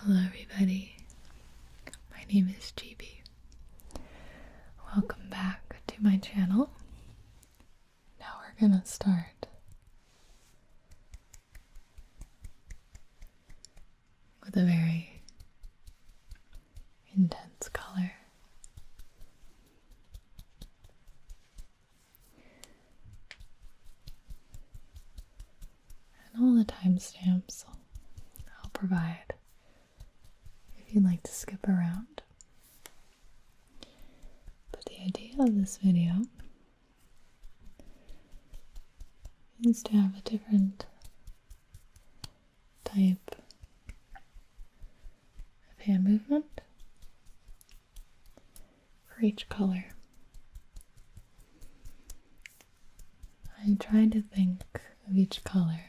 Hello everybody, my name is Gibi. Welcome back to my channel. Now we're gonna start with a very intense color. And all the timestamps I'll provide if you'd like to skip around. But the idea of this video is to have a different type of hand movement for each color. I tried to think of each color,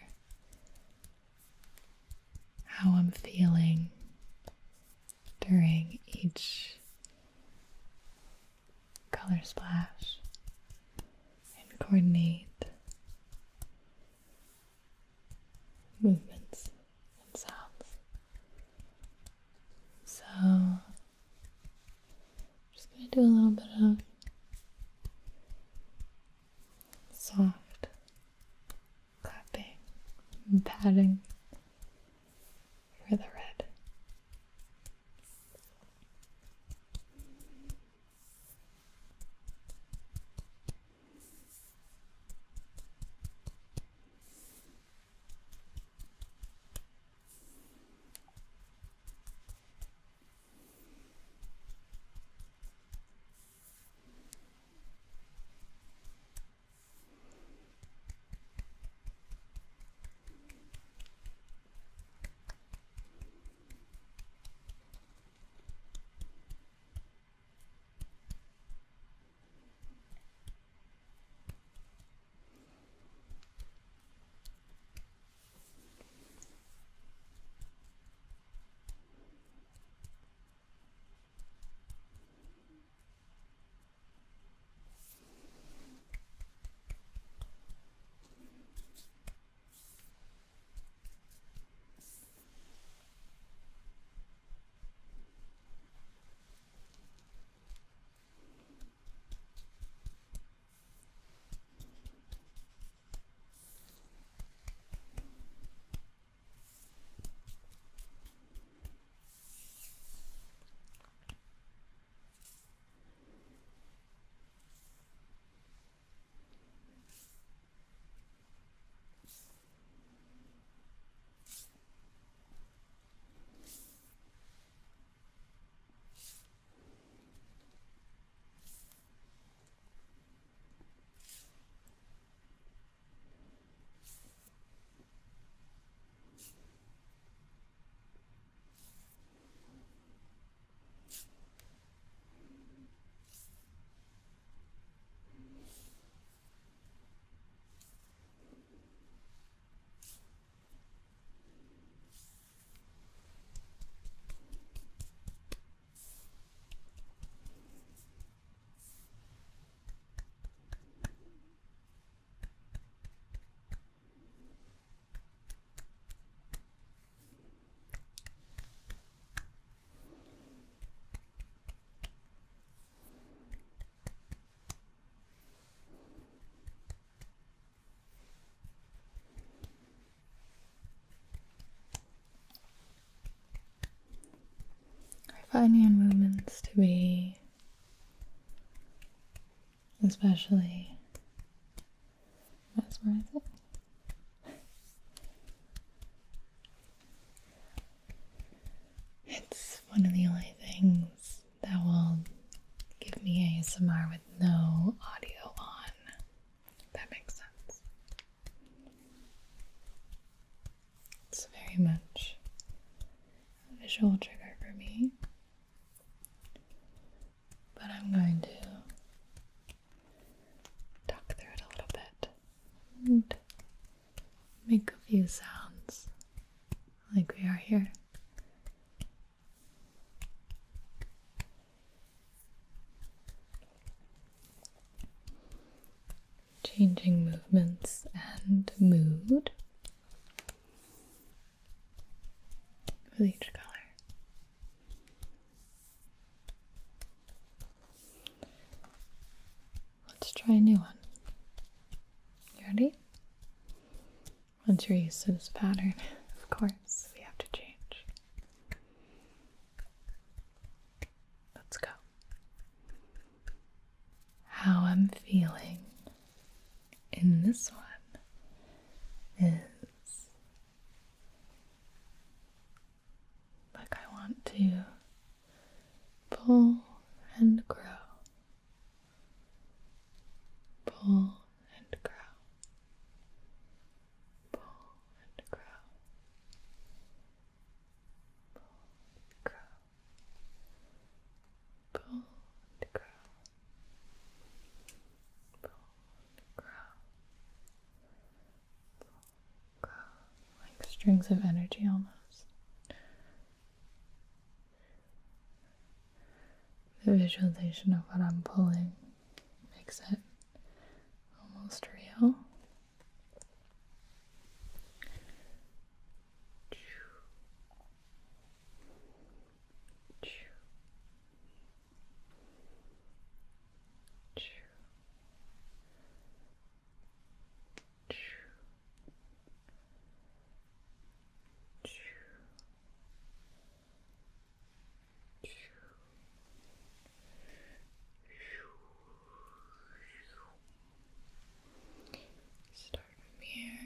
how I'm feeling during each color splash, and coordinate movements and sounds. So, I'm just going to do a little bit of soft clapping and patting for the red. I find hand movements to be especially mesmerizing. It's one of the only things that will give me ASMR with no audio on, if that makes sense. It's very much a visual trigger for me. But I'm going to talk through it a little bit and make a few sounds like we are here. Changing movements and mood with each color. Once you're used to this pattern, of course, we have to change. Let's go. How I'm feeling in this one is like I want to pull and grow. Pull and grow. Pull and grow. Pull and grow. Pull and grow. Pull and grow. Pull and grow. Like strings of energy almost. The visualization of what I'm pulling makes it almost real. Start from here.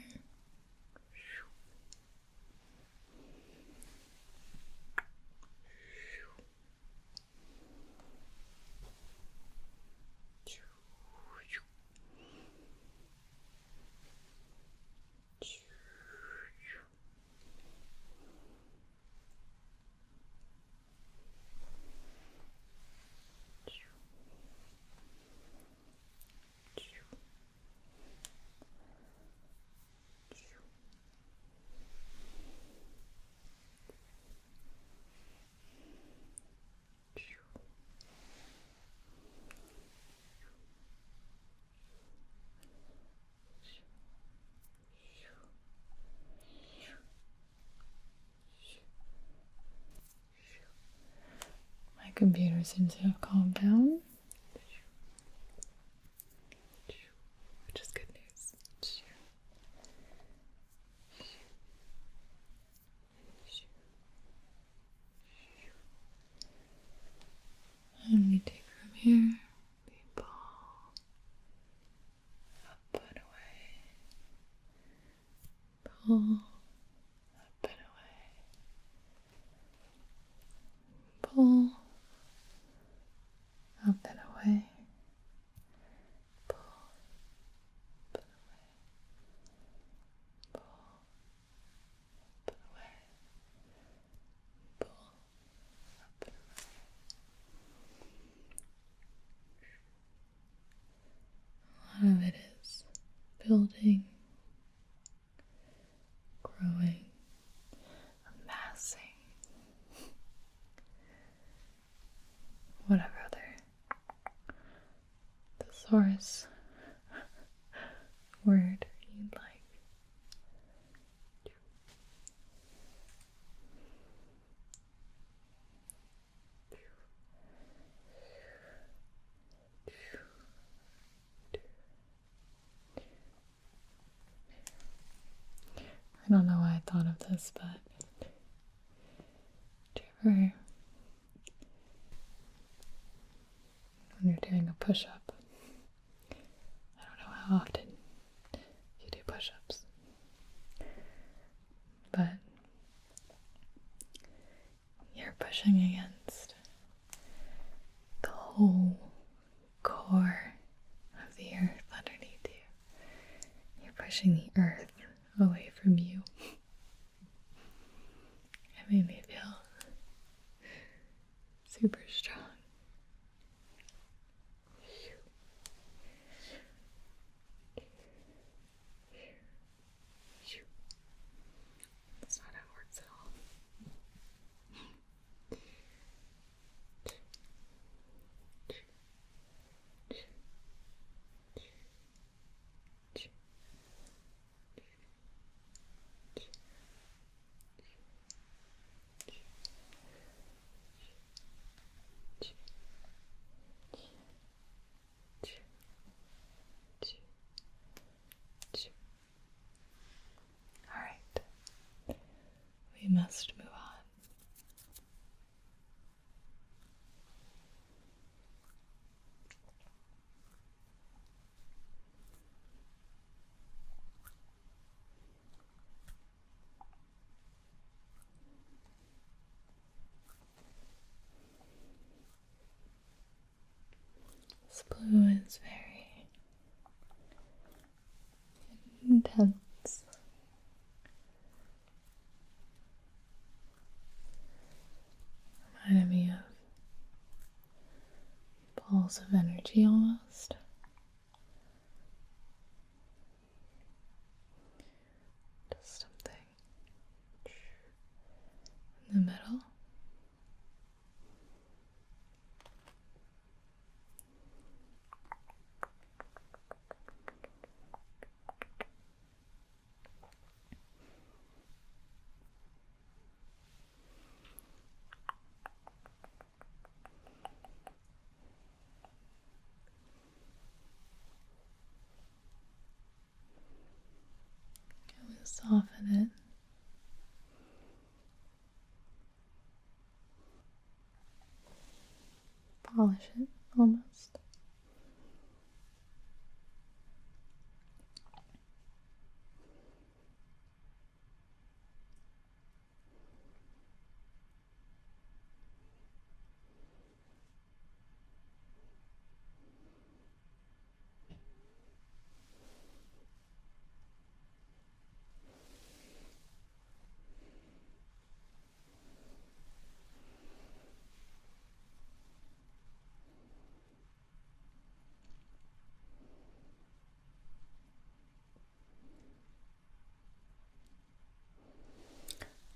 My computer seems to have calmed down, which is good news. And we take from here, we pull up and away, pull up and away, pull up and away, pull up and away, pull up and away, pull up and away. A lot of it is building, growing, amassing, whatever other thesaurus word you'd like. I don't know why I thought of this, but do you ever, when you're doing a push-up, I don't know how often you do push-ups, but you're pushing against the whole core of the earth underneath you. You're pushing the earth away from you. It made me feel super strong. That's not how it works at all. We must move on. This blue is very intense. Reminded me of balls of energy almost. Just something in the middle. Soften it. Polish it almost.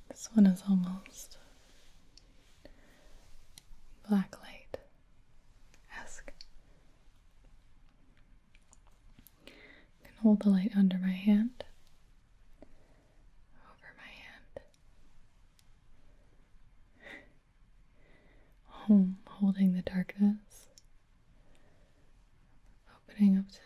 This one is almost blacklight-esque. I can hold the light under my hand, over my hand, holding the darkness, opening up to the light.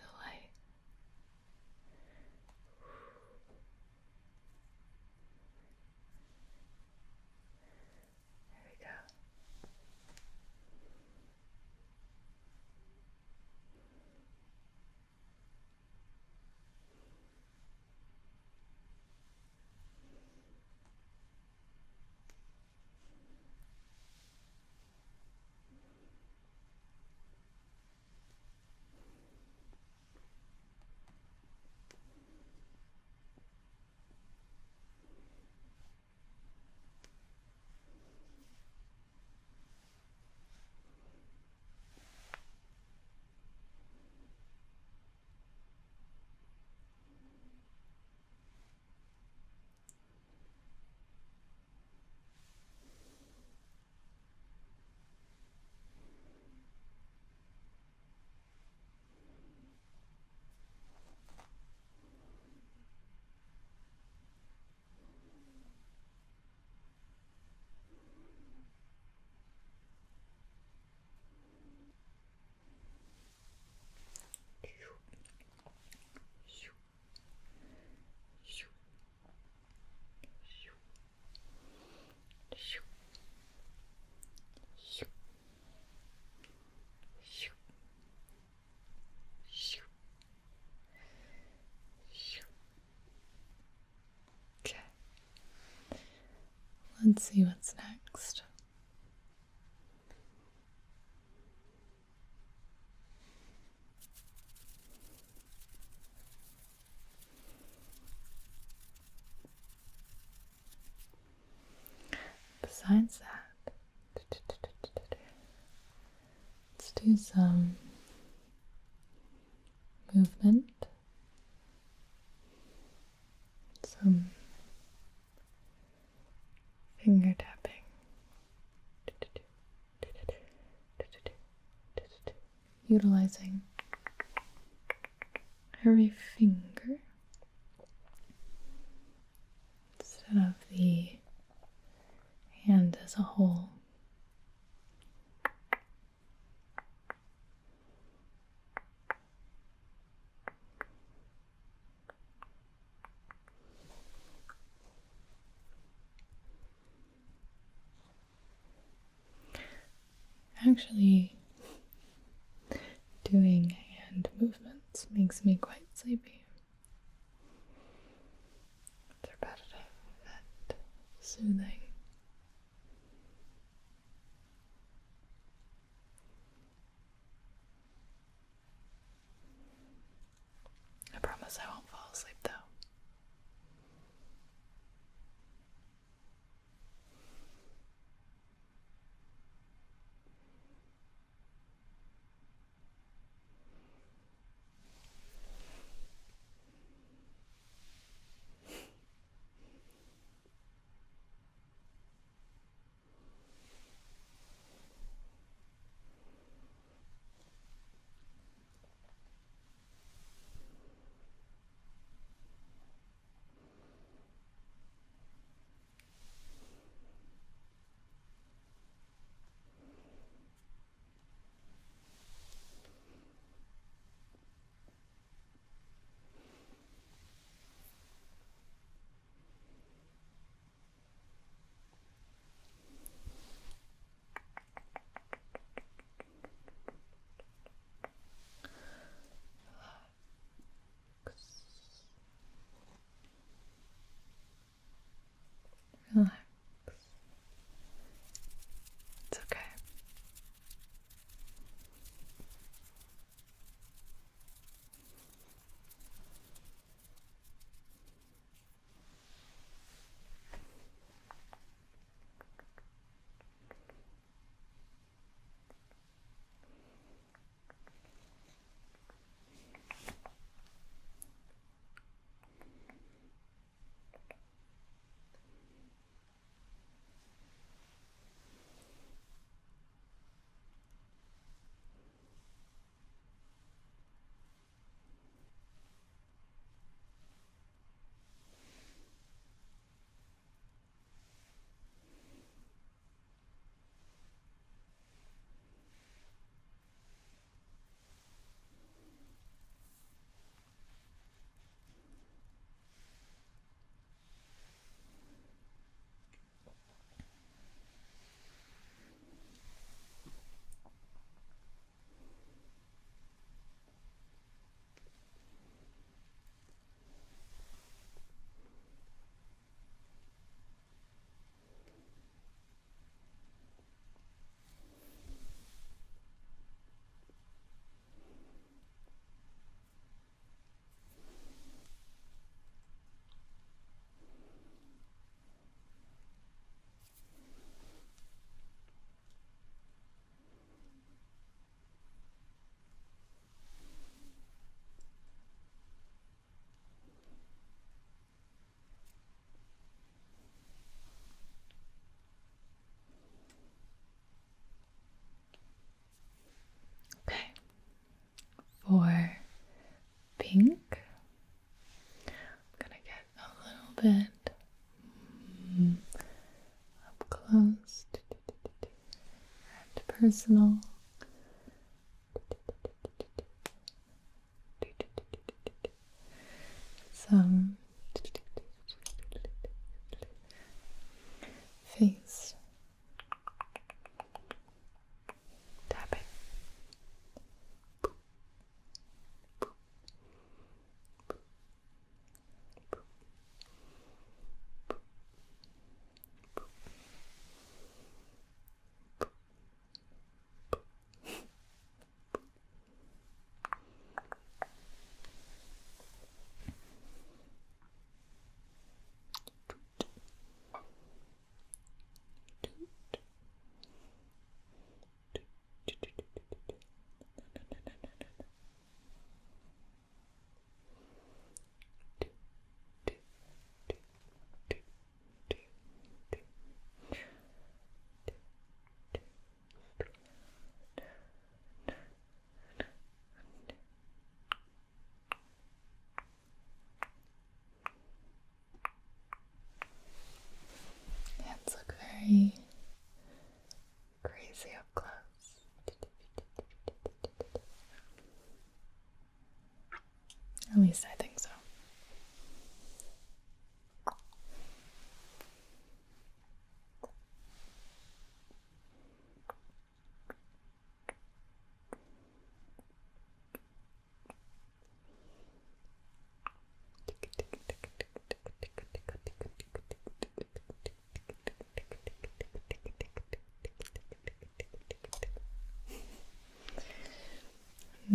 Let's see what's next. Besides that, let's do some movement, some finger tapping, utilizing every finger instead of the hand as a whole. actually doing hand movements makes me quite sleepy. It's repetitive and soothing. I promise I won't fall asleep though. Relax. It's okay. Okay. For pink, I'm gonna get a little bit up close and personal. Some face tapping.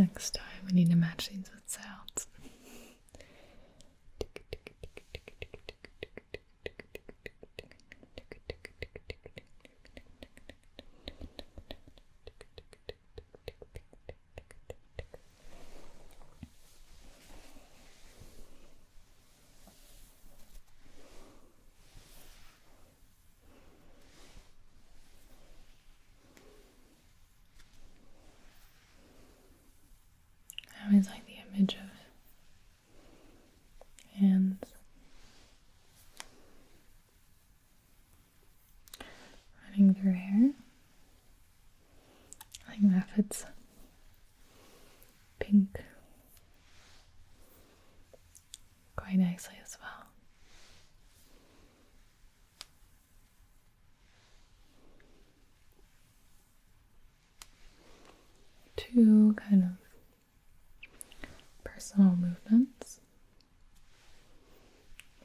Next time we need to match these with sounds. I always like the image of hands running through hair. I think that fits pink quite nicely as well. Two kind of personal movements.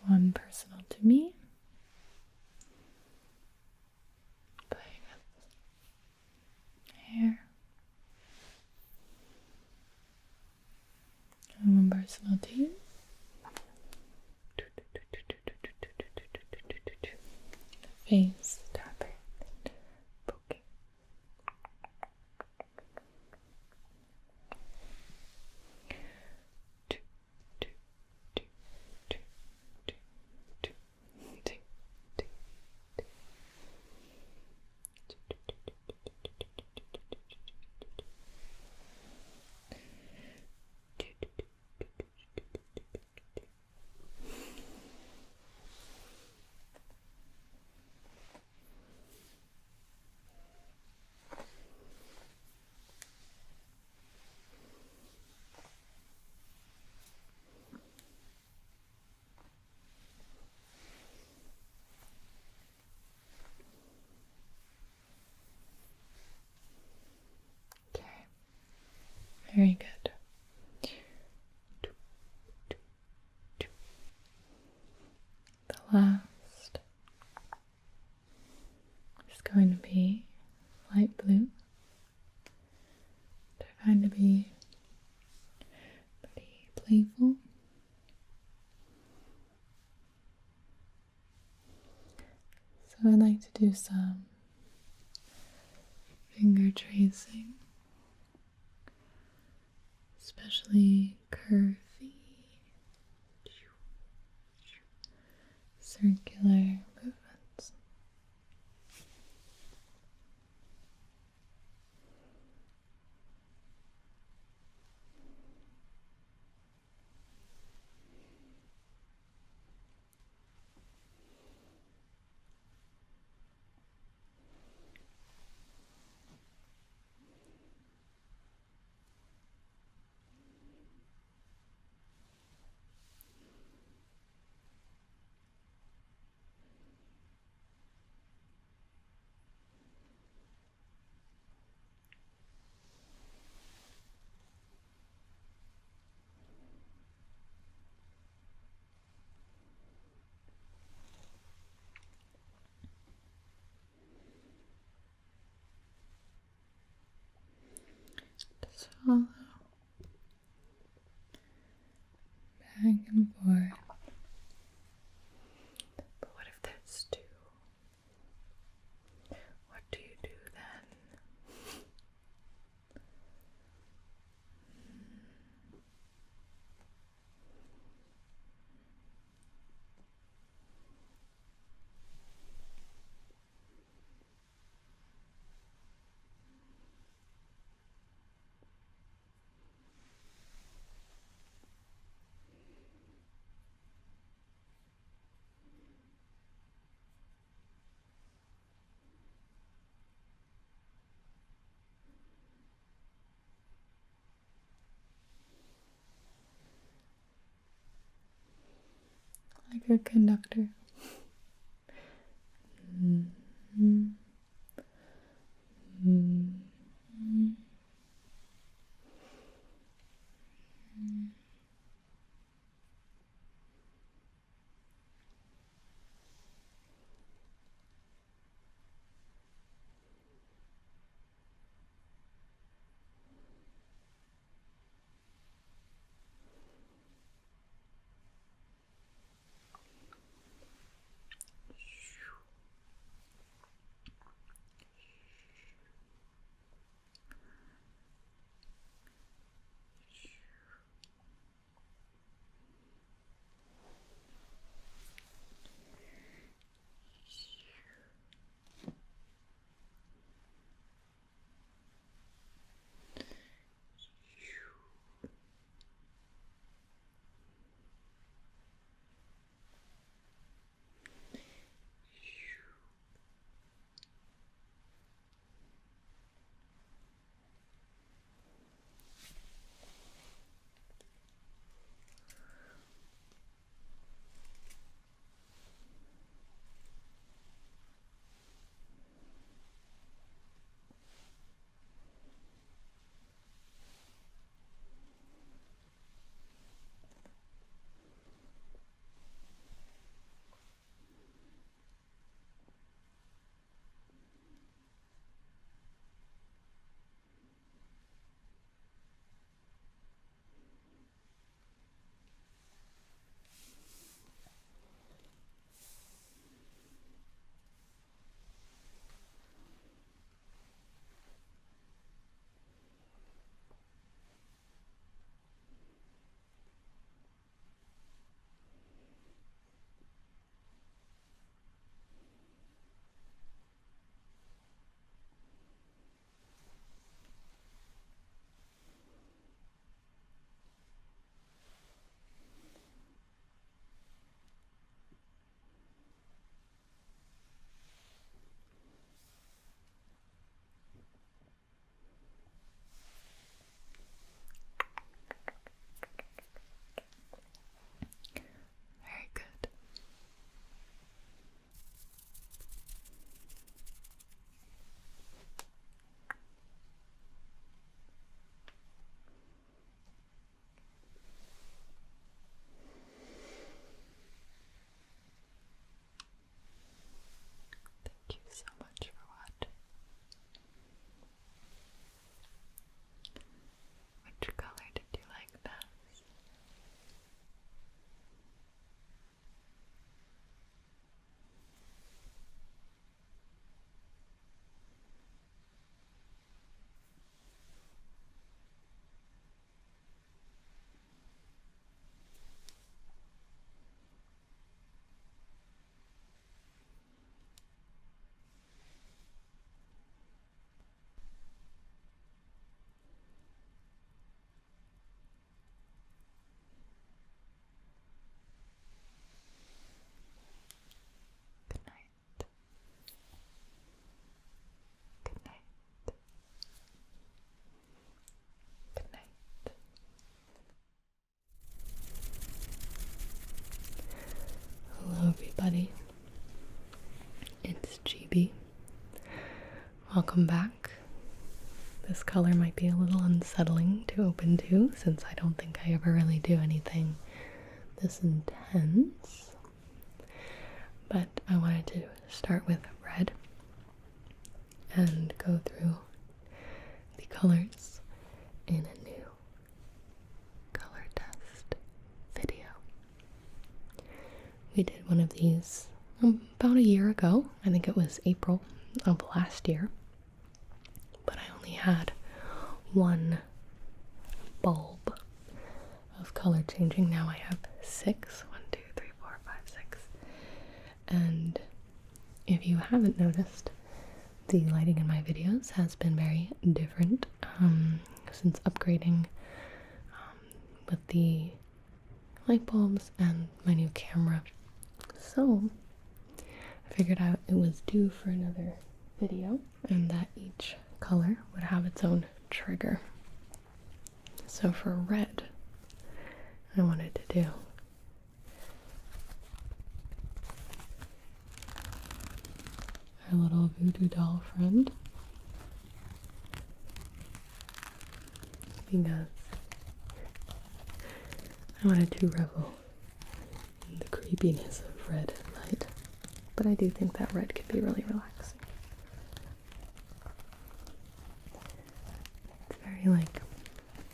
One personal to me, playing with hair, and one personal to you. Face tapping, poking. Very good. The last is going to be light blue. They're going to be pretty playful. So I'd like to do some finger tracing. Especially curvy, circular movements. Just follow back and forth. But what if there's two? What do you do then? Like a conductor. it's Gibi. Welcome back. This color might be a little unsettling to open to since I don't think I ever really do anything this intense. But I wanted to start with red and go through the colors in a new color test video. We did one of these about a year ago. I think it was April of last year. But I only had one bulb of color changing. Now I have 6. 1, 2, 3, 4, 5, 6. And if you haven't noticed, the lighting in my videos has been very different since upgrading with the light bulbs and my new camera. So I figured out it was due for another video and that each color would have its own trigger. So for red, I wanted to do our little voodoo doll friend, because I wanted to revel in the creepiness of red light, but I do think that red can be really relaxing. It's very like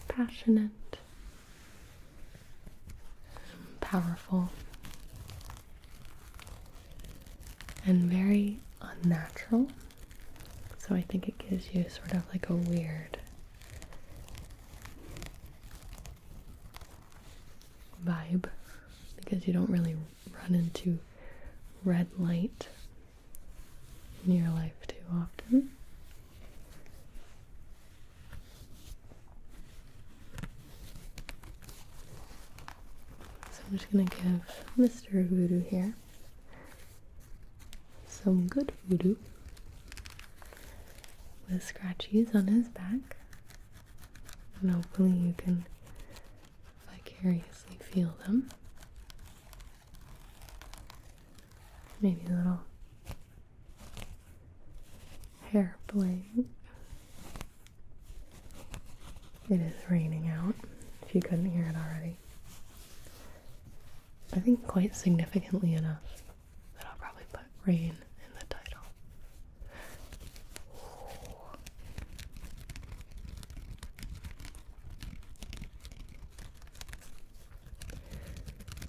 passionate, powerful, and very unnatural, so I think it gives you sort of like a weird vibe because you don't really run into red light in your life too often. So I'm just gonna give Mr. Voodoo here some good voodoo with scratchies on his back, and hopefully you can vicariously feel them. Maybe a little hair playing. It is raining out, if you couldn't hear it already. I think quite significantly enough that I'll probably put rain in the title.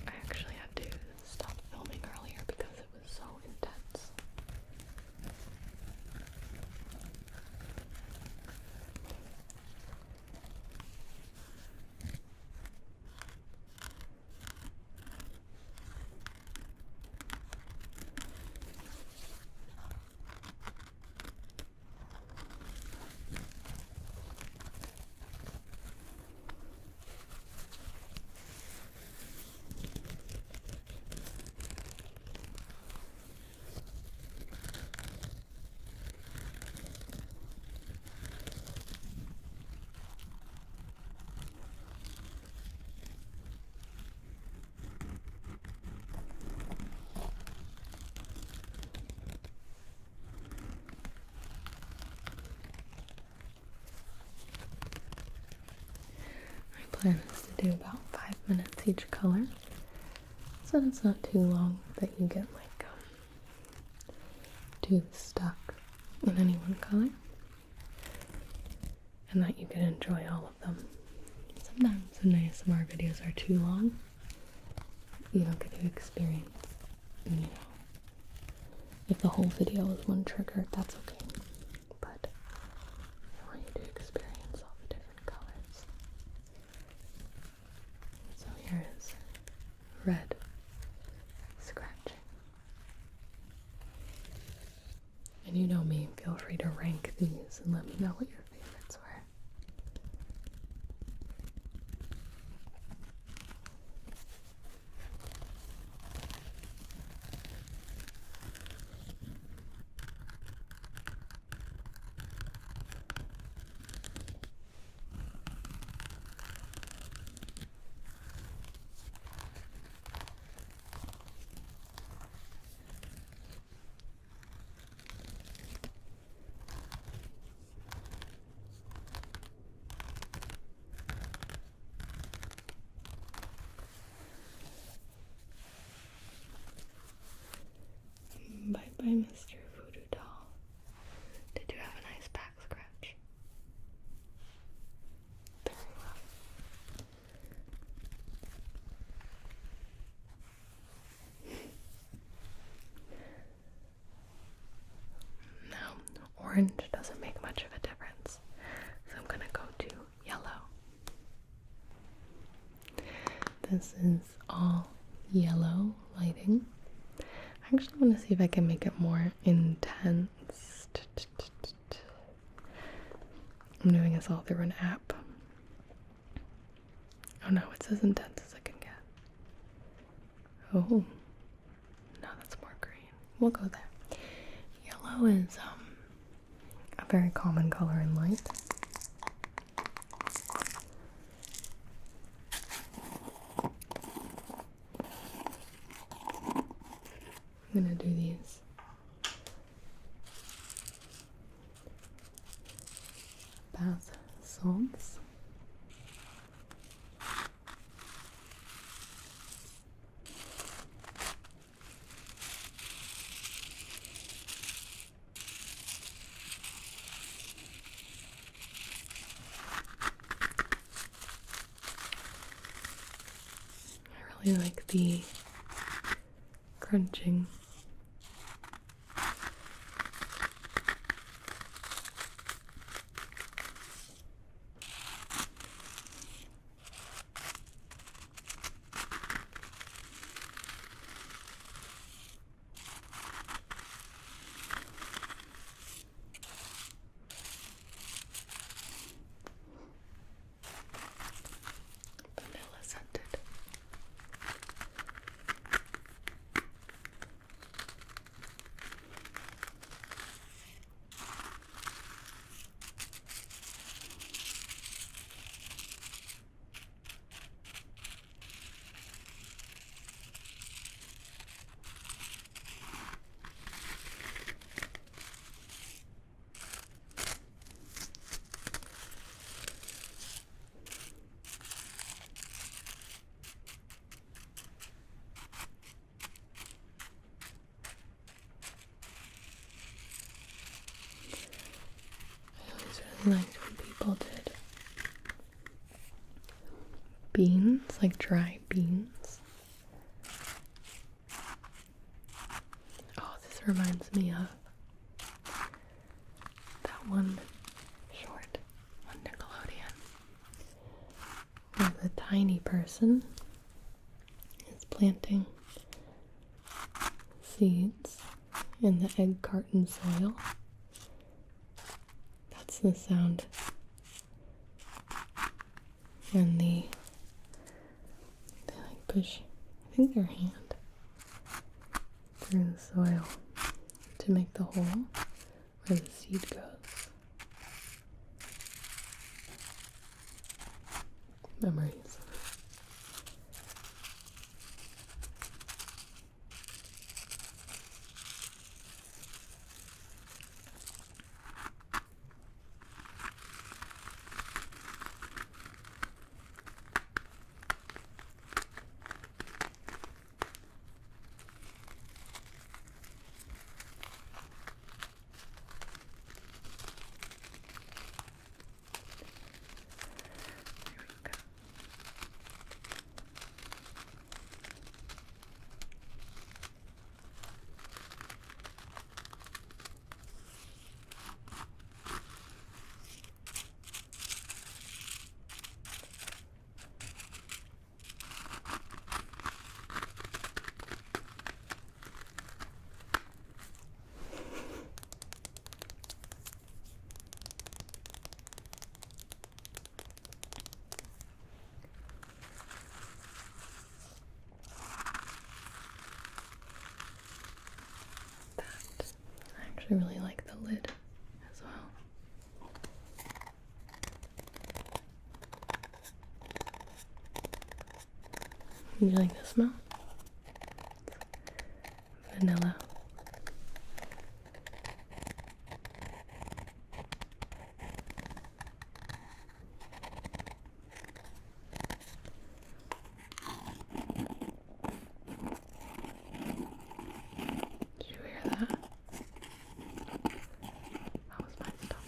I actually had to stop filming earlier because it was so intense. Plan is to do about 5 minutes each color, so it's not too long that you get like too stuck in any one color, and that you can enjoy all of them. Sometimes when ASMR videos are too long, you don't get to experience, if the whole video is one trigger, that's okay, but I want you to experience all the different colors. So here is red scratching. And you know me, feel free to rank these and let me know what your favorites were. orange doesn't make much of a difference. So I'm gonna go to yellow. This is all yellow lighting. I actually want to see if I can make it more intense. I'm doing this all through an app. Oh no, it's as intense as I can get. Oh, no, that's more green. We'll go there. Yellow is a very common color in light. I'm gonna do these bath salts. I really like the crunching. Vanilla scented. I liked when people did beans, like dry beans. Oh, this reminds me of that one short on Nickelodeon where the tiny person is planting seeds in the egg carton soil. That's the sound when they like push, I think their hand through the soil to make the hole where the seed goes. Memories. I really like the lid as well. Do you like the smell? Vanilla. Did you hear that? That was my stomach.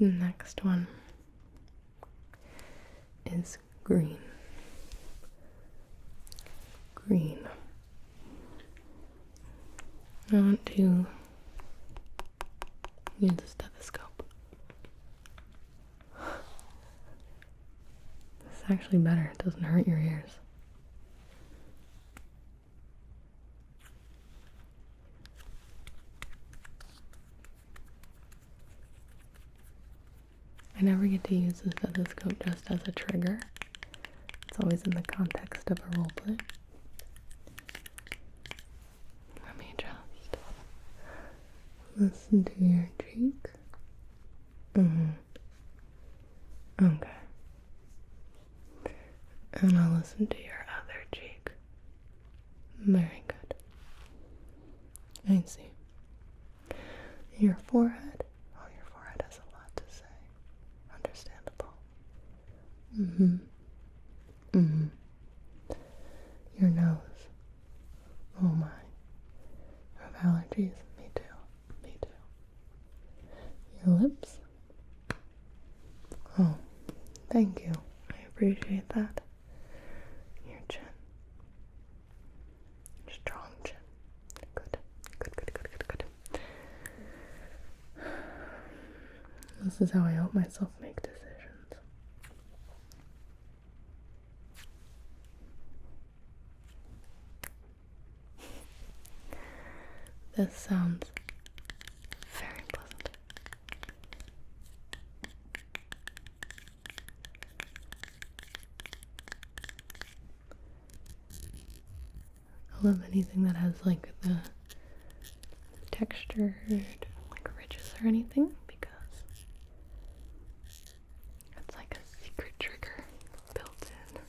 Next one is green. Green. I want to use a stethoscope. This is actually better. It doesn't hurt your ears. I never get to use the stethoscope just as a trigger. It's always in the context of a roleplay. Let me just listen to your cheek. Okay. And I'll listen to your other cheek. Very good. I see. Your forehead. Oh, your forehead has a lot to say. Understandable. Your nose. Oh my. I have allergies. Me too. Me too. Your lips. Oh, thank you. I appreciate that. Your chin. Strong chin. Good. Good. This is how I help myself make decisions. This sounds very pleasant. I love anything that has like the textured like ridges or anything because it's like a secret trigger built in.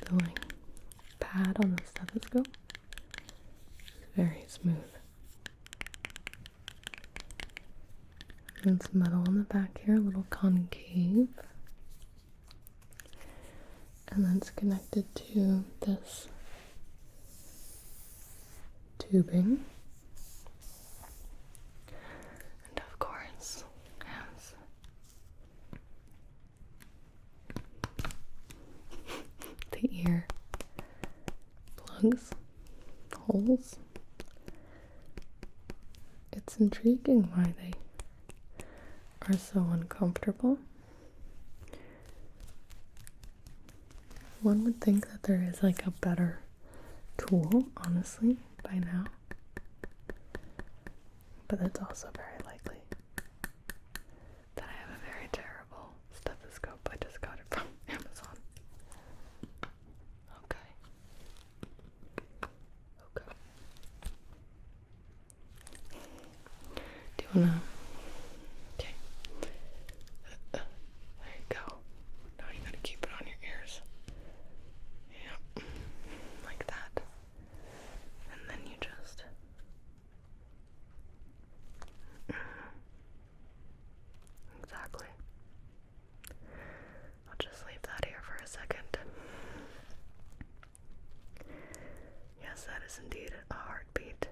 The like pad on the stethoscope is very smooth. And some metal on the back here, a little concave. And then it's connected to this tubing. And of course, has the ear plugs, holes. It's intriguing why they are so uncomfortable. One would think that there is like a better tool, honestly, by now. But it's also very likely that I have a very terrible stethoscope. I just got it from Amazon. Okay. Do you wanna? Okay. There you go. Now you gotta keep it on your ears. Yep. Like that. And then you just exactly. I'll just leave that here for a second. Yes, that is indeed a heartbeat.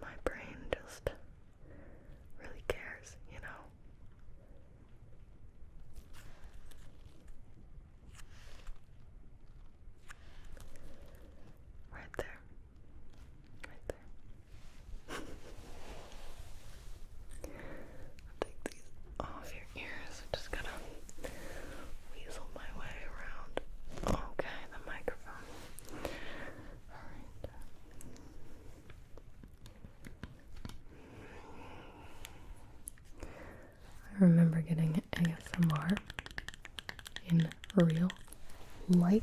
My brain just really cares, you know. Right there. Right there. I'll take these off your ears. I just gotta weasel my way around. Okay, the microphone. Alright. I remember getting ASMR in real life.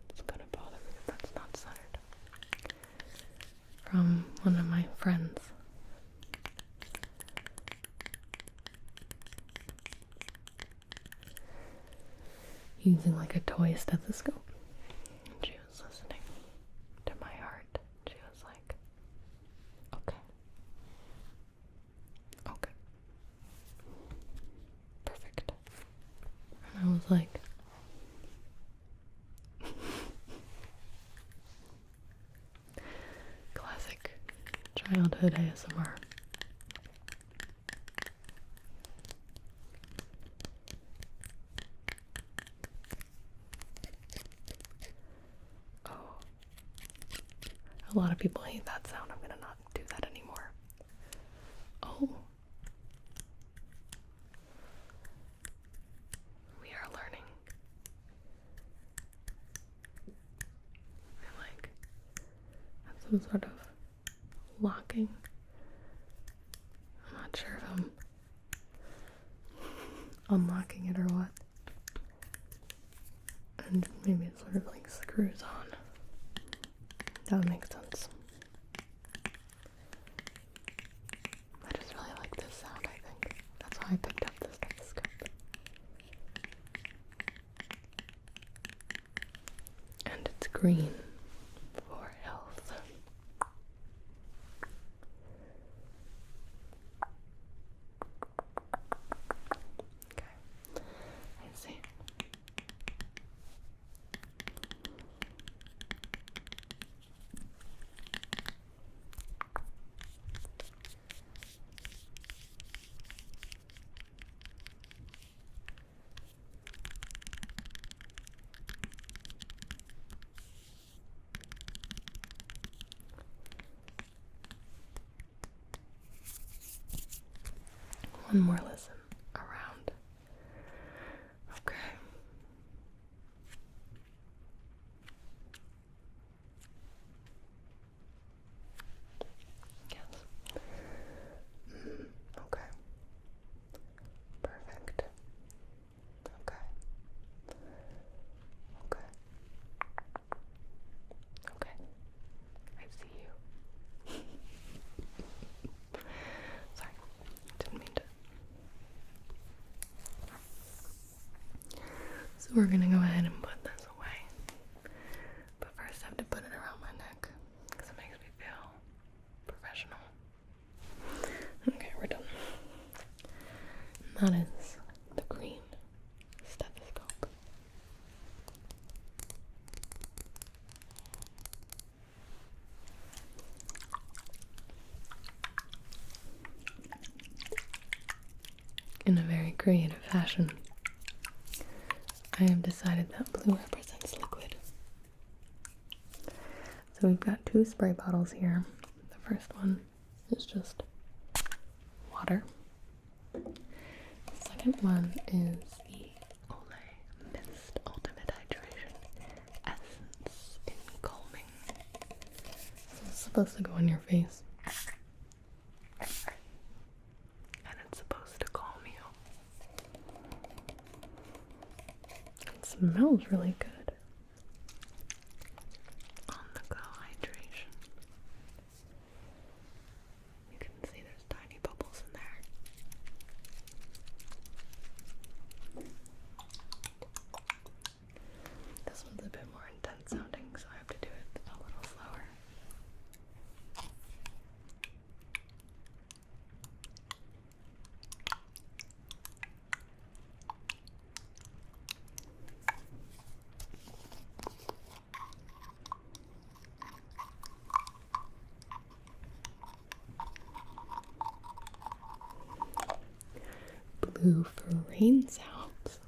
It's gonna bother me if that's not centered. From one of my friends. Using like a toy stethoscope. And she was listening to my heart. She was like, okay. Okay. like classic childhood ASMR. Oh, a lot of people hate that sound. I'm gonna not do that anymore. Oh, we are learning. I like some sort of locking. I'm not sure if I'm unlocking it or what. And maybe it sort of like screws on. That would make sense. I just really like this sound, I think. That's why I picked up this stethoscope. And it's green for health. Okay, I see. One more listen around. Okay. Yes. Okay. Perfect. Okay. Okay. Okay. I see you. Sorry. Didn't mean to. So we're gonna go ahead and put this away. But first I have to put it around my neck because it makes me feel professional. Okay, we're done. And that is the green stethoscope. In a very creative fashion, I have decided that blue represents liquid. So we've got two spray bottles here. The first one is just water. The second one is the Olay Mist Ultimate Hydration Essence in Calming. So it's supposed to go on your face. And it's supposed to calm you. It smells really good. On the go hydration. You can see there's tiny bubbles in there. This one's a bit more intense sounding, so I have to do it a little slower. Blue for rain sounds.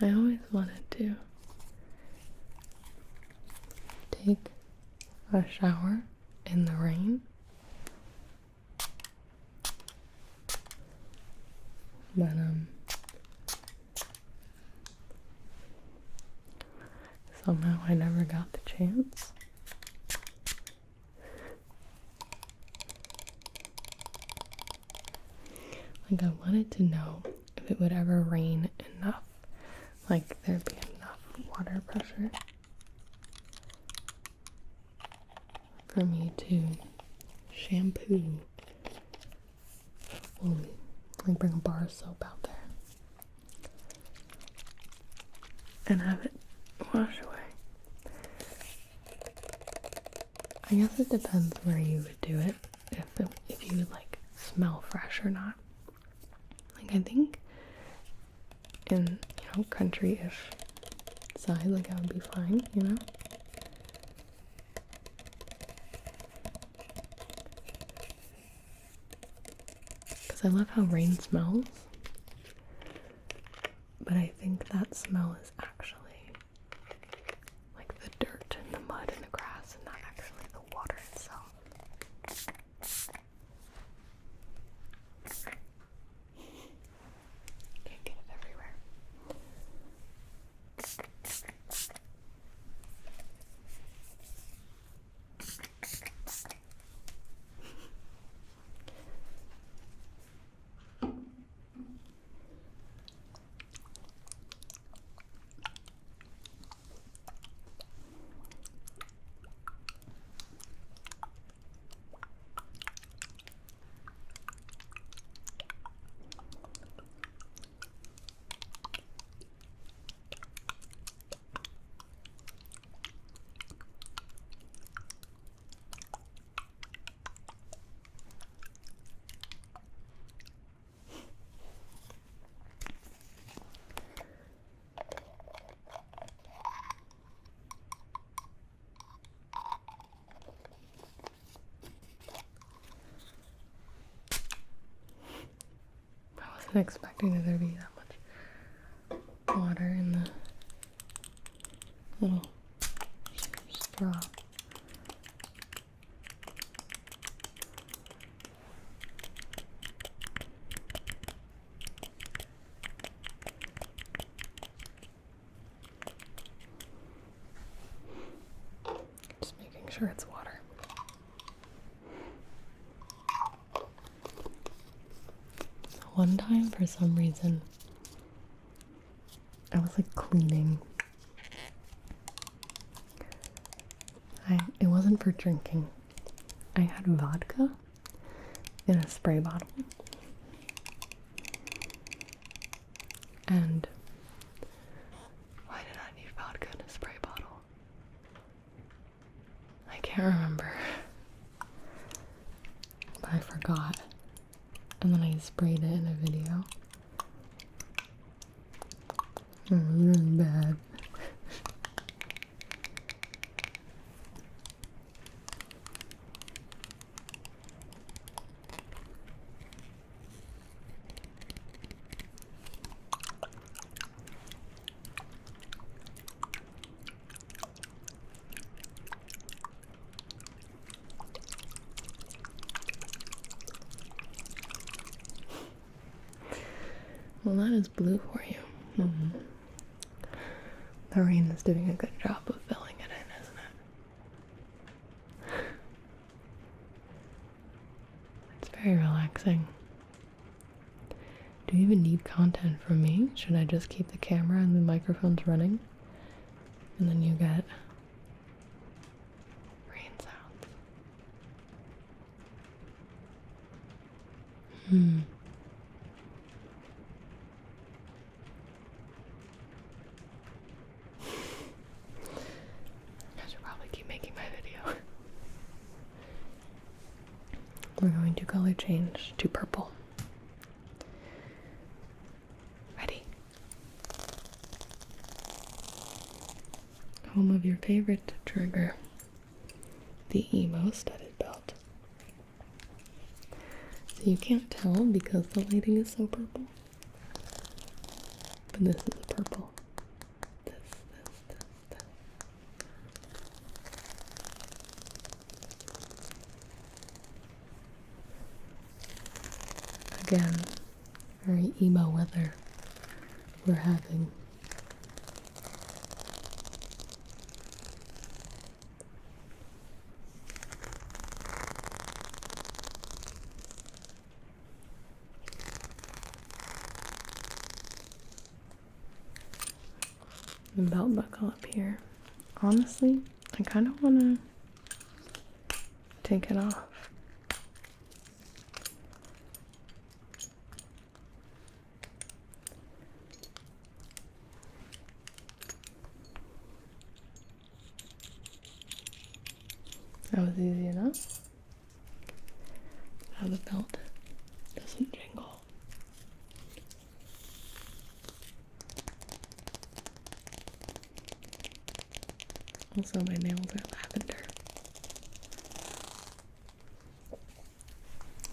I always wanted to take a shower in the rain, but somehow I never got the chance. Like, I wanted to know if it would ever rain enough, like there'd be enough water pressure for me to shampoo fully, like bring a bar of soap out there. and have it wash away. I guess it depends where you would do it, if you would like smell fresh or not. Like I think in, country-ish side, like I would be fine, Because I love how rain smells, but I think that smell is actually like the dirt and the mud and the grass and not actually the water itself. Can't get it everywhere. I wasn't expecting there to be that much water in the little straw. Just making sure it's water. One time, for some reason, I was like cleaning. It wasn't for drinking. I had vodka in a spray bottle. And why did I need vodka in a spray bottle? I can't remember. But I forgot. And then I sprayed it in a video. It was really bad. Well, that is blue for you. The rain is doing a good job of filling it in, isn't it? It's very relaxing. Do you even need content from me? Should I just keep the camera and the microphones running? And then you get rain sounds. We're going to color change to purple. Ready? Home of your favorite trigger, the emo studded belt. So you can't tell because the lighting is so purple, but this is a purple. This. Again, very emo weather we're having. The belt buckle up here. Honestly, I kind of want to take it off. That was easy enough. Now the belt doesn't jingle. Also, my nails are lavender.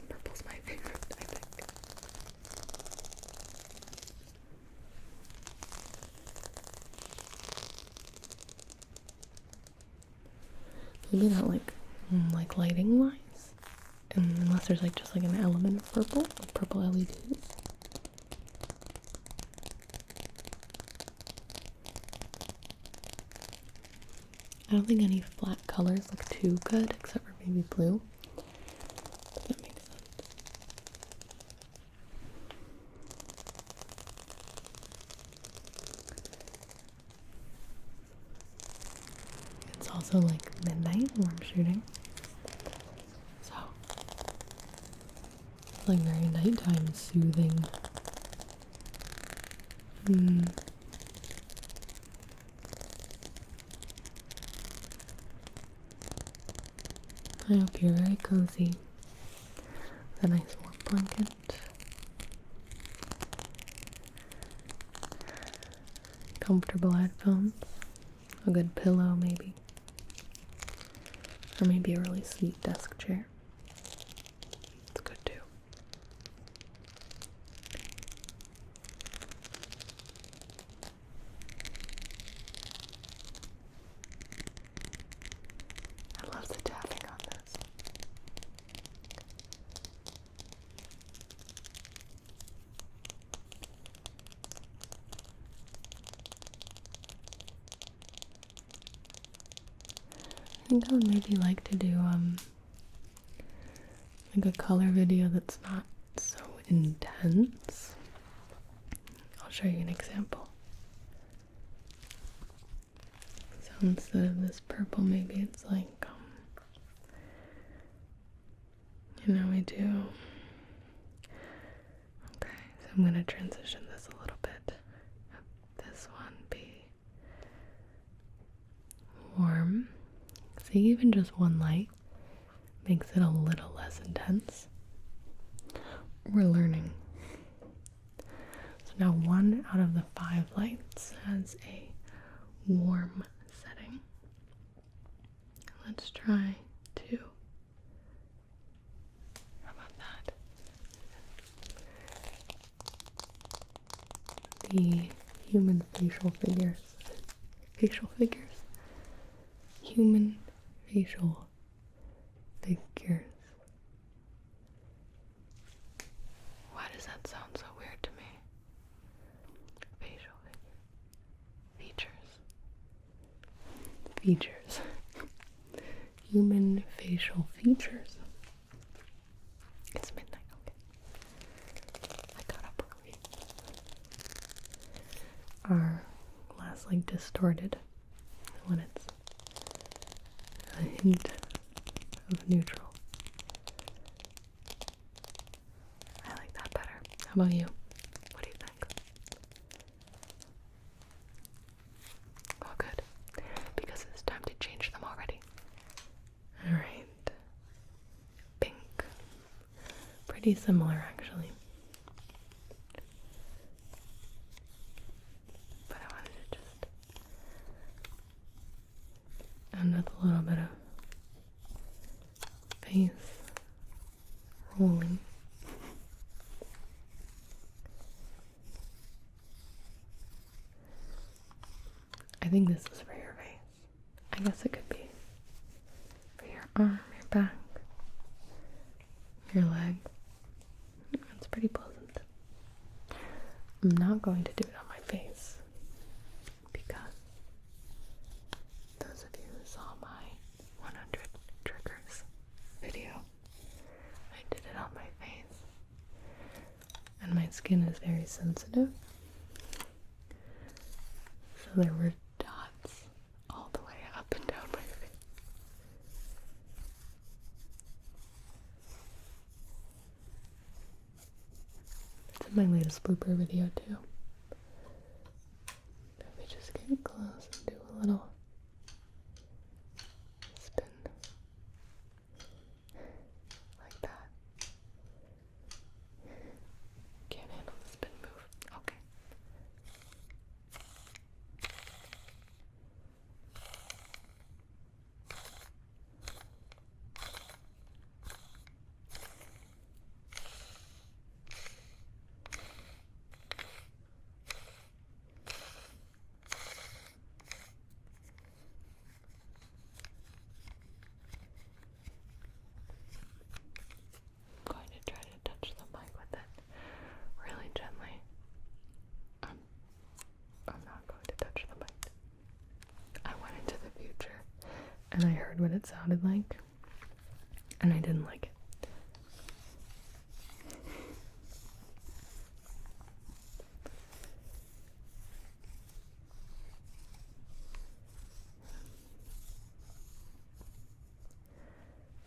Purple's my favorite, I think. Maybe not like lighting wise, and unless there's like just like an element of purple, like purple LEDs. I don't think any flat colors look too good, except for maybe blue. If that makes sense. It's also like midnight where I'm shooting, so it's like very nighttime soothing. I hope you're very cozy with a nice warm blanket. Comfortable headphones, a good pillow maybe, or maybe a really sweet desk chair. It's good too. I love the tapping on this. I think I would maybe like to do like a color video that's not so intense. I'll show you an example. So instead of this purple, maybe it's like we do. Okay, so I'm gonna transition this a little bit. Have this one be warm. See, even just one light makes it a little less intense. We're learning. So now 1 out of the 5 lights has a warm setting. Let's try 2. How about that? The human facial figures. Human facial figures. Why does that sound so weird to me? Facial features. Human facial features. It's midnight, okay. I got up early. Are less like distorted when it's a hint of neutral. I like that better. How about you? What do you think? Oh, good. Because it's time to change them already. Alright. Pink. Pretty similar, actually. But I wanted to just end with a little bit of face rolling. I think this is for your face. I guess it could be for your arm, your back, your leg. It's pretty pleasant. I'm not going to do it on my face because those of you who saw my 100 triggers video, I did it on my face, and my skin is very sensitive, so there were dots all the way up and down my face. It's in my latest blooper video too. Let me just get close and do a little spin. and I heard what it sounded like, and I didn't like it.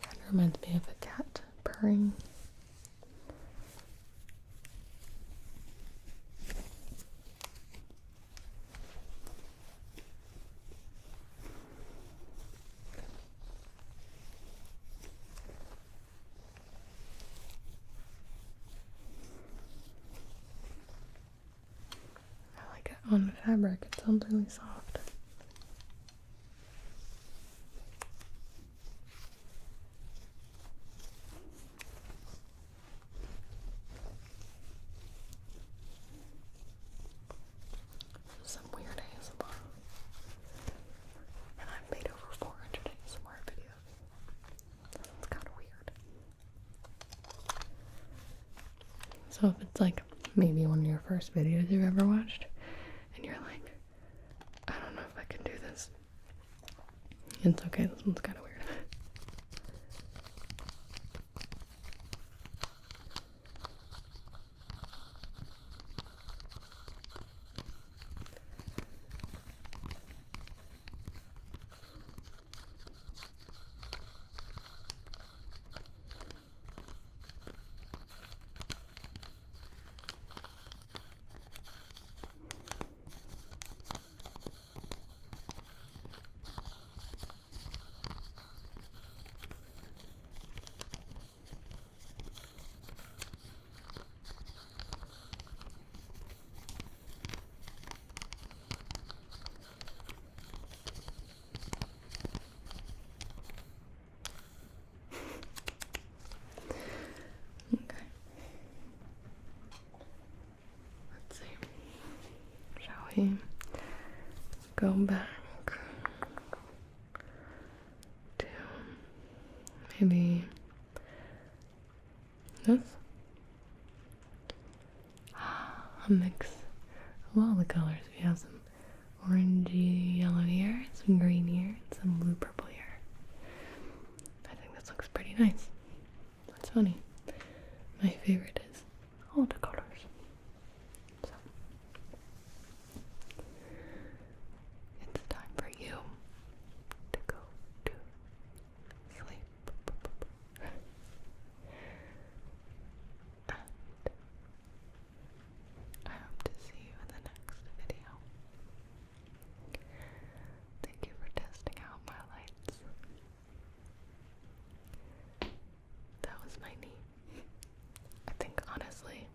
Kind of reminds me of a cat purring. On fabric, it sounds really soft. Some weird ASMR. And I've made over 400 ASMR videos. It's kind of weird. So if it's like maybe one of your first videos you've ever watched, and you're like, I don't know if I can do this, it's okay, this one's kind of weird. Go back to maybe this. A mix of all the colors. We have some orangey yellow here, some green here, and some blue purple here. I think this looks pretty nice. That's funny. My favorite is all the colors. So it's time for you to go to sleep. And I hope to see you in the next video. Thank you for testing out my lights. That was my knee. I think honestly,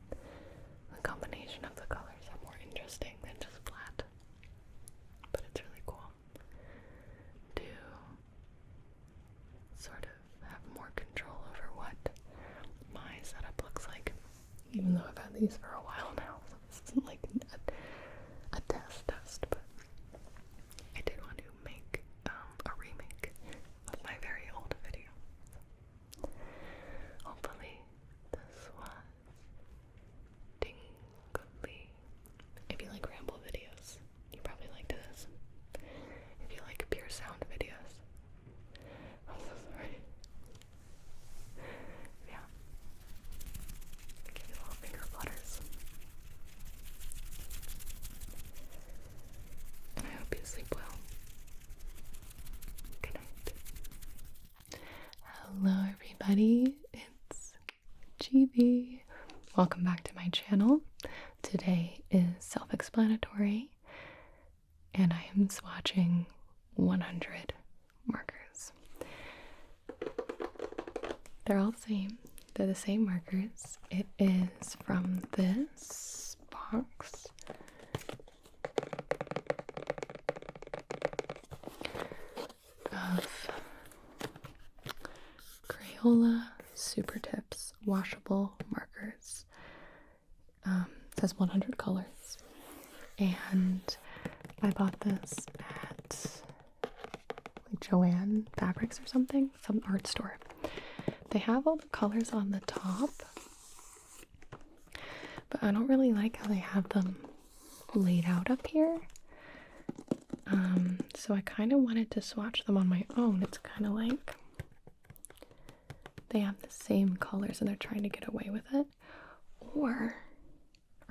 the combination of the colors are more interesting than just flat. But it's really cool to sort of have more control over what my setup looks like. Even though I've had these for a while now, so this isn't like a test, but I did want to make a remake of my very old video. Hopefully this was tingly. If you like ramble videos, you probably liked this. If you like pure sound videos, I'm so sorry. Yeah. Give you little finger flutters. And I hope you sleep well. Good night. Hello everybody, it's Gibi. Welcome back to my channel. Today is self-explanatory, and I am swatching 100 markers. They're all the same. They're the same markers. It is from this box. Of Crayola Super Tips washable markers. It says 100 colors, and I bought this at like Joann Fabrics or something, some art store. They have all the colors on the top, but I don't really like how they have them laid out up here. So I kind of wanted to swatch them on my own. It's kind of like they have the same colors and they're trying to get away with it. Or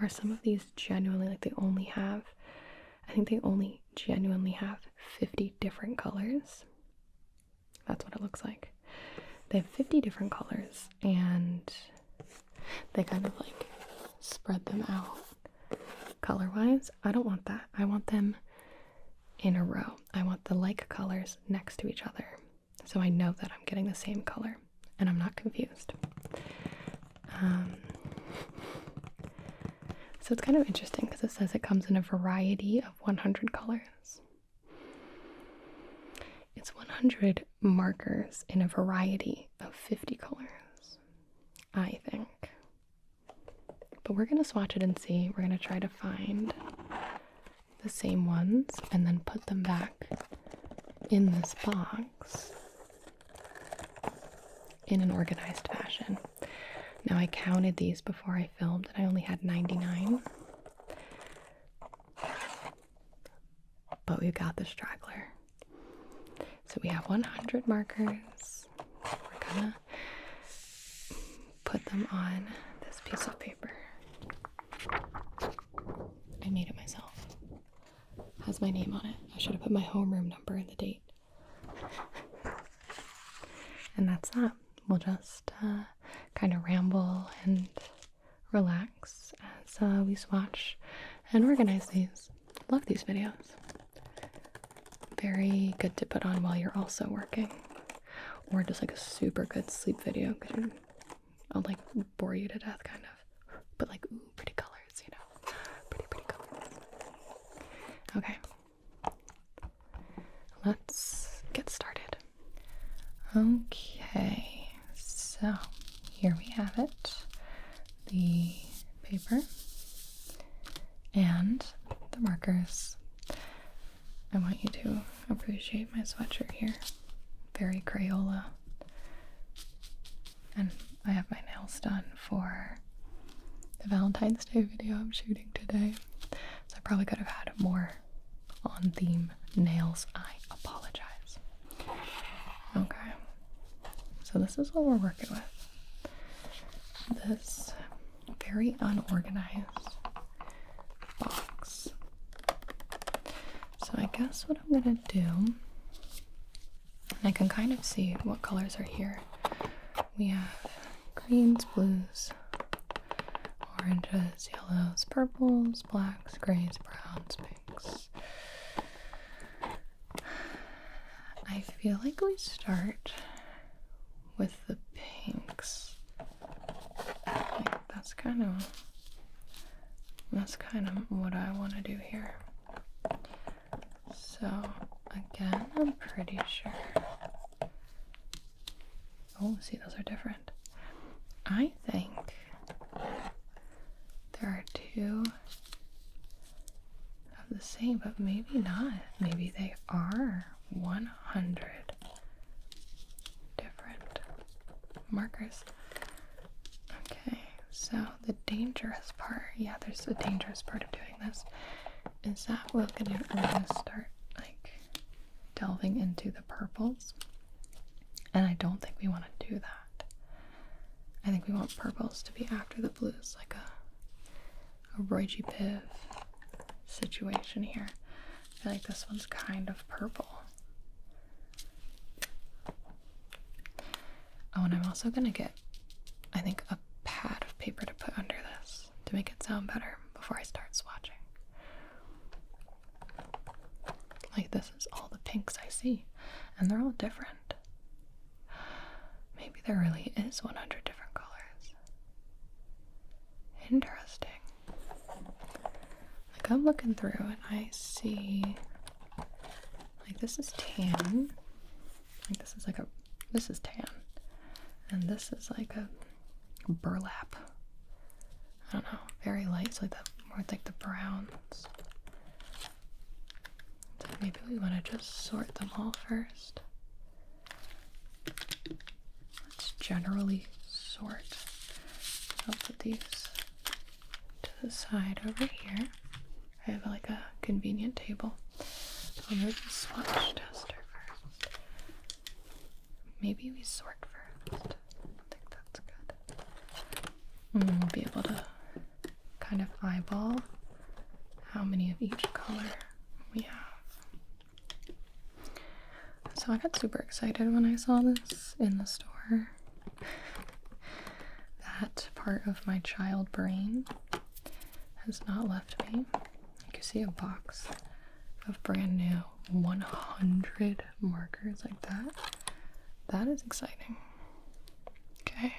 are some of these genuinely like I think they only genuinely have 50 different colors. That's what it looks like. They have 50 different colors and they kind of like spread them out color-wise. I don't want that. I want them in a row. I want the like colors next to each other so I know that I'm getting the same color and I'm not confused. So it's kind of interesting because it says it comes in a variety of 100 colors. It's 100 markers in a variety of 50 colors, I think. But we're going to swatch it and see. We're going to try to find the same ones and then put them back in this box in an organized fashion. Now I counted these before I filmed and I only had 99. But we've got the straggler. So we have 100 markers. We're gonna put them on this piece of paper. I made it myself. Has my name on it. I should have put my homeroom number and the date. And that's that. We'll just kind of ramble and relax as we swatch and organize these. Love these videos. Very good to put on while you're also working. Or just like a super good sleep video because I'll like bore you to death kind of. But like, ooh, pretty colors, you know. Pretty colors. Okay. Let's get started. Okay. So here we have it. The paper and the markers. I want you to appreciate my sweatshirt here. Very Crayola. And I have my nails done for the Valentine's Day video I'm shooting today. So I probably could have had more on theme nails. I apologize. Okay. So this is what we're working with. This very unorganized box. So I guess what I'm gonna do, and I can kind of see what colors are here. We have greens, blues, oranges, yellows, purples, blacks, grays, browns, pinks. I feel like we start with the pinks. Like that's kind of what I want to do here. So again, I'm pretty sure. Oh, see, those are different. I think there are two of the same, but maybe not. Maybe they are 100 different markers. Okay, so the dangerous part, yeah, there's a dangerous part of doing this, is that we're gonna start like delving into the purples. And I don't think we want to do that. I think we want purples to be after the blues, like a Roy G. Biv situation here. I feel like this one's kind of purple. Oh, and I'm also gonna get, I think, a pad of paper to put under this to make it sound better before I start swatching. Like this is all the pinks I see, and they're all different. Maybe there really is 100 different colors. Interesting. Like I'm looking through and I see, like this is tan. Like this is tan. And this is like a burlap. I don't know, very light, so like that, more like the browns. So maybe we want to just sort them all first. Generally sort. I'll put these to the side over here. I have like a convenient table. I'll move the swatch tester first. Maybe we sort first. I think that's good. And then we'll be able to kind of eyeball how many of each color we have. So I got super excited when I saw this in the store. That part of my child brain has not left me. You can see a box of brand new 100 markers like that. That is exciting. Okay.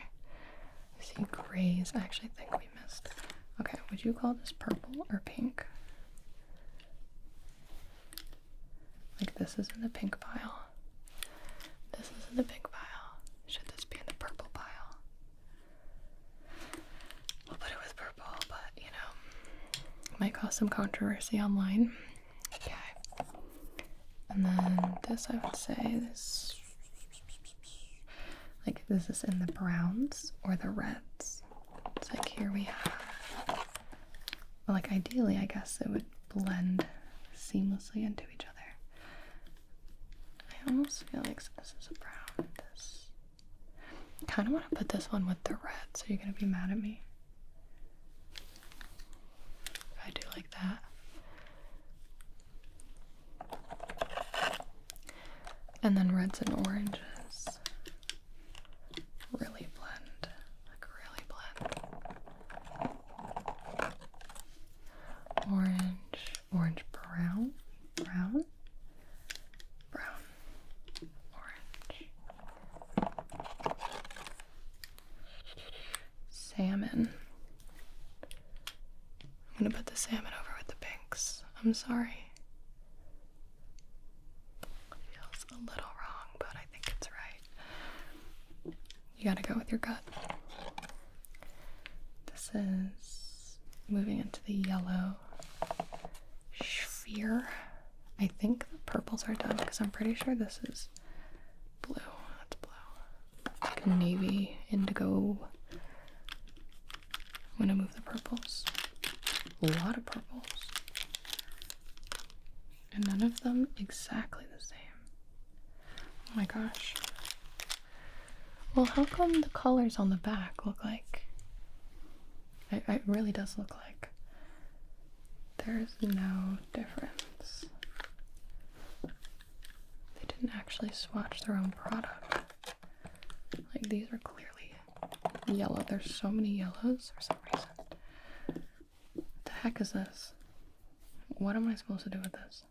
I see grays. I actually think we missed. Okay, would you call this purple or pink? Like this is in the pink pile. This is in the pink pile. Should this be in the purple pile? We'll put it with purple, but you know, might cause some controversy online. Okay. And then this, I would say, this, like, is this in the browns or the reds? It's like here we have, well, like ideally, I guess it would blend seamlessly into each other. I almost feel like this is a brown. This, I kind of want to put this one with the red, so you're gonna be mad at me if I do like that. And then reds and oranges really blend, like really blend. Orange, brown, brown, orange, salmon. I'm gonna put the salmon over with the pinks. I'm sorry. Feels a little wrong, but I think it's right. You gotta go with your gut. This is moving into the yellow sphere. I think the purples are done because I'm pretty sure this is blue. That's blue. Like navy, indigo. I'm gonna move the purples. A lot of purples. And none of them exactly the same. Oh my gosh. Well, how come the colors on the back look like... It really does look like there's no difference. They didn't actually swatch their own product. Like, these are clearly yellow. There's so many yellows for some reason. What the heck is this? What am I supposed to do with this?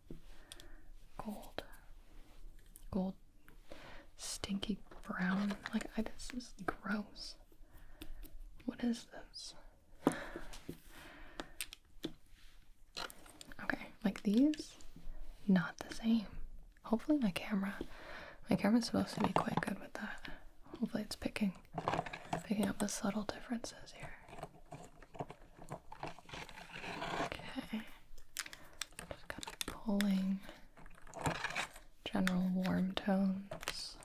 Gold. Stinky brown. Like, this is gross. What is this? Okay, like these, not the same. Hopefully my camera's supposed to be quite good with that. Hopefully it's picking up the subtle differences here. Okay, just kind of pulling general warm tones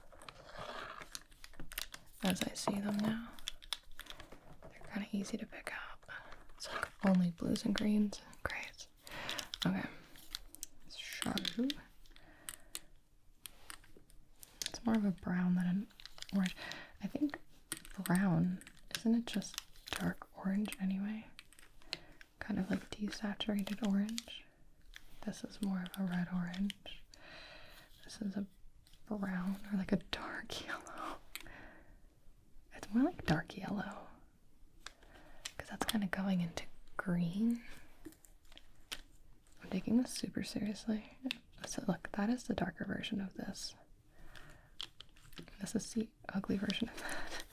as I see them now. They're kind of easy to pick out. It's like only blues and greens. Great. Okay. Chartreuse. It's more of a brown than an orange. I think brown, isn't it just dark orange anyway? Kind of like desaturated orange. This is more of a red orange. This is a brown or like a dark yellow. It's more like dark yellow. Because that's kind of going into green. I'm taking this super seriously. So look, that is the darker version of this. This is the ugly version of that.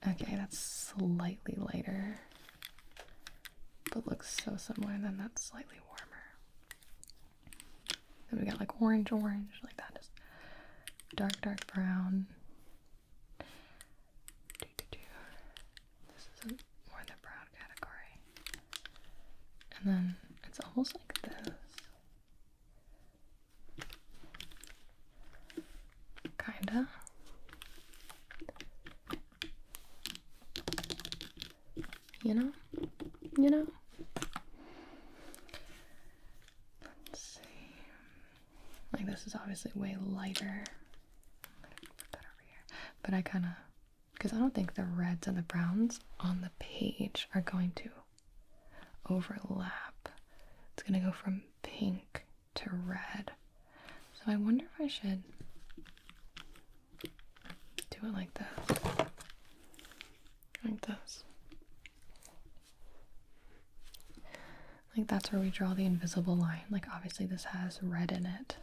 Okay, that's slightly lighter, but looks so similar. And then that's slightly warmer. Then we got like orange, like that is dark brown. This is more in the brown category. And then it's almost like this. Kinda. You know? you know? Let's see. Like, this is obviously way lighter. Put that over here. But I kind of, because I don't think the reds and the browns on the page are going to overlap. It's going to go from pink to red. So I wonder if I should do it like this. Like this. Like that's where we draw the invisible line. Like obviously this has red in it.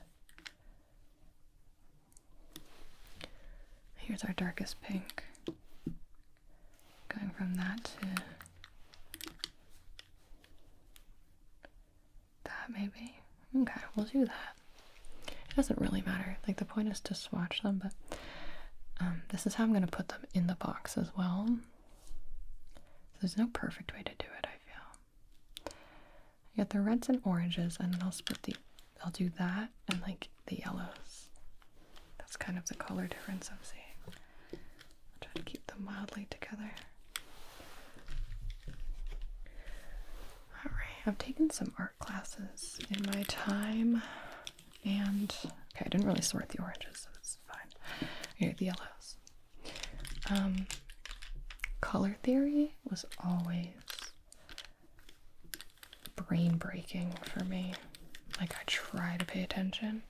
Here's our darkest pink. Going from that to that maybe. Okay, we'll do that. It doesn't really matter. Like the point is to swatch them, but this is how I'm going to put them in the box as well. There's no perfect way to do it, I feel. I get the reds and oranges, and then I'll do that and like the yellows. That's kind of the color difference I'm seeing. I'll try to keep them mildly together. Alright, I've taken some art classes in my time, and okay, I didn't really sort the oranges, so it's fine. Here, the yellows. Color theory was always brain breaking for me. Like I try to pay attention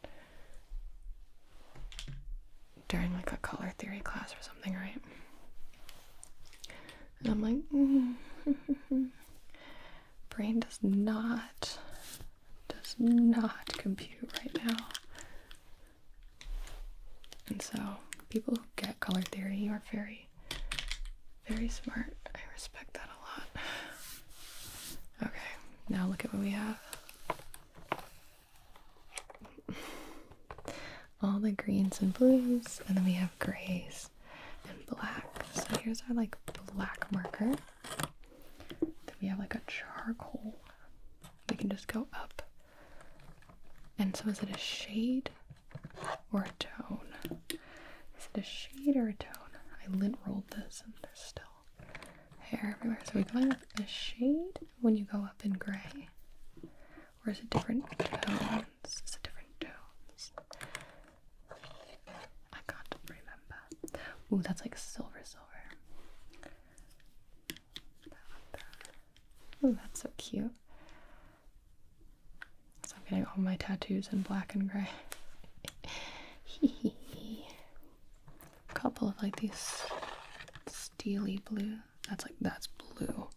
during like a color theory class or something, right? And I'm like, brain does not compute right now. And so people who get color theory, you are very, very smart. I respect that a lot. Okay, now look at what we have. All the greens and blues, and then we have grays and black. So here's our like black marker. Then we have like a charcoal. We can just go up. And so is it a shade or a tone? Is it a shade or a tone? I lint rolled this and there's still hair everywhere. So we're going up a shade when you go up in gray? Or is it different tones? Is it different tones? I can't remember. Ooh, that's like silver. Ooh, that's so cute. So I'm getting all my tattoos in black and gray. A couple of like these steely blue. That's blue.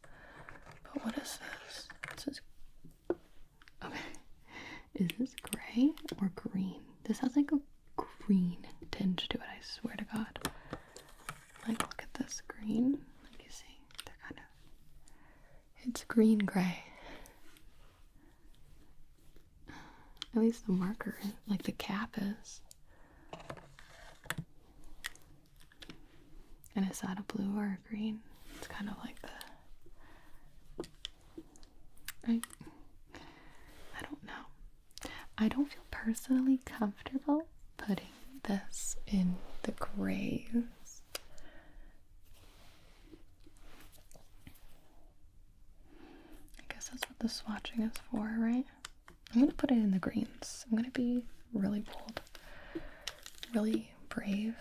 But what is this? This is okay. Is this gray or green? This has like a green tinge to it, I swear to God. Like look at this green. Like you see, they're kind of, it's green gray. At least the marker, like the cap is. And is that a blue or a green? It's kind of like I don't know. I don't feel personally comfortable putting this in the grays. I guess that's what the swatching is for, right? I'm gonna put it in the greens. I'm gonna be really bold, really brave,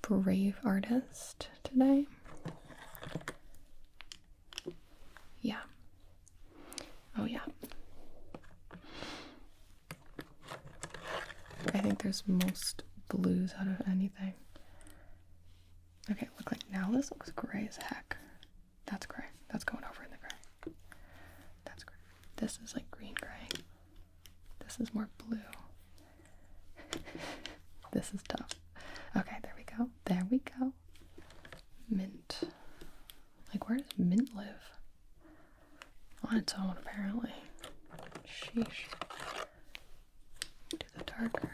brave artist today. Yeah. Oh yeah. I think there's most blues out of anything. Okay, look like now this looks gray as heck. That's gray. That's going over in the gray. That's gray. This is like green gray. This is more blue. This is tough. Okay, there we go. There we go. Mint. Like, where does mint live? On its own, apparently. Sheesh. Do the darker.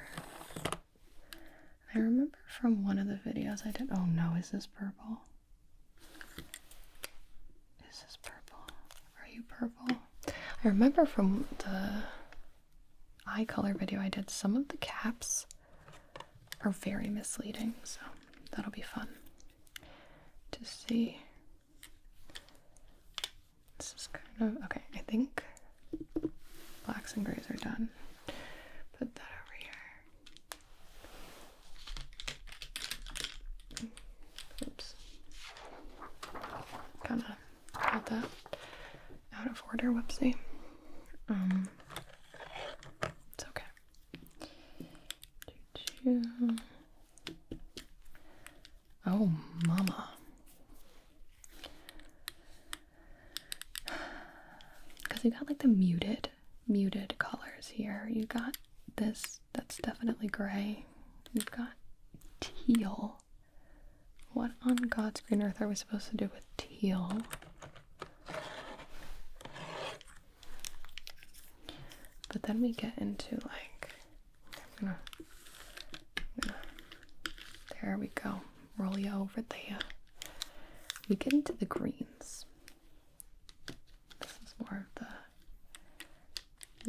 I remember from one of the videos I did. Oh no, is this purple? Is this purple? Are you purple? I remember from the eye color video I did, some of the caps are very misleading, so that'll be fun to see. don't know. Okay, I think blacks and grays are done. Put that over here. Oops. Kind of got that out of order. Whoopsie. It's okay. Oh, mama. Because you got like the muted colors here. You got this that's definitely gray. You've got teal. What on God's green earth are we supposed to do with teal? But then we get into like, there we go. Roll you over there. We get into the greens. This is more of the,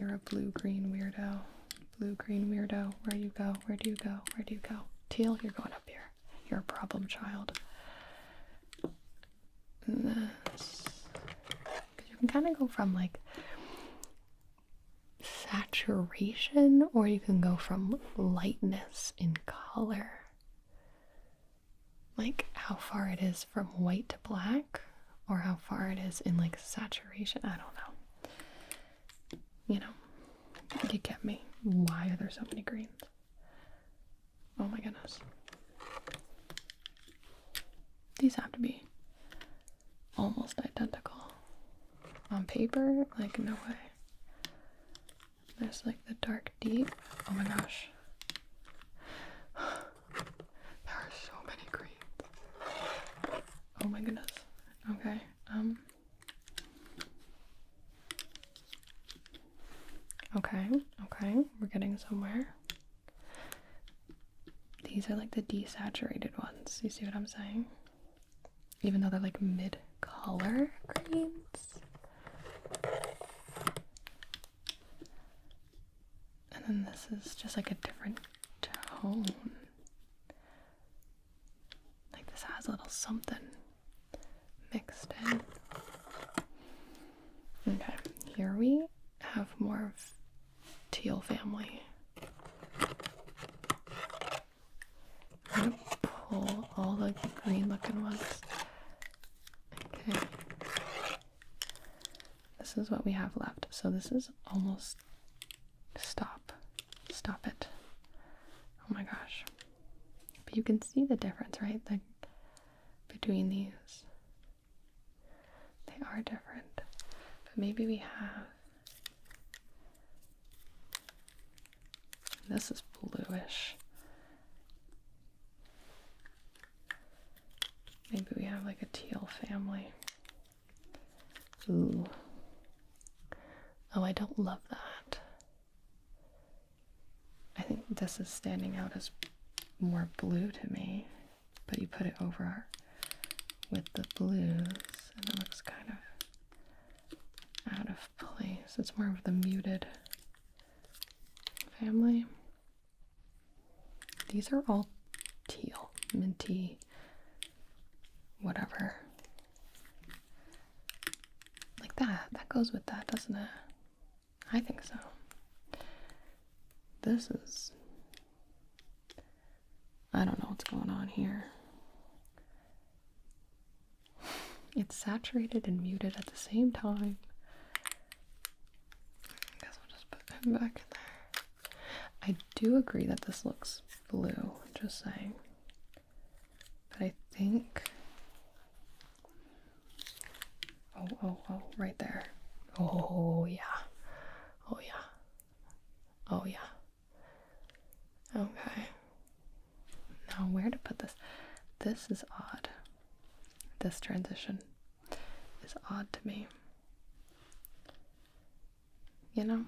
you're a blue-green weirdo. Blue-green weirdo. Where you go? Where do you go? Where do you go? Teal, you're going up here. You're a problem child. And this. Because you can kind of go from like saturation, or you can go from lightness in color. Like how far it is from white to black, or how far it is in like saturation. I don't know. You know, you get me. Why are there so many greens? Oh my goodness. These have to be almost identical. On paper, like no way. There's like the dark deep. Oh my gosh. There are so many greens. Oh my goodness. Okay. Okay. We're getting somewhere. These are like the desaturated ones. You see what I'm saying? Even though they're like mid-color greens. And then this is just like a different tone. Like this has a little something mixed in. Okay, here we have more of teal family. I'm gonna pull all the green looking ones. Okay. This is what we have left. So this is almost, stop it. Oh my gosh. But you can see the difference, right? Like between these. They are different. But maybe we have, this is bluish. Maybe we have like a teal family. Ooh. Oh, I don't love that. I think this is standing out as more blue to me. But you put it over with the blues and it looks kind of out of place. It's more of the muted family. These are all teal, minty, whatever. Like that. That goes with that, doesn't it? I think so. This is, I don't know what's going on here. It's saturated and muted at the same time. I guess I'll just put him back in there. I do agree that this looks blue, just saying. But I think, oh, right there. Oh yeah. Okay. Now where to put this? This is odd. This transition is odd to me. You know?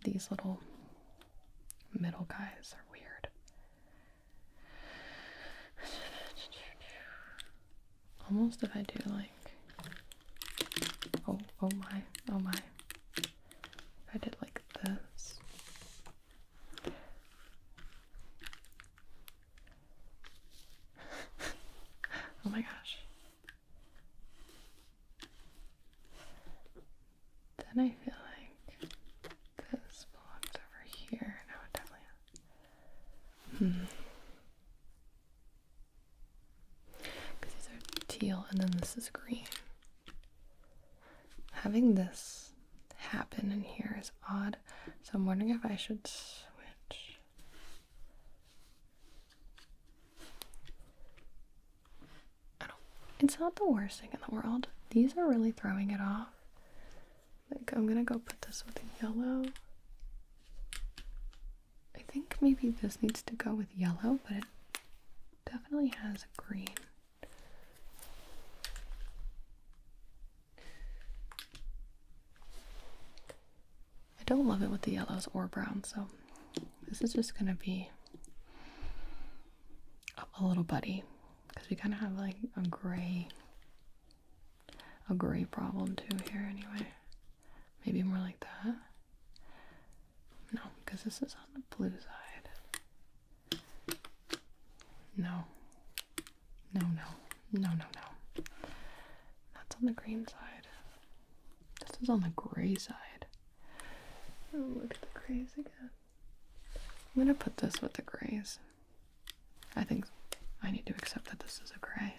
These little middle guys are weird. Almost if I do like, oh my. If I did like this. Oh my gosh. Then I feel like this belongs over here. No, it definitely has. Because these are teal and then this is green. Having this happen in here is odd. So I'm wondering if I should switch. It's not the worst thing in the world. These are really throwing it off. Like, I'm gonna go put this with yellow. I think maybe this needs to go with yellow, but it definitely has a green. I don't love it with the yellows or brown, so this is just gonna be a little buddy, because we kind of have like a gray problem too here anyway. Maybe more like that. No, because this is on the blue side. No. No. That's on the green side. This is on the gray side. Oh, look at the grays again. I'm gonna put this with the grays. I think I need to accept that this is a gray.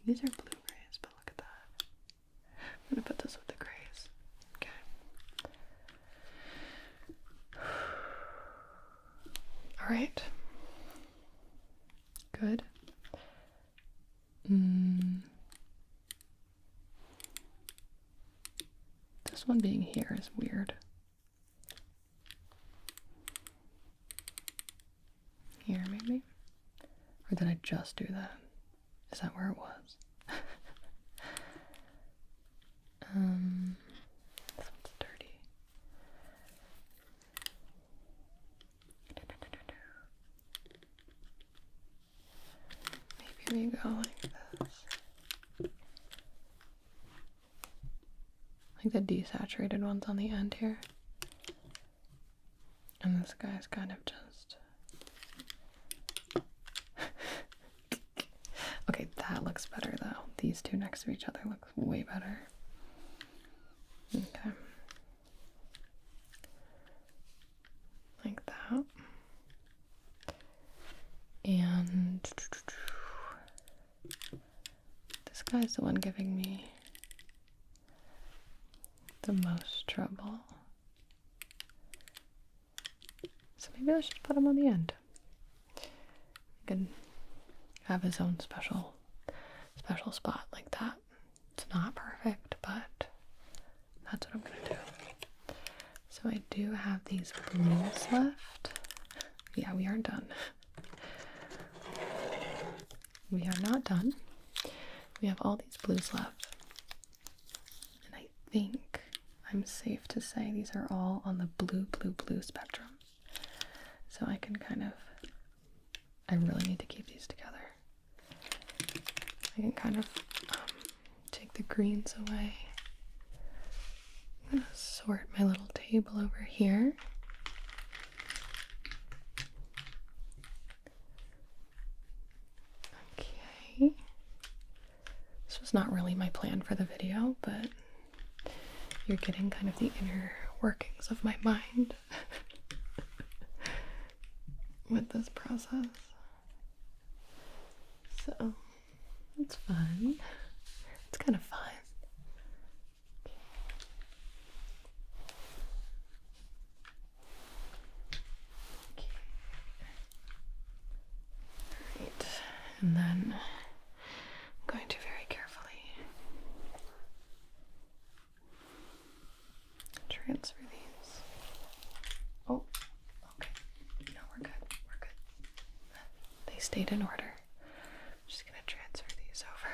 These are blue grays, but look at that. I'm gonna put this with the grays. Okay. Alright. Good. This one being here is weird. Here, maybe? Or did I just do that? Is that where it was? This one's dirty. Maybe we go like this. Like the desaturated ones on the end here. And this guy's kind of just... Okay, that looks better though. These two next to each other look way better. Okay. Like that. And this guy's the one giving me the most trouble. So maybe let's just put him on the end. He can have his own special spot like that. It's not perfect, but that's what I'm gonna do. So I do have these blues left. Yeah, we aren't done. We are not done. We have all these blues left. And I think I'm safe to say these are all on the blue spectrum. So I can kind of, I really need to keep these together. I can kind of take the greens away. I'm gonna sort my little table over here. Okay. This was not really my plan for the video, but you're getting kind of the inner workings of my mind with this process. So it's fun. It's kind of fun. Okay. Right. And then I'm going to very carefully transfer these. Oh, okay. No, we're good. We're good. They stayed in order. I'm just gonna transfer these over.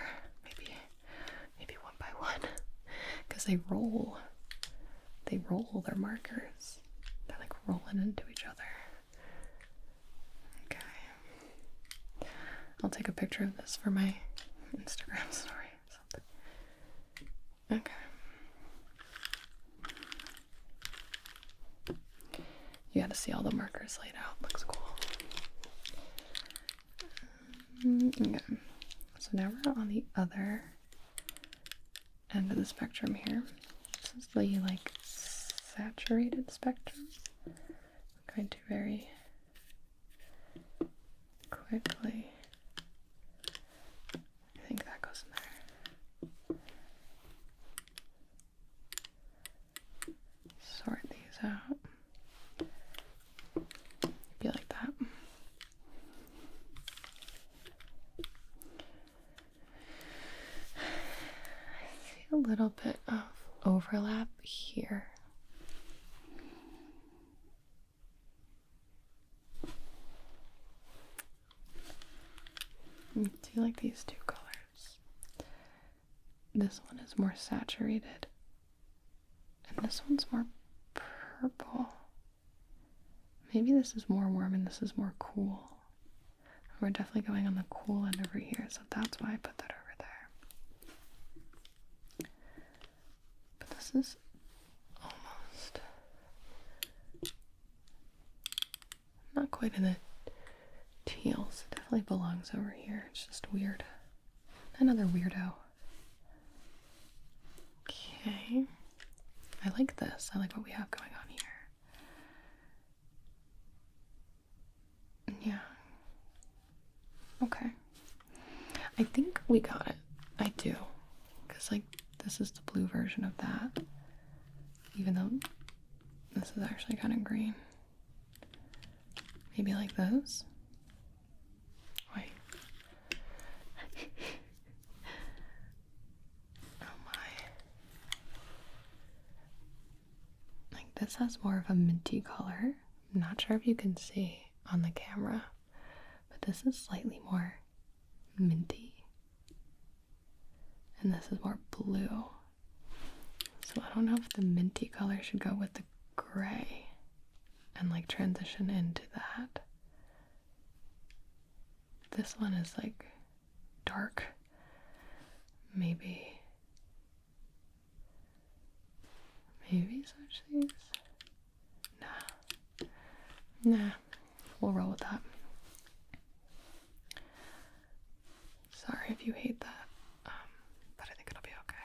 Maybe one by one. Because they roll. They roll their markers. They're like rolling into each other. Okay. I'll take a picture of this for my Instagram story or something. Okay. You gotta see all the markers laid out. Looks cool. Okay. So now we're on the other end of the spectrum here. is the like saturated spectrum. I'm going to very quickly, I think that goes in there. Sort these out. Be like that. I see a little bit of overlap here. Do you like these two colors? This one is more saturated, and this one's more purple. Maybe this is more warm and this is more cool. We're definitely going on the cool end over here, so that's why I put that over there. But this is almost not quite in the teals. It definitely belongs over here. It's just weird. Another weirdo. Okay. I like this. I like what we have going on here. Yeah. Okay. I think we got it. I do. Because, like, this is the blue version of that. Even though this is actually kind of green. Maybe like those? Wait. Oh my. Like, this has more of a minty color. I'm not sure if you can see on the camera, but this is slightly more minty, and this is more blue. So I don't know if the minty color should go with the gray and like transition into that. This one is like dark. Maybe switch these. Nah, we'll roll with that. Sorry if you hate that, but I think it'll be okay.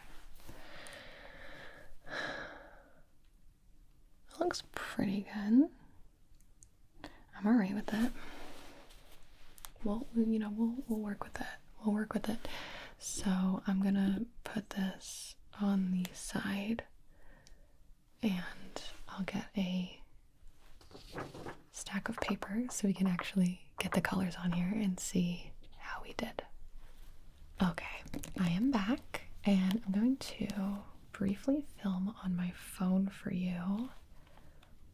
It looks pretty good. I'm alright with it. Well, you know, we'll work with it. We'll work with it. So I'm gonna put this on the side, and I'll get a stack of paper so we can actually get the colors on here and see how we did. Okay, I am back, and I'm going to briefly film on my phone for you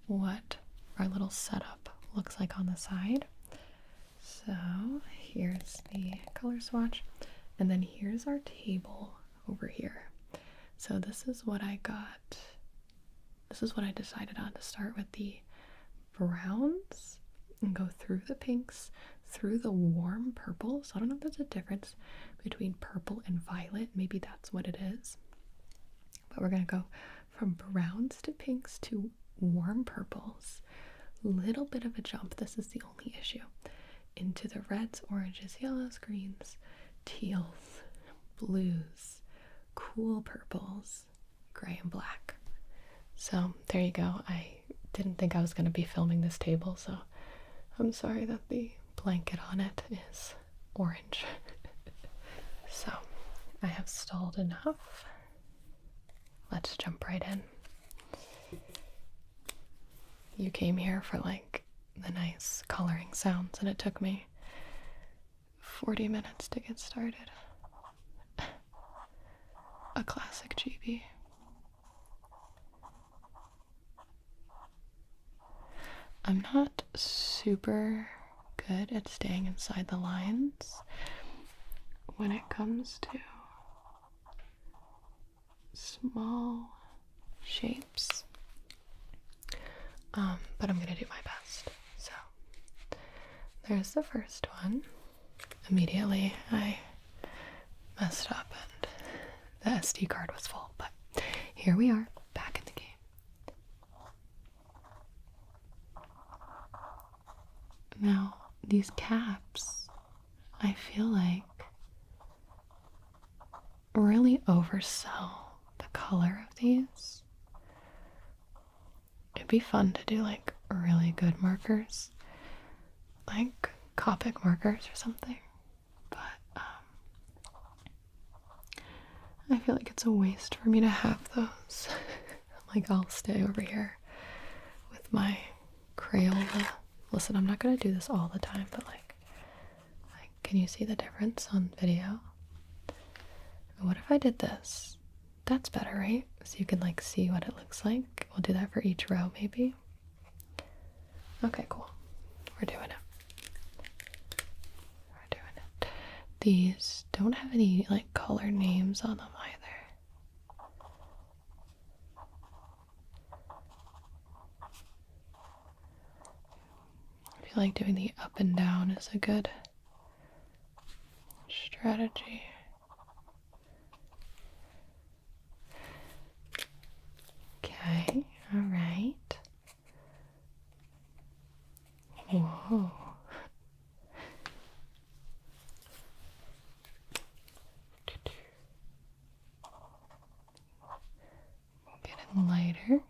what our little setup looks like on the side. So here's the color swatch, and then here's our table over here. So this is what I got. This is what I decided on to start with the browns and go through the pinks, through the warm purples. I don't know if there's a difference between purple and violet. Maybe that's what it is. But we're going to go from browns to pinks to warm purples. Little bit of a jump. This is the only issue. Into the reds, oranges, yellows, greens, teals, blues, cool purples, gray and black. So there you go. I didn't think I was going to be filming this table, so I'm sorry that the blanket on it is orange. So I have stalled enough. Let's jump right in. You came here for like the nice coloring sounds, and it took me 40 minutes to get started. A classic Gibi. I'm not super good at staying inside the lines when it comes to small shapes, but I'm gonna do my best. So there's the first one. Immediately I messed up and the SD card was full, but here we are, back in the game. Now, these caps, I feel like, really oversell the color of these. It'd be fun to do like really good markers, like Copic markers or something. But I feel like it's a waste for me to have those. Like, I'll stay over here with my Crayola. Listen, I'm not gonna do this all the time, but like, can you see the difference on video? What if I did this? That's better, right? So you can like see what it looks like. We'll do that for each row, maybe. Okay, cool. We're doing it. We're doing it. These don't have any like color names on them either. I feel like doing the up and down is a good strategy. Okay, all right. Whoa. We'll get it lighter. I'm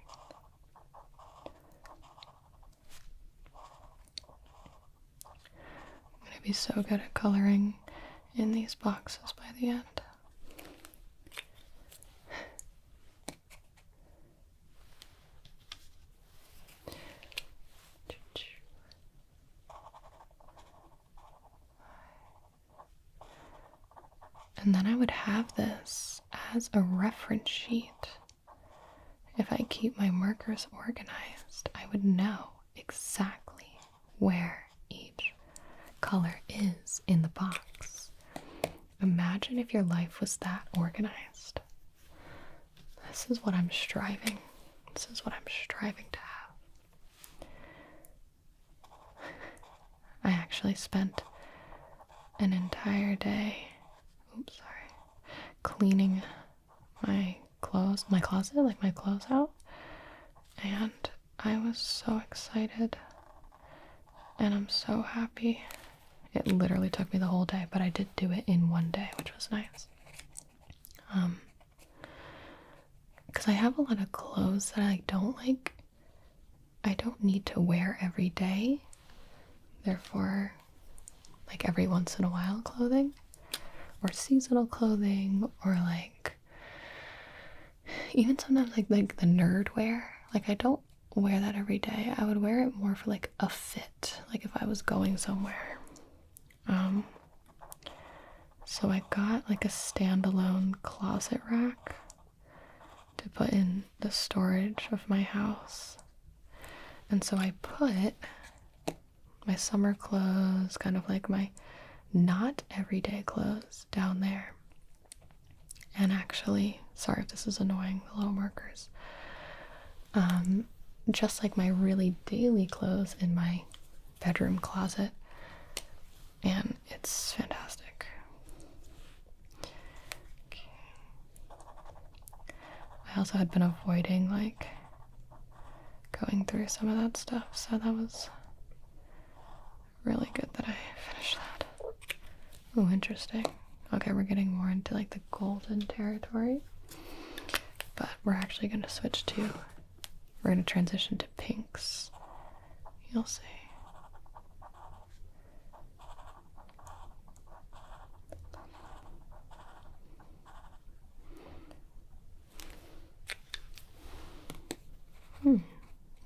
gonna be so good at coloring in these boxes by the end. And then I would have this as a reference sheet. If I keep my markers organized, I would know exactly where each color is in the box. Imagine if your life was that organized. This is what I'm striving. This is what I'm striving to have. I actually spent an entire day, cleaning my clothes, my closet, like my clothes out. And I was so excited. And I'm so happy. It literally took me the whole day, but I did do it in one day, which was nice. Because I have a lot of clothes that I don't need to wear every day. Therefore, like every once in a while clothing, or seasonal clothing, or like even sometimes like the nerd wear. Like, I don't wear that every day. I would wear it more for like a fit, like if I was going somewhere. So I got like a standalone closet rack to put in the storage of my house. And so I put my summer clothes, kind of like my not everyday clothes, down there. And actually, sorry if this is annoying, the little markers. Just like my really daily clothes in my bedroom closet. And it's fantastic. Okay. I also had been avoiding like going through some of that stuff, so that was really good that I finished that. Oh, interesting. Okay, we're getting more into like the golden territory, but we're actually going to switch to, we're going to transition to pinks. You'll see.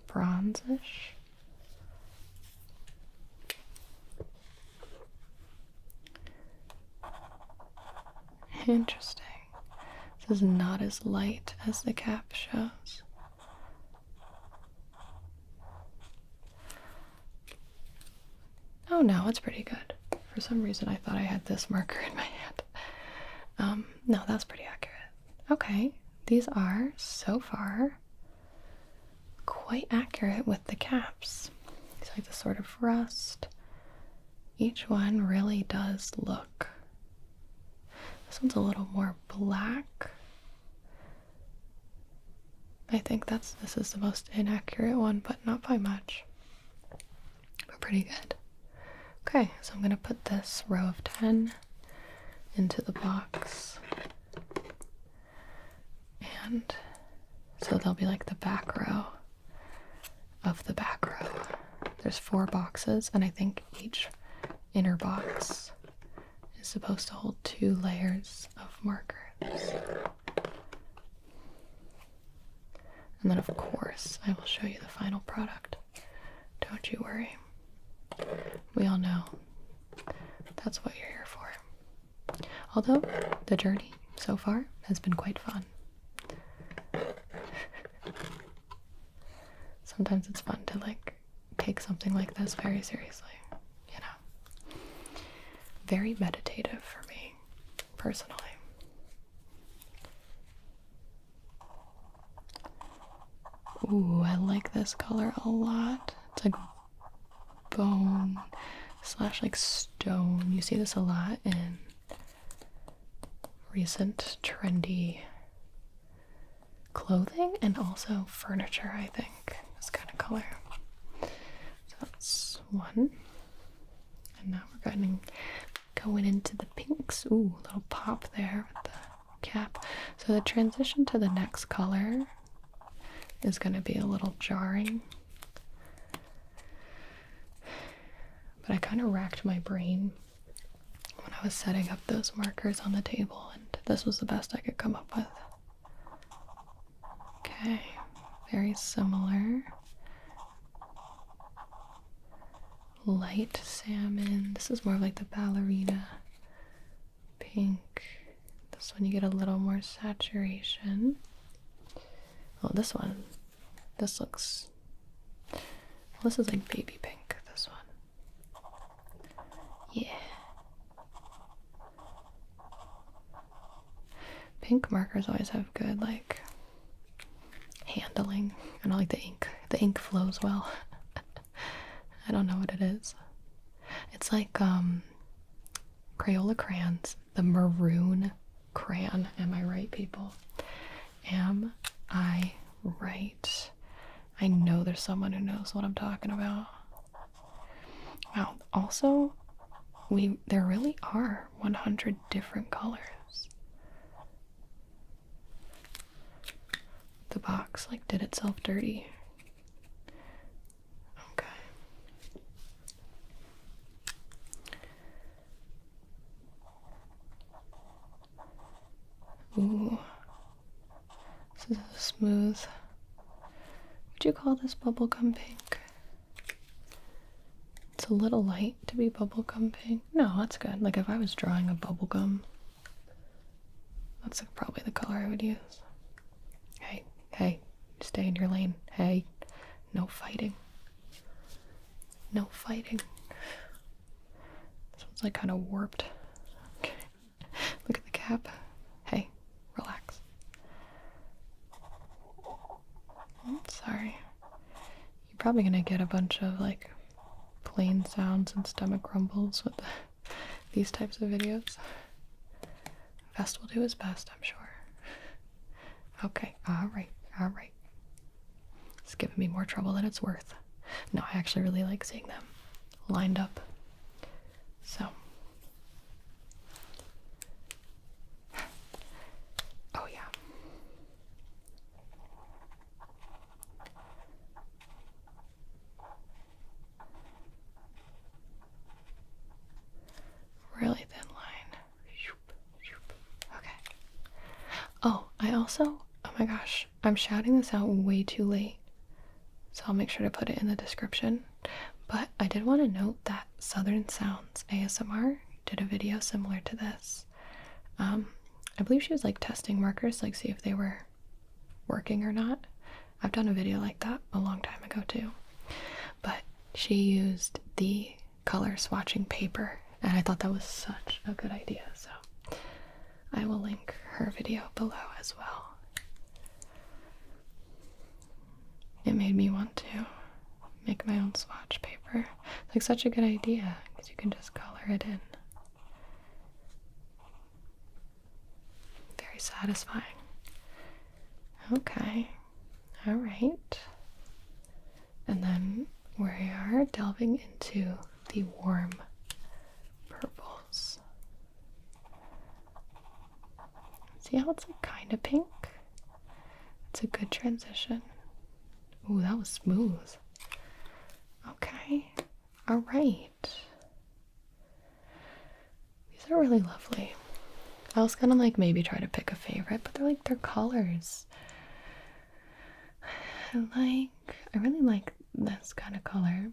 Bronzish. Interesting. This is not as light as the cap shows. Oh no, it's pretty good. For some reason I thought I had this marker in my hand. No, that's pretty accurate. Okay, these are, so far, quite accurate with the caps. It's like the sort of rust. Each one really does look. This one's a little more black. I think this is the most inaccurate one, but not by much. But pretty good. Okay, so I'm gonna put this row of 10 into the box. And so they'll be like the back row of the back row. There's 4 boxes, and I think each inner box is supposed to hold 2 layers of markers. And then, of course, I will show you the final product. Don't you worry. We all know that's what you're here for. Although, the journey so far has been quite fun. Sometimes it's fun to, like, take something like this very seriously, you know. Very meditative for me, personally. Ooh, I like this color a lot. It's like bone / like stone. You see this a lot in recent trendy clothing and also furniture, I think. This kind of color. So that's one. And now we're going into the pinks. Ooh, a little pop there with the cap. So the transition to the next color is going to be a little jarring. But I kind of racked my brain when I was setting up those markers on the table, and this was the best I could come up with. Okay, very similar. Light salmon. This is more of like the ballerina pink. This one you get a little more saturation. Oh, this one. This looks... well, this is like baby pink, this one. Yeah. Pink markers always have good, like, handling. I don't like the ink. The ink flows well. I don't know what it is. It's like Crayola crayons, the maroon crayon. Am I right, people? Am I right? I know there's someone who knows what I'm talking about. Wow. Also, there really are 100 different colors. The box like did itself dirty. Okay. Ooh. This is a smooth. Would you call this bubblegum pink? It's a little light to be bubblegum pink. No, that's good. Like if I was drawing a bubblegum, that's probably the color I would use. Hey, stay in your lane. Hey, no fighting. No fighting. This one's like kind of warped. Okay. Look at the cap. Hey, relax. Sorry. You're probably gonna get a bunch of like plain sounds and stomach rumbles with these types of videos. Vest will do his best, I'm sure. Okay, alright. It's giving me more trouble than it's worth. No, I actually really like seeing them lined up. So. Oh yeah. Really thin line. Okay. Oh, oh my gosh, I'm shouting this out way too late. So I'll make sure to put it in the description. But I did want to note that Southern Sounds ASMR did a video similar to this. I believe she was like testing markers, like see if they were working or not. I've done a video like that a long time ago too. But she used the color swatching paper, and I thought that was such a good idea. So I will link her video below as well. It made me want to make my own swatch paper. It's like such a good idea because you can just color it in. Very satisfying. Okay. Alright. And then we are delving into the warm purples. See how it's like kind of pink? It's a good transition. Ooh, that was smooth. All right. These are really lovely. I was gonna like maybe try to pick a favorite, but they're colors. I really like this kind of color.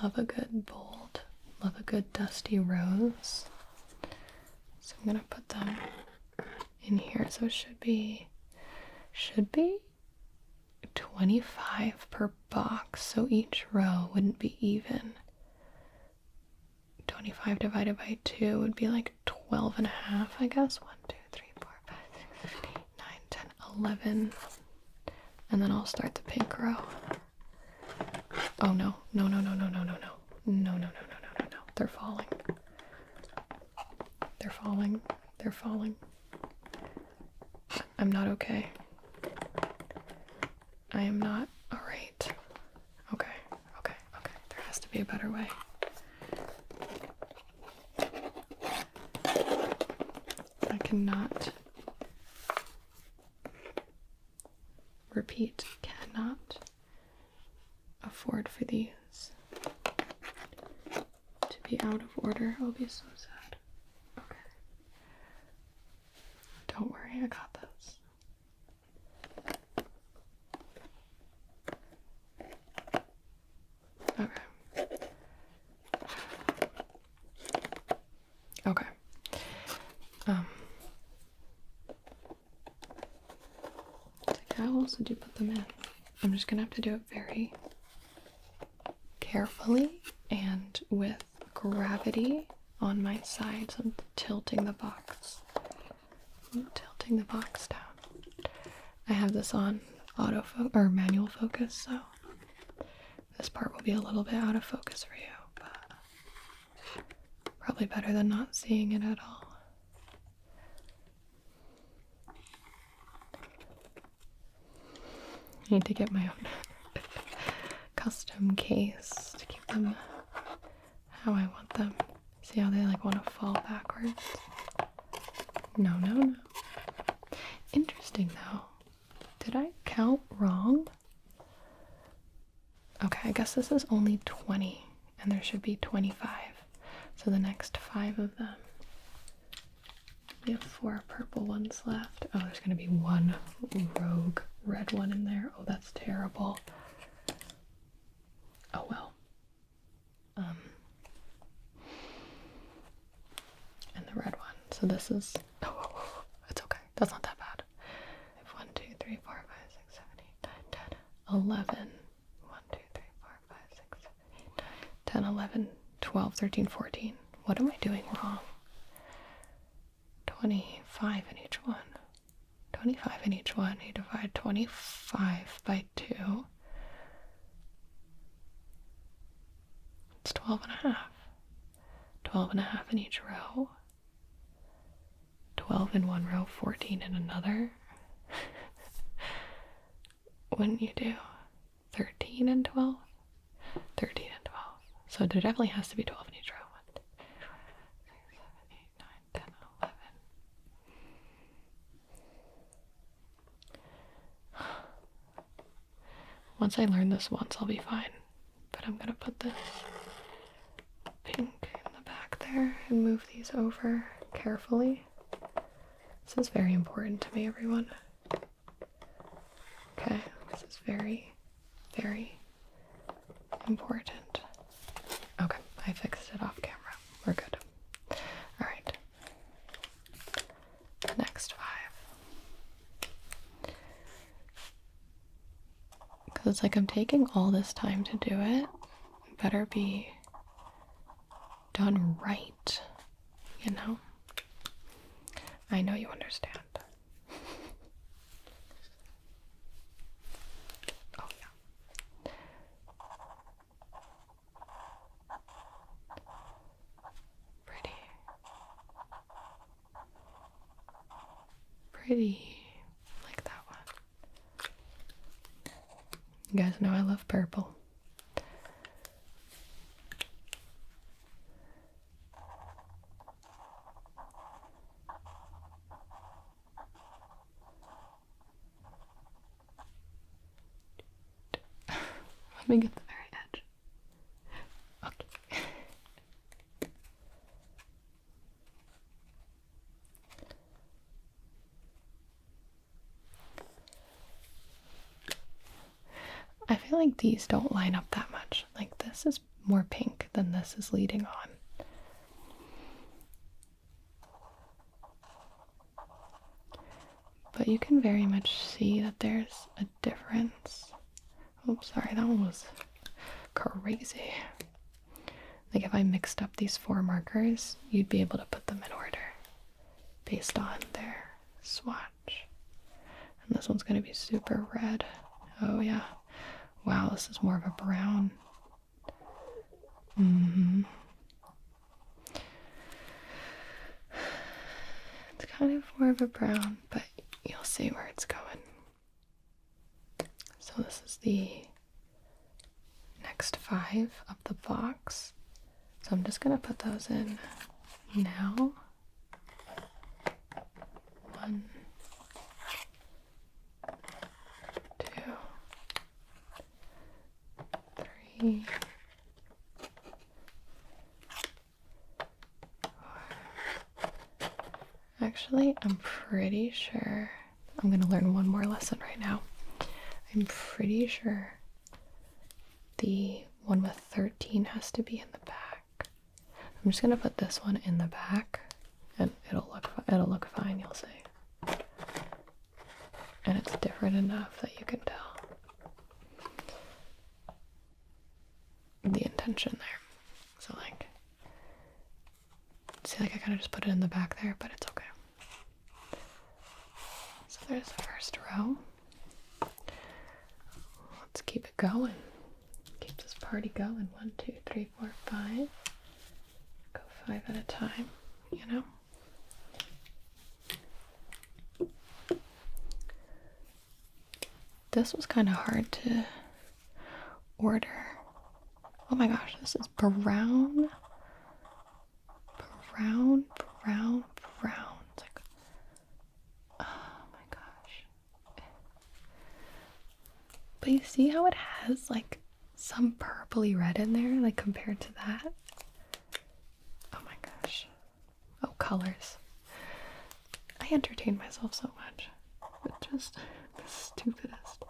Love a good bold, love a good dusty rose. So I'm gonna put them in here. So it should be 25 per box. So each row wouldn't be even. 25 divided by 2 would be like 12 and a half, I guess. 1, 2, 3, 4, 5, 6, 7, 8, 9, 10, 11. And then I'll start the pink row. Oh no. No, no, no, no, no, no, no. No, no, no, no, no, no, no. They're falling. They're falling. They're falling. I'm not okay. I am not alright. Okay, okay, okay. There has to be a better way. I cannot repeat, cannot afford for these to be out of order. I'll be so sad. Okay. Don't worry, I got this. Okay. Okay. How else would you put them in? I'm just gonna have to do it very carefully and with gravity on my side. So I'm tilting the box. I'm tilting the box down. I have this on manual focus, so this part will be a little bit out of focus for you, but probably better than not seeing it at all. I need to get my own custom case to keep them how I want them. See how they like want to fall backwards? No, no, no. Interesting though. Did I count wrong? Okay, I guess this is only 20 and there should be 25. So the next 5 of them. We have 4 purple ones left. Oh, there's gonna be one rogue red one in there. Oh, that's terrible. Oh well. And the red one. So this is, oh, it's okay. That's not that bad. I have 1, 2, 3, 4, 5, 6, 7, 8, 9, 10, 11. 1, 2, 3, 4, 5, 6, 7, 8, 9, 10, 11, 12, 13, 14. What am I doing wrong? 25 in each one. 25 in each one. You divide 25 by 2. It's 12 and a half. 12 and a half in each row. 12 in one row, 14 in another. Wouldn't you do 13 and 12? 13 and 12. So there definitely has to be 12 in each row. 1, 2, 3, 4, 5, 6, 7, 8, 9, 10, 11. Once I learn this once, I'll be fine. But I'm gonna put this pink in the back there and move these over carefully. This is very important to me, everyone. Okay, this is very, very important. Okay, I fixed it off camera. We're good. Alright. Next 5. Because it's like I'm taking all this time to do it. It better be done right, you know? I know you understand. Oh yeah. Pretty. Pretty. Like that one. You guys know I love purple. Let me get the very edge. Okay. I feel like these don't line up that much. Like this is more pink than this is leading on. But you can very much see that there's a difference. Oops, sorry, that one was crazy. Like if I mixed up these 4 markers, you'd be able to put them in order based on their swatch. And this one's going to be super red. Oh yeah. Wow, this is more of a brown. It's kind of more of a brown, but you'll see where it's going. So this is the next 5 of the box. So I'm just going to put those in now. 1, 2, 3, 4. Actually, I'm pretty sure I'm going to learn one more lesson right now. I'm pretty sure the one with 13 has to be in the back. I'm just going to put this one in the back and it'll look fine, you'll see. And it's different enough that you can tell the intention there. So like, see, like I kind of just put it in the back there, but it's okay. So there's the first row. Let's keep it going. Keep this party going. 1, 2, 3, 4, 5. Go 5 at a time, you know? This was kind of hard to order. Oh my gosh, this is brown. Brown, brown, brown. It's like, oh my gosh. But you see how it has like some purpley red in there, like compared to that? Oh my gosh. Oh, colors. I entertain myself so much. It's just the stupidest.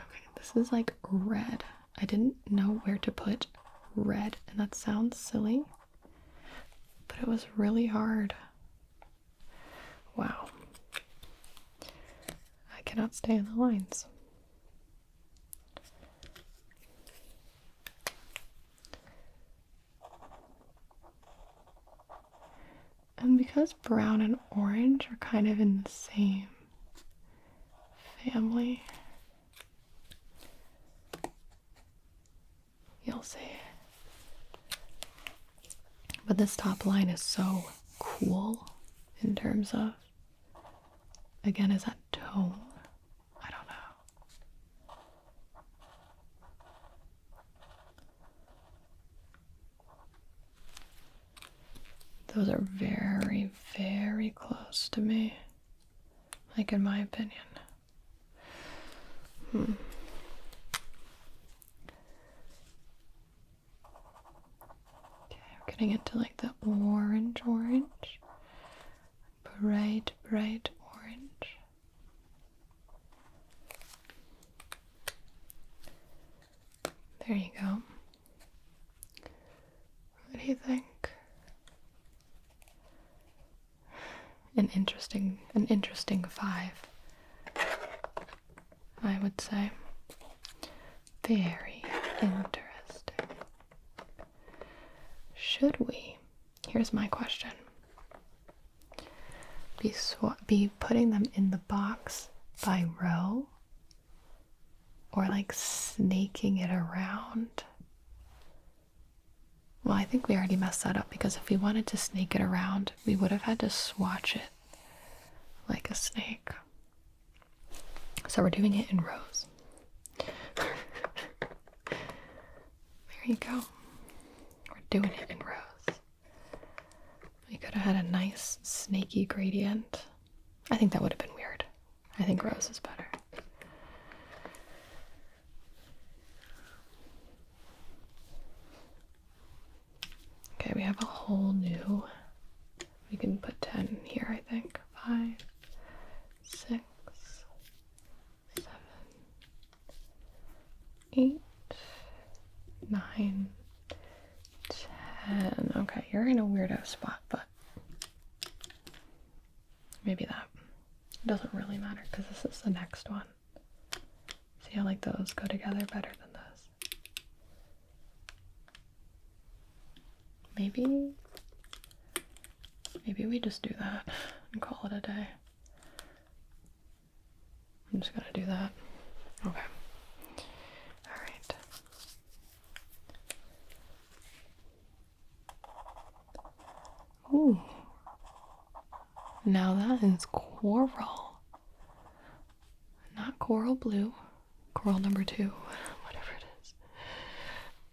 Okay, this is like red. I didn't know where to put red, and that sounds silly, but it was really hard. Wow. I cannot stay in the lines. And because brown and orange are kind of in the same family, you'll see. But this top line is so cool in terms of, again, is that tone? I don't know. Those are very, very close to me, like in my opinion. Okay, we're getting into like the orange, bright, bright orange. There you go. What do you think? An interesting 5, I would say. Very interesting. Should we, here's my question, be putting them in the box by row, or like snaking it around? Well, I think we already messed that up, because if we wanted to snake it around, we would have had to swatch it like a snake. So we're doing it in rows. There you go. We're doing it in rows. We could have had a nice snaky gradient. I think that would have been weird. I think rows is better. Okay, we have a whole new, we can put 10 here, I think. 5, 6, 7, 9, 10. Okay, you're in a weirdo spot, but maybe that. It doesn't really matter because this is the next one. See how like those go together better than this. Maybe we just do that and call it a day. I'm just gonna do that. Okay. Alright. Ooh. Now that is coral. Not coral blue. Coral number 2. Whatever it is.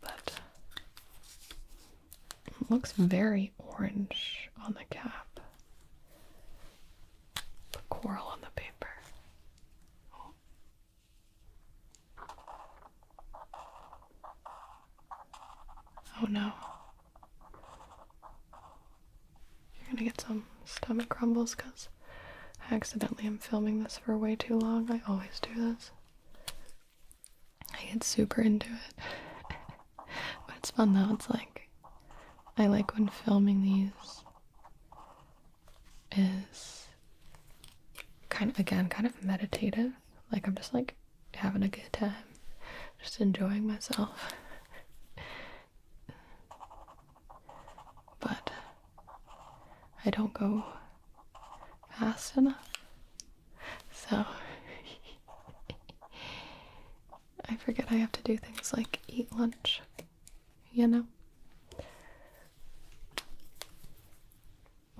But it looks very orange on the cap. Put coral on the paper. Oh no. You're gonna get some stomach crumbles because I accidentally am filming this for way too long. I always do this. I get super into it. But it's fun though. It's like, I like when filming these is kind of meditative. Like I'm just like having a good time. Just enjoying myself. But I don't go fast enough. So I forget I have to do things like eat lunch, you know?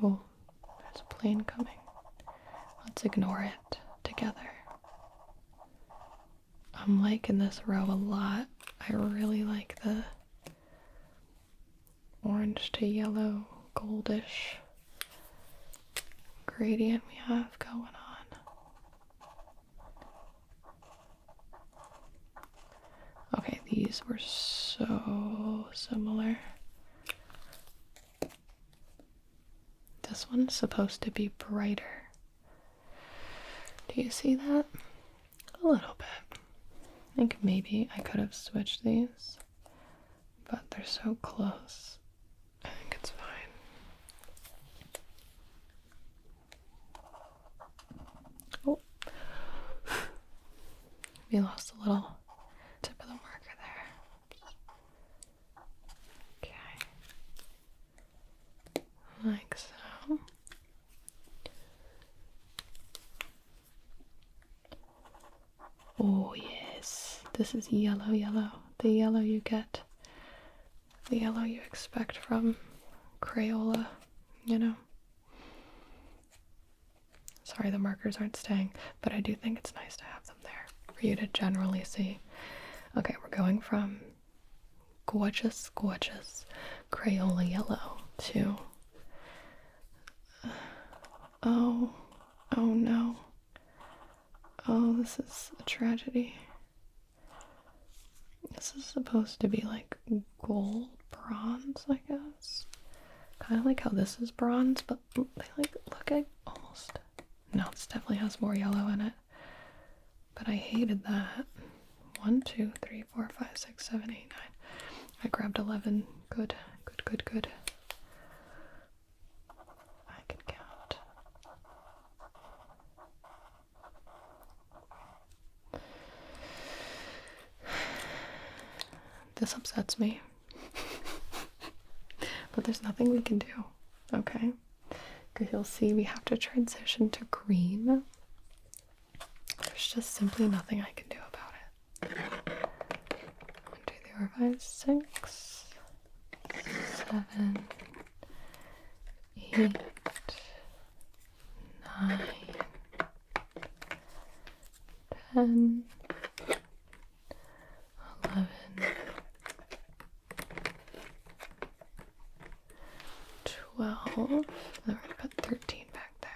Oh, there's a plane coming. Let's ignore it together. I'm liking this row a lot. I really like the orange to yellow, goldish gradient we have going on. Okay, these were so similar. This one's supposed to be brighter. Do you see that? A little bit. I think maybe I could have switched these, but they're so close. I think it's fine. Oh. We lost a little tip of the marker there. Okay. Like so. Oh yes, this is yellow. The yellow you get. The yellow you expect from Crayola, you know. Sorry the markers aren't staying, but I do think it's nice to have them there for you to generally see. Okay, we're going from gorgeous Crayola yellow to oh no. Oh, this is a tragedy. This is supposed to be like gold bronze, I guess. Kind of like how this is bronze, but they like look like almost. No, this definitely has more yellow in it. But I hated that. 1, 2, 3, 4, 5, 6, 7, 8, 9. I grabbed 11. Good. I can count. This upsets me. But there's nothing we can do, okay? Because you'll see we have to transition to green. There's just simply nothing I can do about it. 1, 2, 3, 4, 5, 6, 7, 8, 9, 10, 11, 12, and then we're gonna put 13 back there.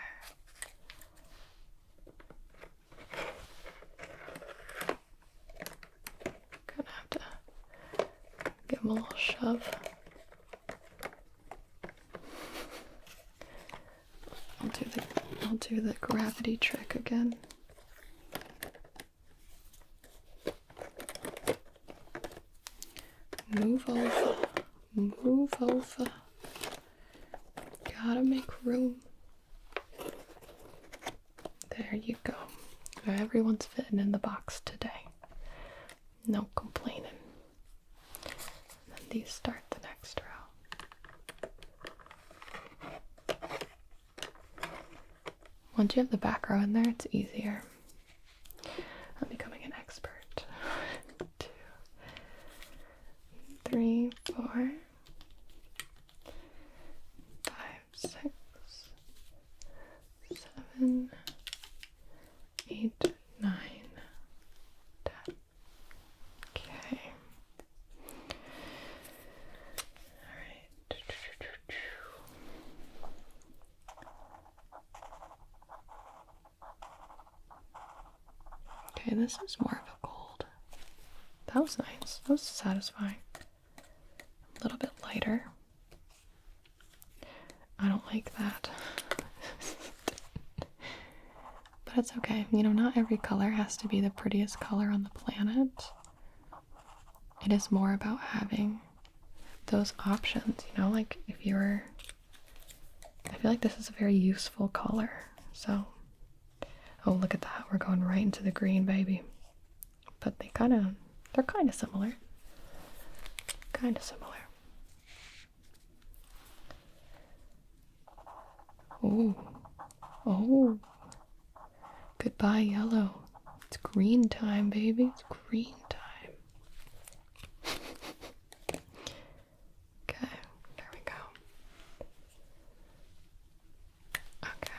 Gonna have to give him a little shove. I'll do the gravity trick again. Move over. Move over. Gotta make room. There you go. Everyone's fitting in the box today. No complaining. And then these start the next row. Once you have the back row in there, it's easier. I'm becoming an expert. 2, 3, 4, 5, 6, 7, 8, 9, 10. Okay. Alright. Okay, this is more of a gold. That was nice. That was satisfying. A little bit lighter. I don't like that. But it's okay. You know, not every color has to be the prettiest color on the planet. It is more about having those options, you know, like if you're... I feel like this is a very useful color. So, oh, look at that. We're going right into the green, baby. But they're kind of similar. Kind of similar. Oh. Oh. Goodbye, yellow. It's green time, baby. It's green time. Okay, there we go. Okay.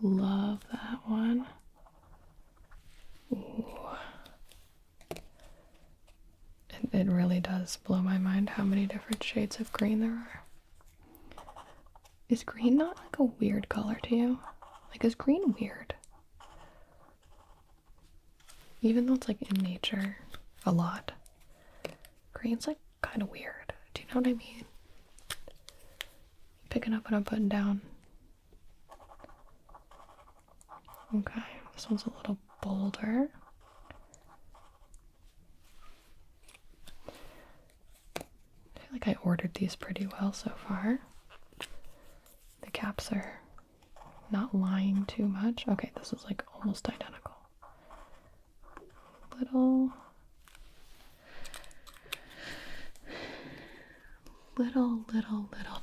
Love that one. Ooh. It really does blow my mind how many different shades of green there are. Is green not like a weird color to you? Like, is green weird? Even though it's like in nature a lot. Green's like kind of weird. Do you know what I mean? Picking up what I'm putting down. Okay, this one's a little bolder. I feel like I ordered these pretty well so far. The caps are not lying too much. Okay, this is like almost identical. Little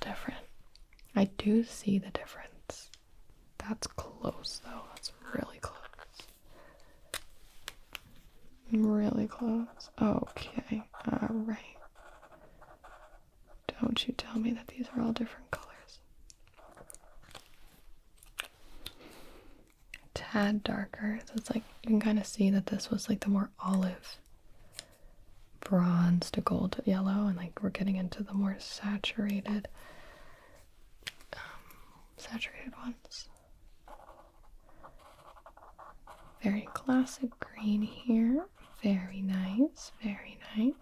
different. I do see the difference. That's close though. That's really close. Really close. Okay. Alright. Don't you tell me that these are all different colors. Tad darker. So it's like you can kind of see that this was like the more olive bronze to gold to yellow, and like we're getting into the more saturated ones. Very classic green here. Very nice, very nice.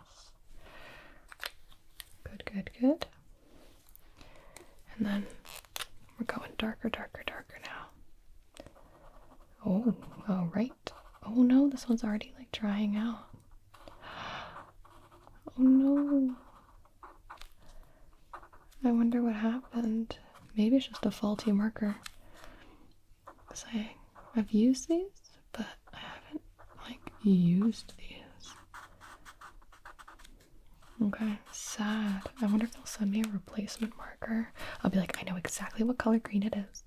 Good. And then we're going darker now. Oh, all right. Oh no, this one's already like drying out. Oh no. I wonder what happened. Maybe it's just a faulty marker. Because I've used these, but I haven't like used these. Okay, sad. I wonder if they'll send me a replacement marker. I'll be like, I know exactly what color green it is.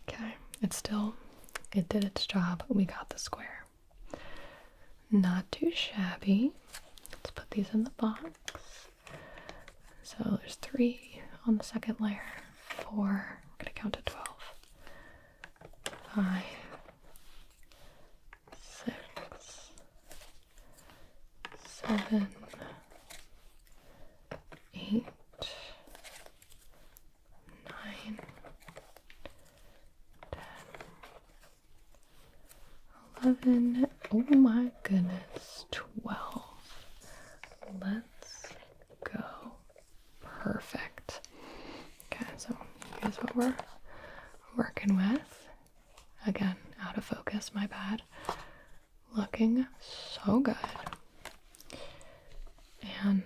Okay, it did its job. We got the square. Not too shabby. Let's put these in the box. So there's 3 on the second layer. 4, we're gonna count to 12. 5, 6, 7, 8, 9, 10, 11. Oh my goodness, 12. Let's go. Perfect. Okay, so here's what working with. Again, out of focus, my bad. Looking so good. And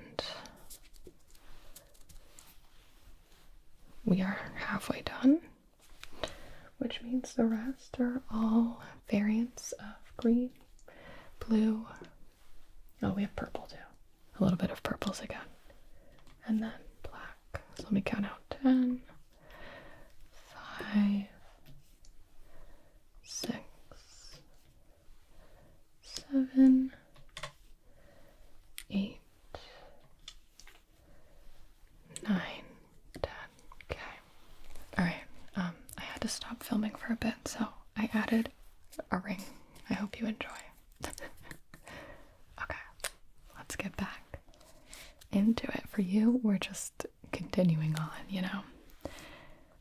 we are halfway done, which means the rest are all variants of green, blue. Oh, we have purple too. A little bit of purples again. And then black. So let me count out 10, 5, 6, 7, 8, 9, 10. Okay. Alright, I had to stop filming for a bit, so I added a ring. I hope you enjoy. Okay, let's get back into it. For you, we're just continuing on, you know.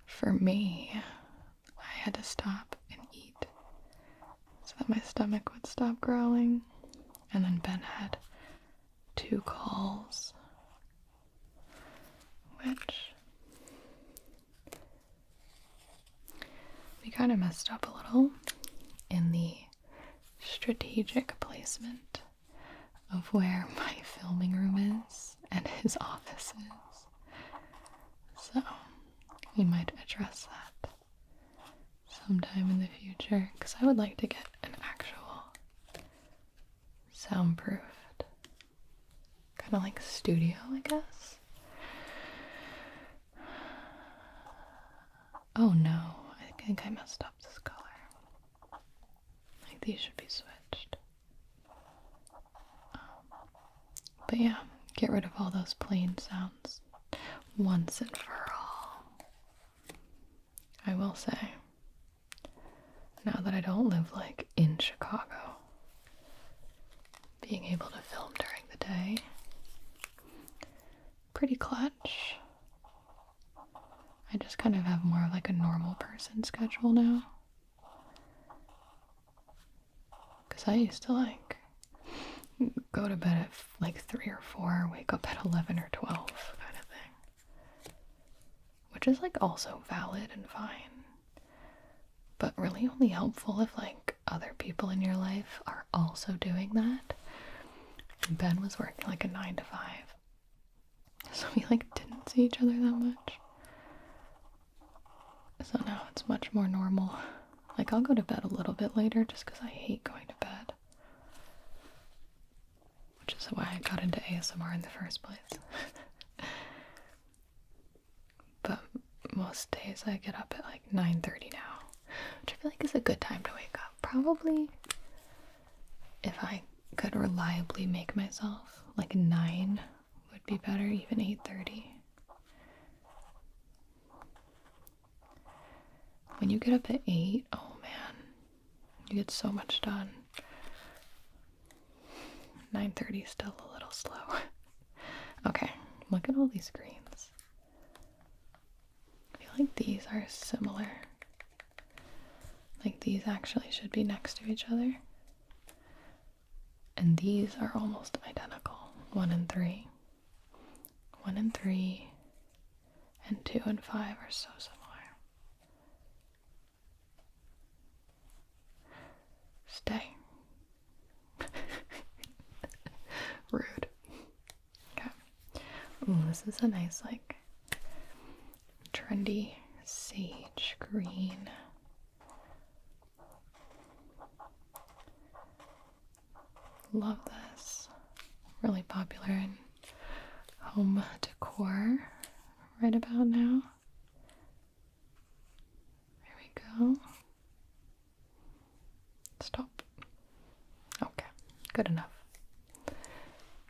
For me, I had to stop and eat so that my stomach would stop growling. And then Ben had 2 calls, which we kind of messed up a little in the strategic placement of where my filming room is and his office is. So we might address that sometime in the future, because I would like to get an actual soundproofed kind of like studio, I guess. Oh no, I think I messed up this color. Like these should be switched. But yeah, get rid of all those plain sounds once and for all. I will say, now that I don't live like in Chicago, being able to film during the day, pretty clutch. I just kind of have more of like a normal person schedule now. Because I used to like go to bed at like 3 or 4, wake up at 11 or 12 kind of thing. Which is like also valid and fine. But really only helpful if like other people in your life are also doing that. And Ben was working like a 9 to 5. So we like didn't see each other that much. So now it's much more normal. Like I'll go to bed a little bit later just because I hate going to bed. Which is why I got into ASMR in the first place. But most days I get up at like 9:30 now, which I feel like is a good time to wake up. Probably if I could reliably make myself, like 9 would be better, even 8:30. When you get up at 8, oh man, you get so much done. 9:30 is still a little slow. Okay, look at all these greens. I feel like these are similar. Like these actually should be next to each other. And these are almost identical. 1 and 3. 1 and 3 and 2 and 5 are so similar. Stay. Rude. Okay. Ooh, this is a nice, like, trendy sage green. Love this. Really popular in home decor right about now. There we go. Stop. Okay, good enough.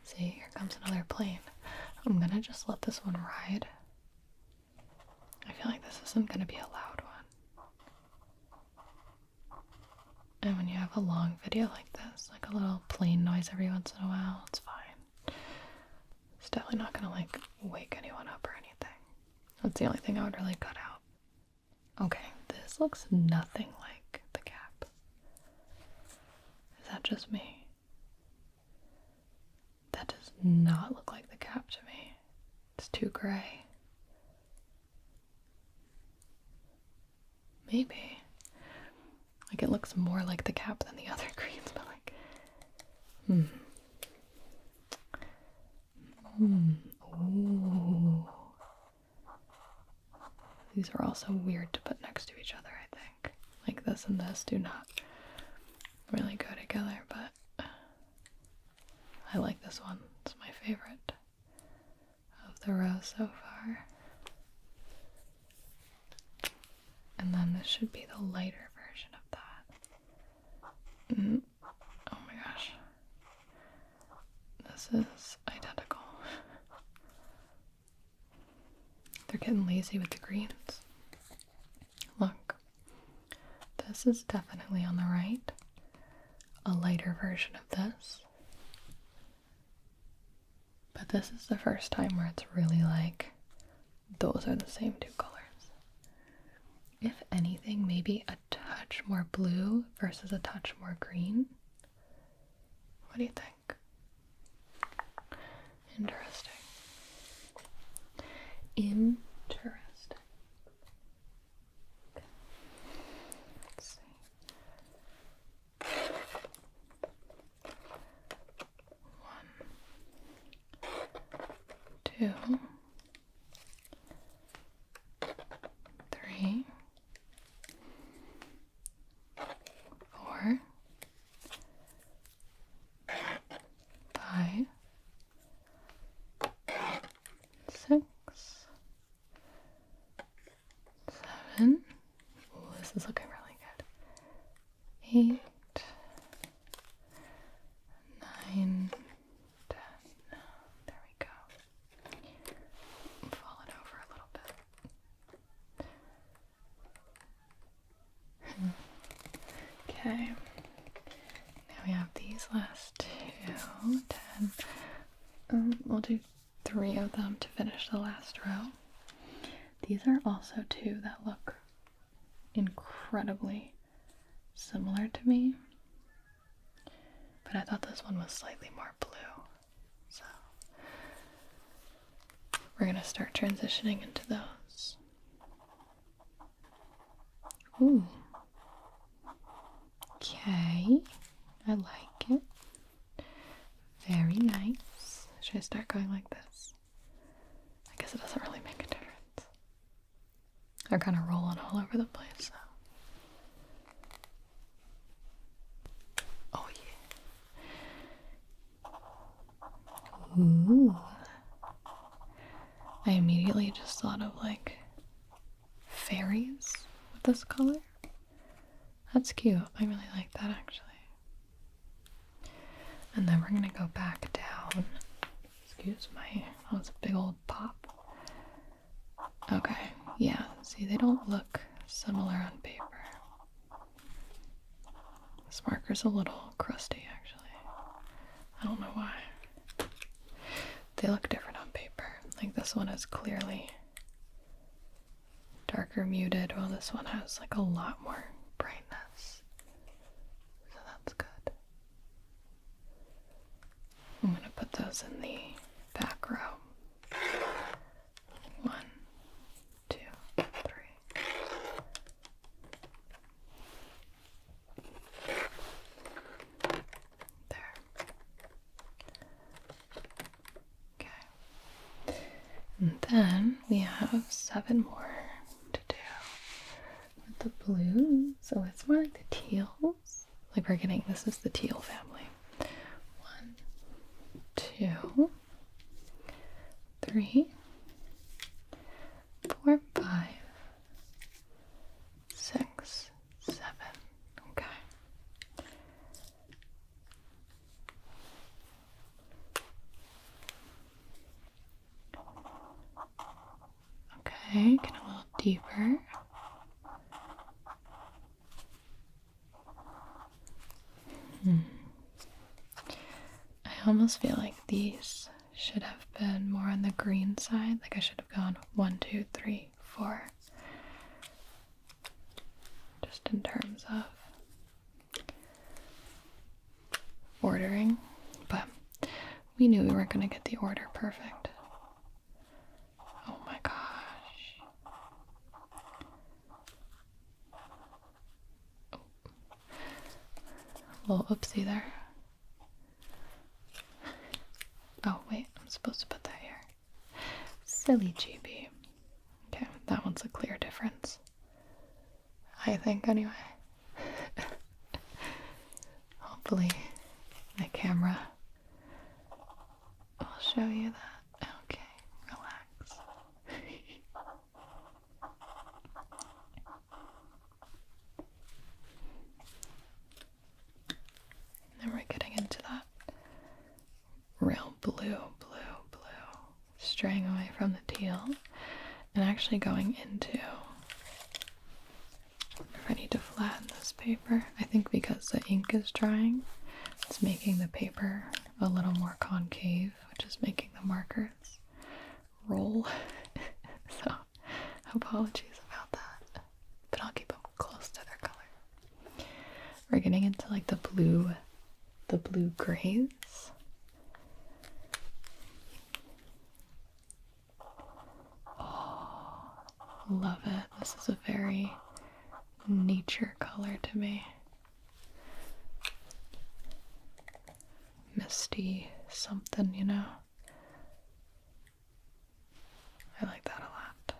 See, here comes another plane. I'm gonna just let this one ride. I feel like this isn't gonna be a loud one. And when you have a long video like this, like a little plane noise every once in a while, it's fine. It's definitely not gonna like wake anyone up or anything. That's the only thing I would really cut out. Okay, this looks nothing like the cap. Is that just me? That does not look like the cap to me. It's too gray. Maybe. Like, it looks more like the cap than the other greens, but like, Ooh. These are also weird to put next to each other, I think. Like, this and this do not really go together, but I like this one. It's my favorite of the row so far. And then this should be the lighter version of that. Oh my gosh. This is identical. They're getting lazy with the greens. Look. This is definitely on the right. A lighter version of this. But this is the first time where it's really like, those are the same two colors. If anything, maybe a touch more blue versus a touch more green. What do you think? Interesting. Interesting. Let's see. 1, 2, 3, 4, 5, 6, 7. Ooh, this is looking really good. 8, 9, 10. There we go. Fall it over a little bit. Okay. Now we have these last two. 10. We'll do 3 of them to finish the last row. These are also 2 that look incredibly similar to me, but I thought this one was slightly more blue. So we're gonna start transitioning into those. Ooh. Okay, I like it. Very nice. Should I start going like this? I guess it doesn't really make a difference. They're kind of rolling all over the place, so. Oh yeah. Ooh. I immediately just thought of like fairies with this color. That's cute. I really like that actually. And then we're gonna go back down. Excuse my, that was a big old pop. Okay, yeah, see, they don't look similar on paper. This marker's a little crusty actually. I don't know why. They look different on paper. Like this one is clearly darker muted, while this one has like a lot more brightness. So that's good. I'm gonna put those in the back row. 1, 2, 3. There. Okay. And then we have 7 more to do with the blues. So it's more like the teals. Like we're getting, this is the teal family. 1, 2, 3, 4, 5, 6, 7. Okay. Okay, get a little deeper. I almost feel like these should have been more on the green side. Like I should have gone 1, 2, 3, 4. Just in terms of ordering. But we knew we weren't going to get the order perfect. Oh my gosh. Little oopsie there. Oh, wait, I'm supposed to put that here. Silly GB. Okay, that one's a clear difference. I think, anyway. Hopefully, the camera will show you that. Okay, relax. Then we're getting into that real blue, straying away from the teal, and actually going into, if I need to flatten this paper, I think because the ink is drying, it's making the paper a little more concave, which is making the markers roll. So, apologies about that, but I'll keep them close to their color. We're getting into like the blue grays. Love it. This is a very nature color to me. Misty something, you know? I like that a lot.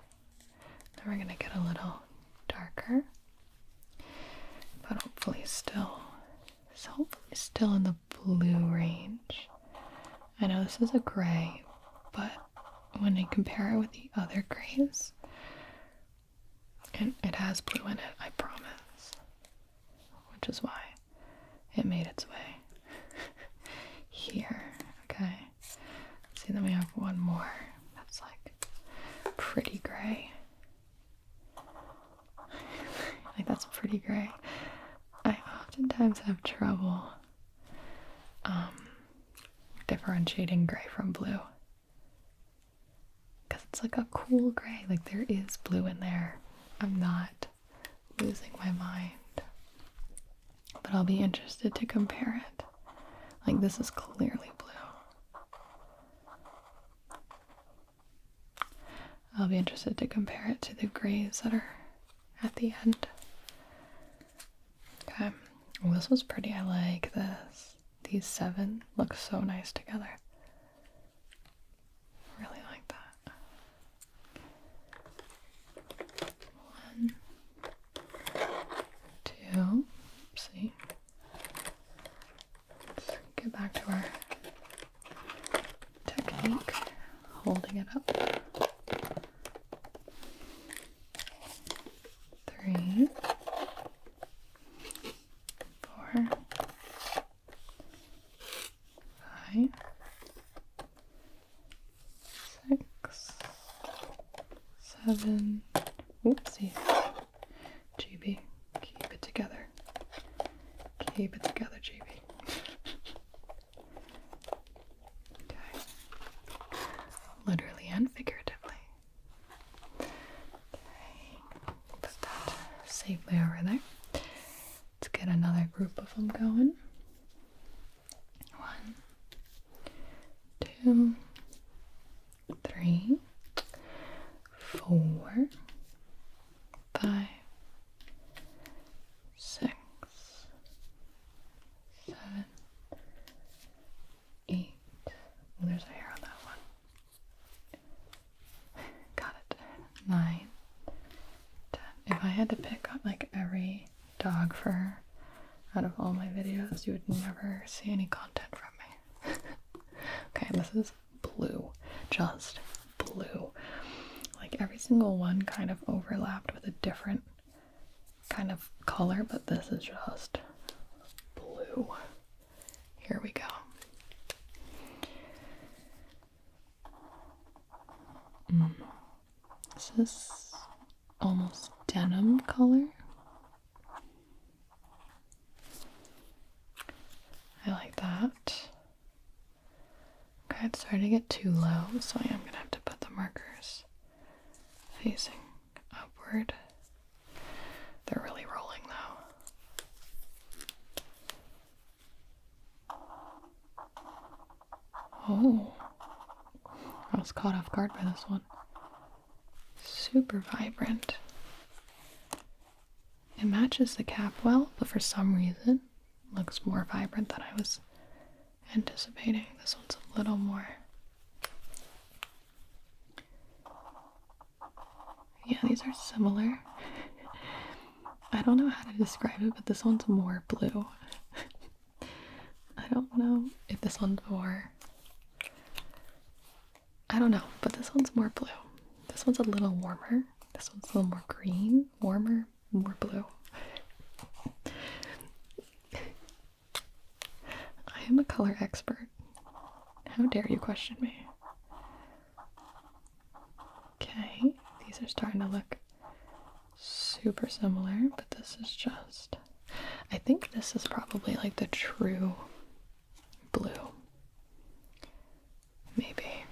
Then we're gonna get a little darker, but hopefully still in the blue range. I know this is a gray, but when I compare it with the other grays, and it has blue in it, I promise. Which is why it made its way here. Okay. See, then we have one more that's like pretty gray. Like, that's pretty gray. I oftentimes have trouble differentiating gray from blue. Because it's like a cool gray. Like, there is blue in there. I'm not losing my mind. But I'll be interested to compare it. Like, this is clearly blue. I'll be interested to compare it to the grays that are at the end. Okay. Well, this was pretty. I like this. These 7 look so nice together. Really like that. 1, 2. See. Let's get back to our technique. Holding it up. 3, 4, 5, 6, 7. Oopsie. GB. Keep it together. Keep it together, GB. Okay. Literally and figuratively. Okay. Put that safely over there. Let's get another group of them going. 1, 2, 3, 4, 5, 6, 7, 8. Well, there's a hair on that one. Got it. 9, 10. If I had to pick up like every dog fur out of all my videos, you would never see any content from me. Okay, this is blue. Just blue. Like, every single one kind of overlapped with a different kind of color, but this is just blue. Here we go. This is almost denim color. I like that. Okay, it's starting to get too low, so I am gonna have to put the markers facing upward. They're really rolling though. Oh, I was caught off guard by this one. Super vibrant. It matches the cap well, but for some reason, looks more vibrant than I was anticipating. This one's a little more. Yeah, these are similar. I don't know how to describe it, but this one's more blue. I don't know if this one's more. I don't know, but this one's more blue. This one's a little warmer. This one's a little more green, warmer, more blue. I am a color expert. How dare you question me? Okay, these are starting to look super similar, but this is just, I think this is probably like the true blue. Maybe.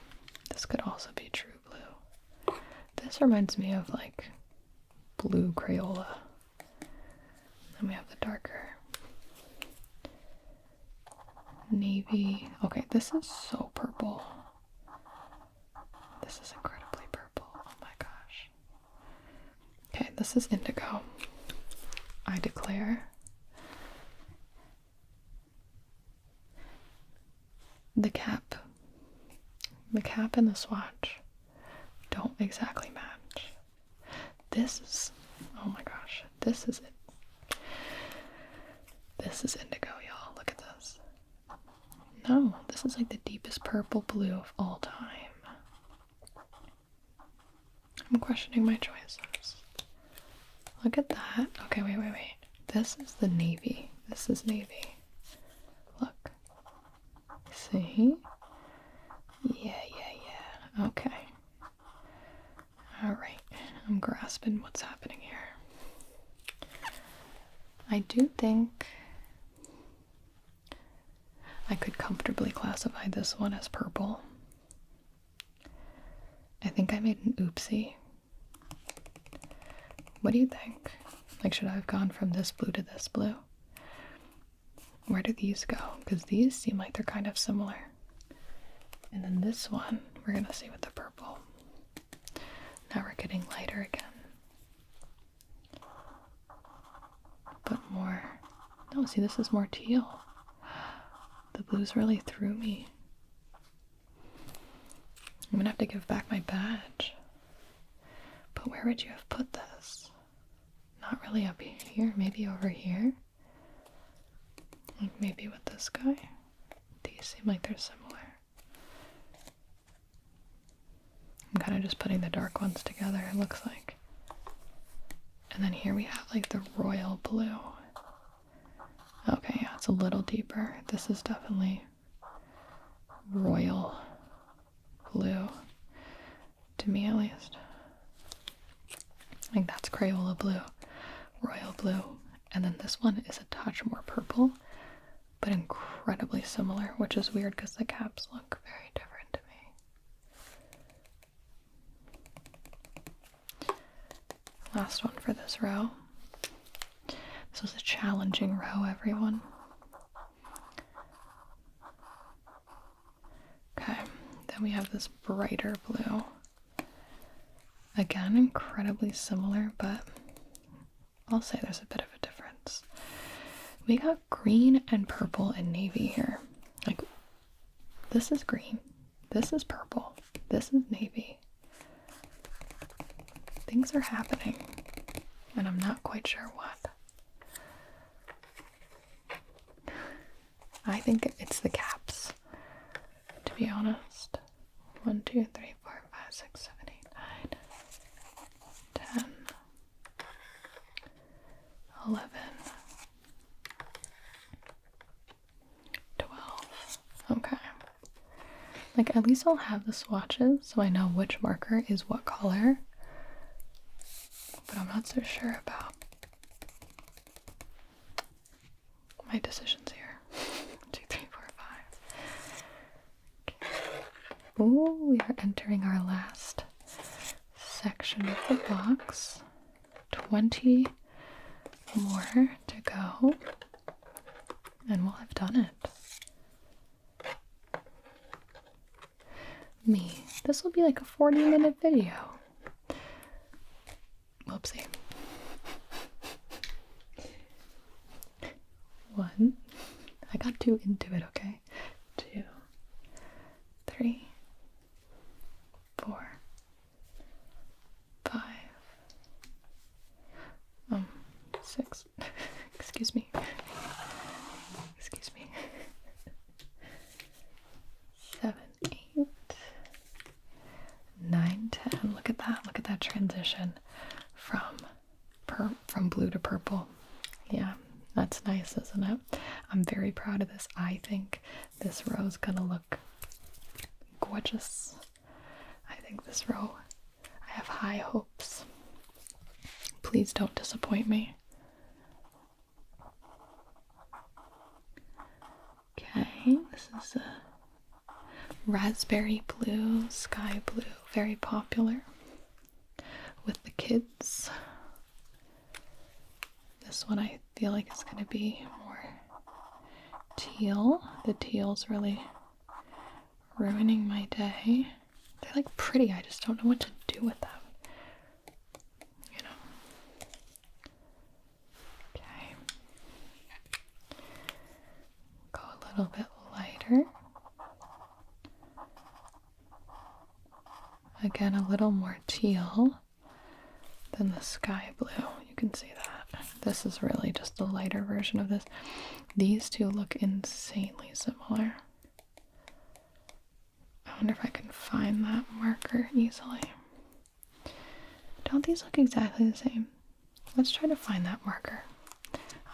This could also be true blue. This reminds me of like blue Crayola. Then we have the darker navy. Okay, this is so purple. This is incredibly purple. Oh my gosh. Okay, this is indigo. I declare. The cap and the swatch don't exactly match. This is, oh my gosh, this is it. This is indigo, y'all. Look at this. No, this is like the deepest purple blue of all time. I'm questioning my choices. Look at that. Okay, wait. This is the navy. This is navy. Look. See? Yeah. Okay. Alright. I'm grasping what's happening here. I do think I could comfortably classify this one as purple. I think I made an oopsie. What do you think? Like, should I have gone from this blue to this blue? Where do these go? Because these seem like they're kind of similar. And then this one, we're gonna see with the purple. Now we're getting lighter again. But more. No, see, this is more teal. The blues really threw me. I'm gonna have to give back my badge. But where would you have put this? Not really up here, maybe over here. Like maybe with this guy. These seem like they're similar. I'm kind of just putting the dark ones together, it looks like. And then here we have like the royal blue. Okay, yeah, it's a little deeper. This is definitely royal blue. To me, at least. I think that's Crayola blue, royal blue. And then this one is a touch more purple, but incredibly similar, which is weird because the caps look very different to me. Last one for this row. This was a challenging row, everyone. Okay, then we have this brighter blue. Again, incredibly similar, but I'll say there's a bit of a difference. We got green and purple and navy here. Like, this is green, this is purple, this is navy. Things are happening, and I'm not quite sure what. I think it's the caps, to be honest. 1, 2, 3, 4, 5, 6, 7, 8, 9, 10, 11, 12. Okay. Like, at least I'll have the swatches so I know which marker is what color. But I'm not so sure about my decisions here. 2, 3, 4, 5. Okay. Ooh, we are entering our last section of the box. 20 more to go, and we'll have done it. Me. This will be like a 40-minute video. Whoopsie. 1, got too into it, okay? 2, 3, 4, 5, 6. Excuse me. Excuse me. 7, 8, 9, 10. Look at that. Look at that transition from blue to purple. Yeah, that's nice, isn't it? I'm very proud of this. I think this row is gonna look gorgeous. I think this row, I have high hopes. Please don't disappoint me. Okay, this is a raspberry blue, sky blue, very popular with the kids. This one I feel like is going to be more teal. The teal's really ruining my day. They're like pretty, I just don't know what to do with them. You know. Okay. Go a little bit lighter. Again, a little more teal than the sky blue. You can see that. This is really just a lighter version of this. These two look insanely similar. I wonder if I can find that marker easily. Don't these look exactly the same? Let's try to find that marker.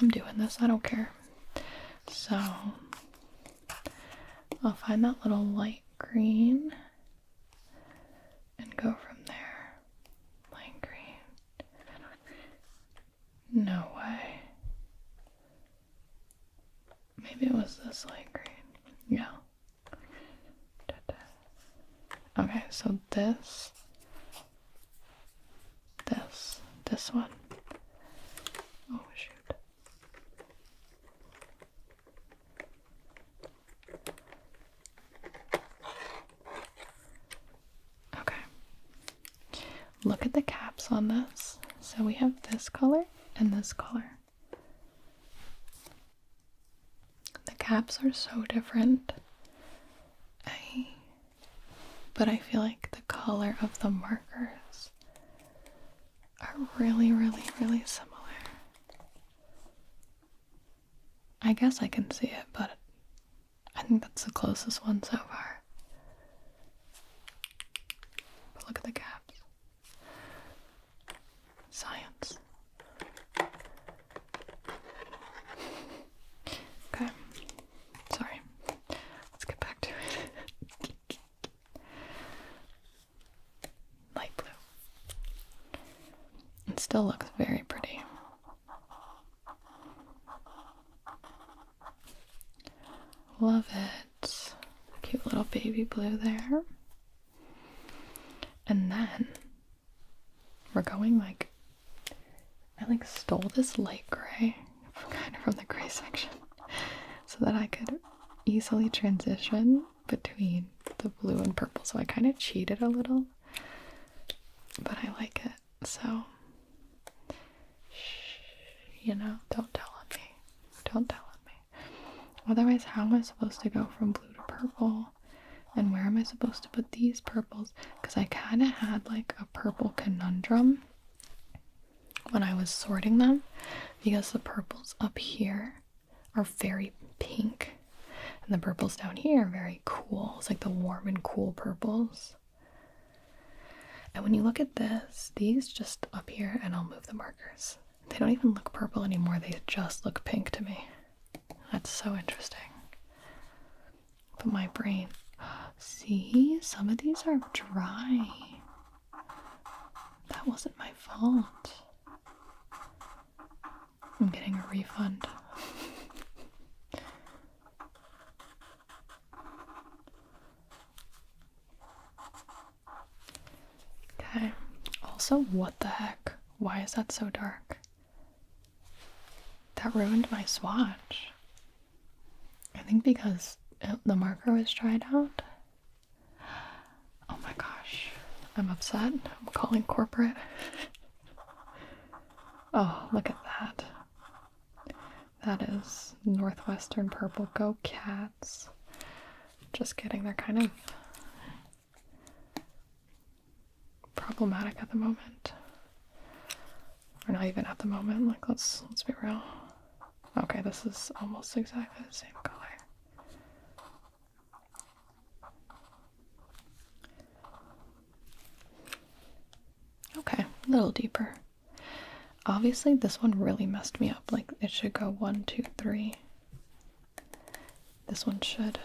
I'm doing this, I don't care. So, I'll find that little light green and go from there. Light green. No way. Maybe it was this light green. Yeah. Okay, so this one. Oh, shoot. Okay. Look at the caps on this. So we have this color and this color. The caps are so different. But I feel like the color of the markers are really, really, really similar. I guess I can see it, but I think that's the closest one so far. But look at the caps. Science. Okay. Sorry. Let's get back to it. Light blue. It still looks very pretty. Love it. Cute little baby blue there. And then we're going like, I like stole this light gray kind of from the gray section so that I could easily transition between the blue and purple. So I kind of cheated a little, but I like it. So, you know, don't tell on me. Don't tell on me. Otherwise, how am I supposed to go from blue to purple? And where am I supposed to put these purples? Because I kind of had like a purple conundrum when I was sorting them, because the purples up here are very pink and the purples down here are very cool. It's like the warm and cool purples. And when you look at this, these just up here, and I'll move the markers, they don't even look purple anymore, they just look pink to me. That's so interesting. But my brain, see, some of these are dry. That wasn't my fault. I'm getting a refund. Okay. Also, what the heck? Why is that so dark? That ruined my swatch. I think because the marker was dried out. Oh my gosh. I'm upset. I'm calling corporate. Oh, look at that. That is Northwestern Purple. Go Cats. Just kidding, they're kind of problematic at the moment. Or not even at the moment, like let's be real. Okay, this is almost exactly the same color. Okay, a little deeper. Obviously, this one really messed me up. Like, it should go 1, 2, 3. This one should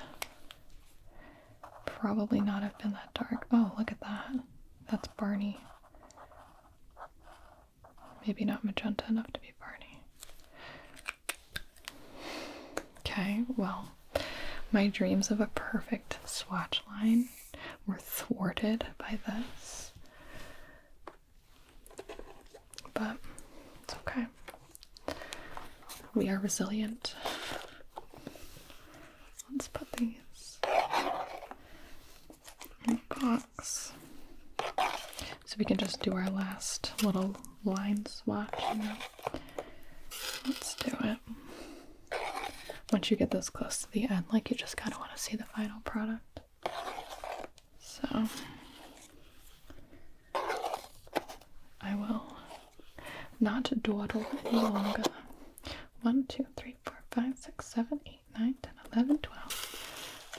probably not have been that dark. Oh, look at that. That's Barney. Maybe not magenta enough to be Barney. Okay, well, my dreams of a perfect swatch line were thwarted by this. But it's okay. We are resilient. Let's put these in a box so we can just do our last little line swatch. Let's do it. Once you get this close to the end, like, you just kind of want to see the final product. So I will not dawdle any longer. 1, 2, 3, 4, 5, 6, 7, 8, 9, 10, 11, 12,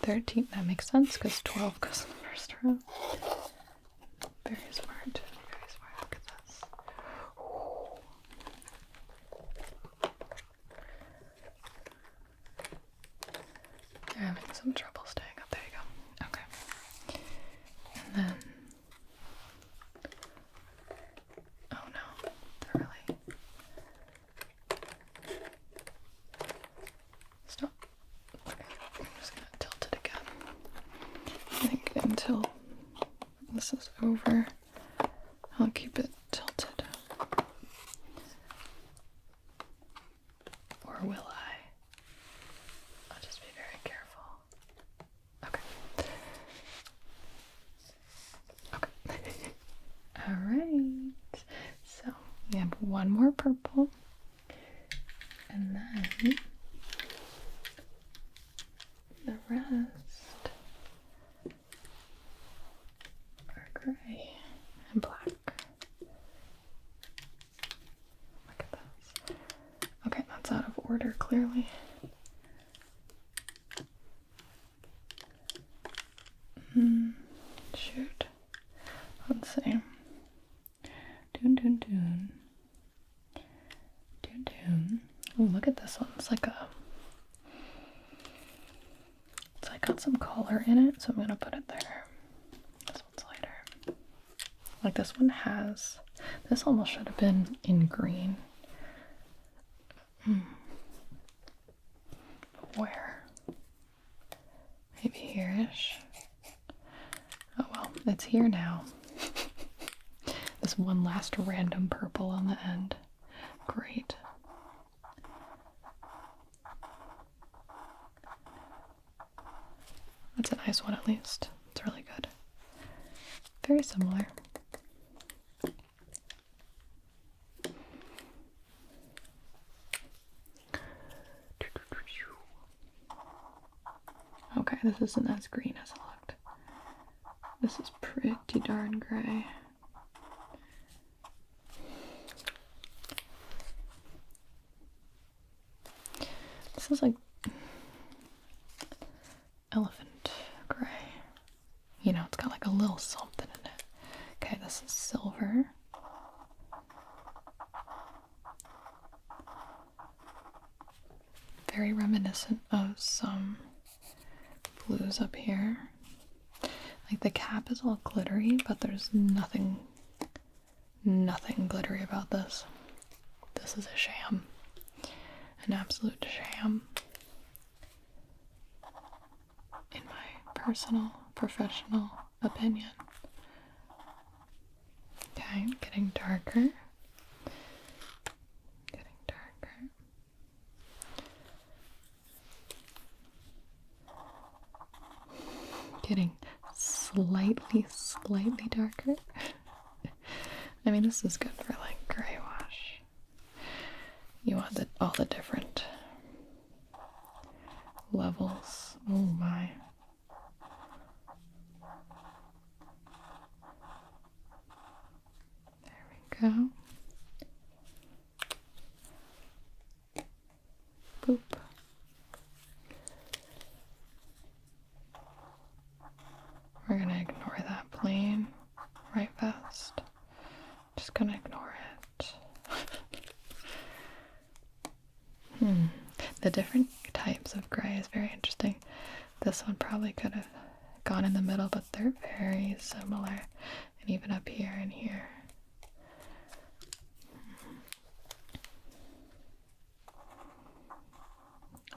13. That makes sense because 12 goes in the first row. Very smart. Very smart. Look at this. You're having some trouble staying up. There you go. Okay. And then. Oh no. They're really. Stop. Okay. I'm just gonna tilt it again. I think until this is over, I'll keep it tilted. Or will I? I'll just be very careful. Okay. Okay. Alright. So we have one more purple. And then the rest are gray and black. Look at this. Okay, that's out of order, clearly. Shoot. Let's see. Doon, doon, doon. Doon, doon. Oh, look at this one. It's like got some color in it, so I'm gonna put it there. This one's lighter. Like, this one has. This almost should have been in green. But where? Maybe here-ish. Oh well, it's here now. This one last random purple on the end. Great. That's a nice one, at least. It's really good. Very similar. Okay, this isn't as green as it looked. This is pretty darn gray. This is like elephant gray. You know, it's got like a little something in it. Okay, this is silver. Very reminiscent of some blues up here. Like, the cap is all glittery, but there's nothing glittery about this. This is a sham. An absolute sham. In my personal, professional opinion. Okay, getting darker. Getting darker. Getting slightly darker. I mean, this is good for like gray wash. You want all the different levels. Oh my. There we go. Boop. We're gonna ignore that plane right fast. Just gonna ignore it. The different types of gray is very interesting. This one probably could have gone in the middle, but they're very similar. And even up here and here.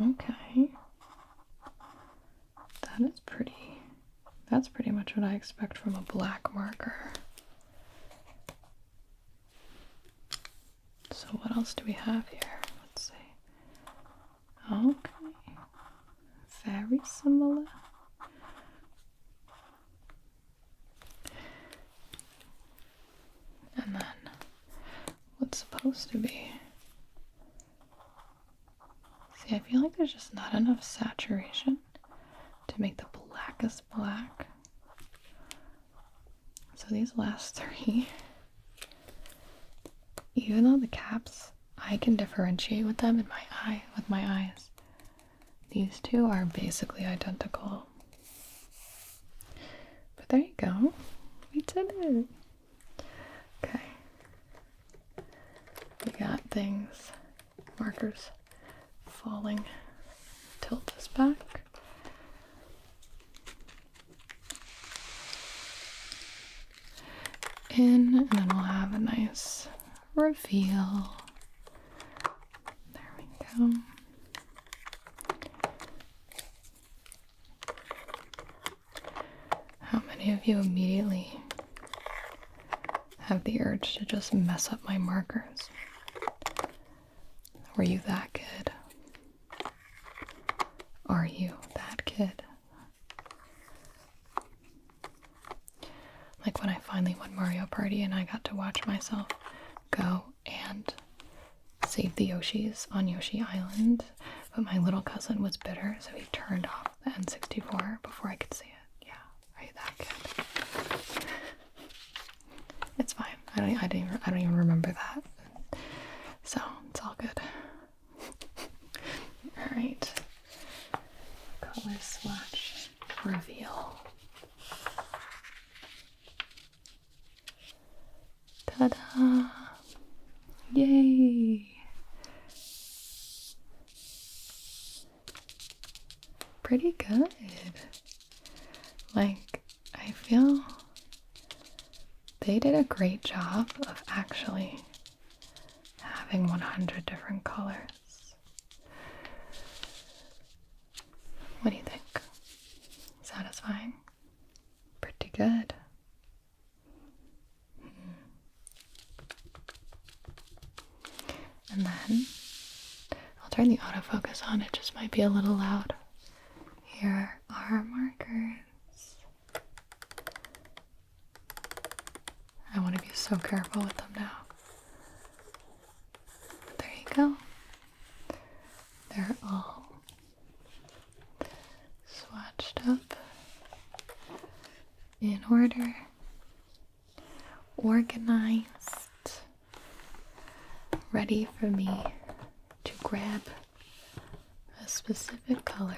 Okay. That's pretty much what I expect from a black marker. So what else do we have here? Let's see. Okay. Very similar. And then what's supposed to be? See, I feel like there's just not enough saturation to make the blackest black. So these last three, even though the caps, I can differentiate with them in with my eyes. These two are basically identical. But there you go. We did it. Okay. We got things, markers falling. Tilt this back. In, and then we'll have a nice reveal. There we go. How many of you immediately have the urge to just mess up my markers? Were you that kid? Are you that kid? Like when I finally won Mario Party and I got to watch myself go and save the Yoshis on Yoshi Island, but my little cousin was bitter, so he turned off the N64 before I could see it. Yeah, are you that kid? It's fine. I don't even remember that. So it's all good. All right. Color swatch reveal. Ta-da! Yay! Pretty good. Like, I feel they did a great job of actually having 100 different colors. What do you think? Satisfying? Pretty good. And then I'll turn the autofocus on, it just might be a little loud. Here are our markers. I want to be so careful with them now. There you go. They're all swatched up in order, organized, ready for me to grab a specific color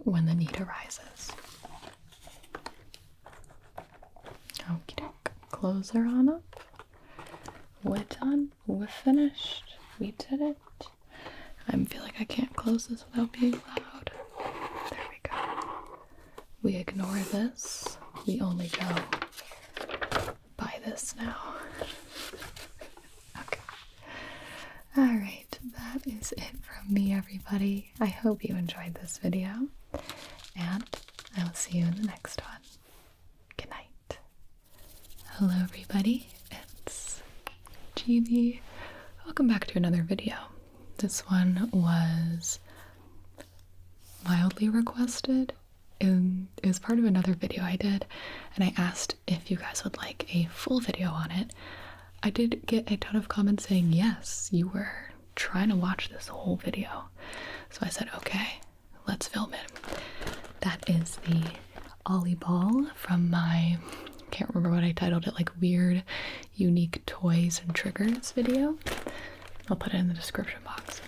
when the need arises. Okie doke. Close her on up. We're done. We're finished. We did it. I feel like I can't close this without being loud. There we go. We ignore this. We only go by this now. Okay. Alright, that is it from me, everybody. I hope you enjoyed this video, and I will see you in the next one. Good night. Hello, everybody. It's Gibi. Welcome back to another video. This one was mildly requested. It was part of another video I did, and I asked if you guys would like a full video on it. I did get a ton of comments saying yes, you were trying to watch this whole video. So I said, okay, let's film it. That is the Ollyball from my, can't remember what I titled it, like weird, unique toys and triggers video. I'll put it in the description box.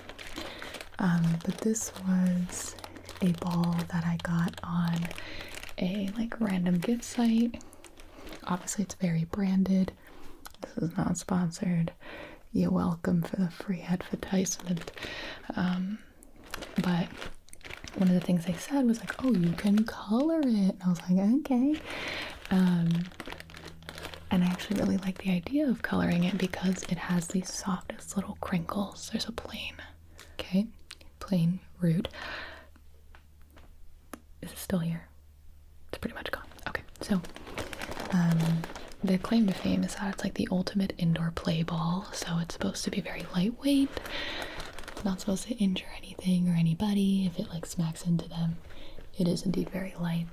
But this was a ball that I got on a like random gift site. Obviously it's very branded. This is not sponsored. You're welcome for the free advertisement. But one of the things they said was like, oh, you can color it. And I was like, okay. And I actually really like the idea of coloring it because it has these softest little crinkles. There's a plain, okay? Plain root. Is it still here? It's pretty much gone. Okay, so the claim to fame is that it's like the ultimate indoor play ball. So it's supposed to be very lightweight. Not supposed to injure anything or anybody if it like smacks into them. It is indeed very light.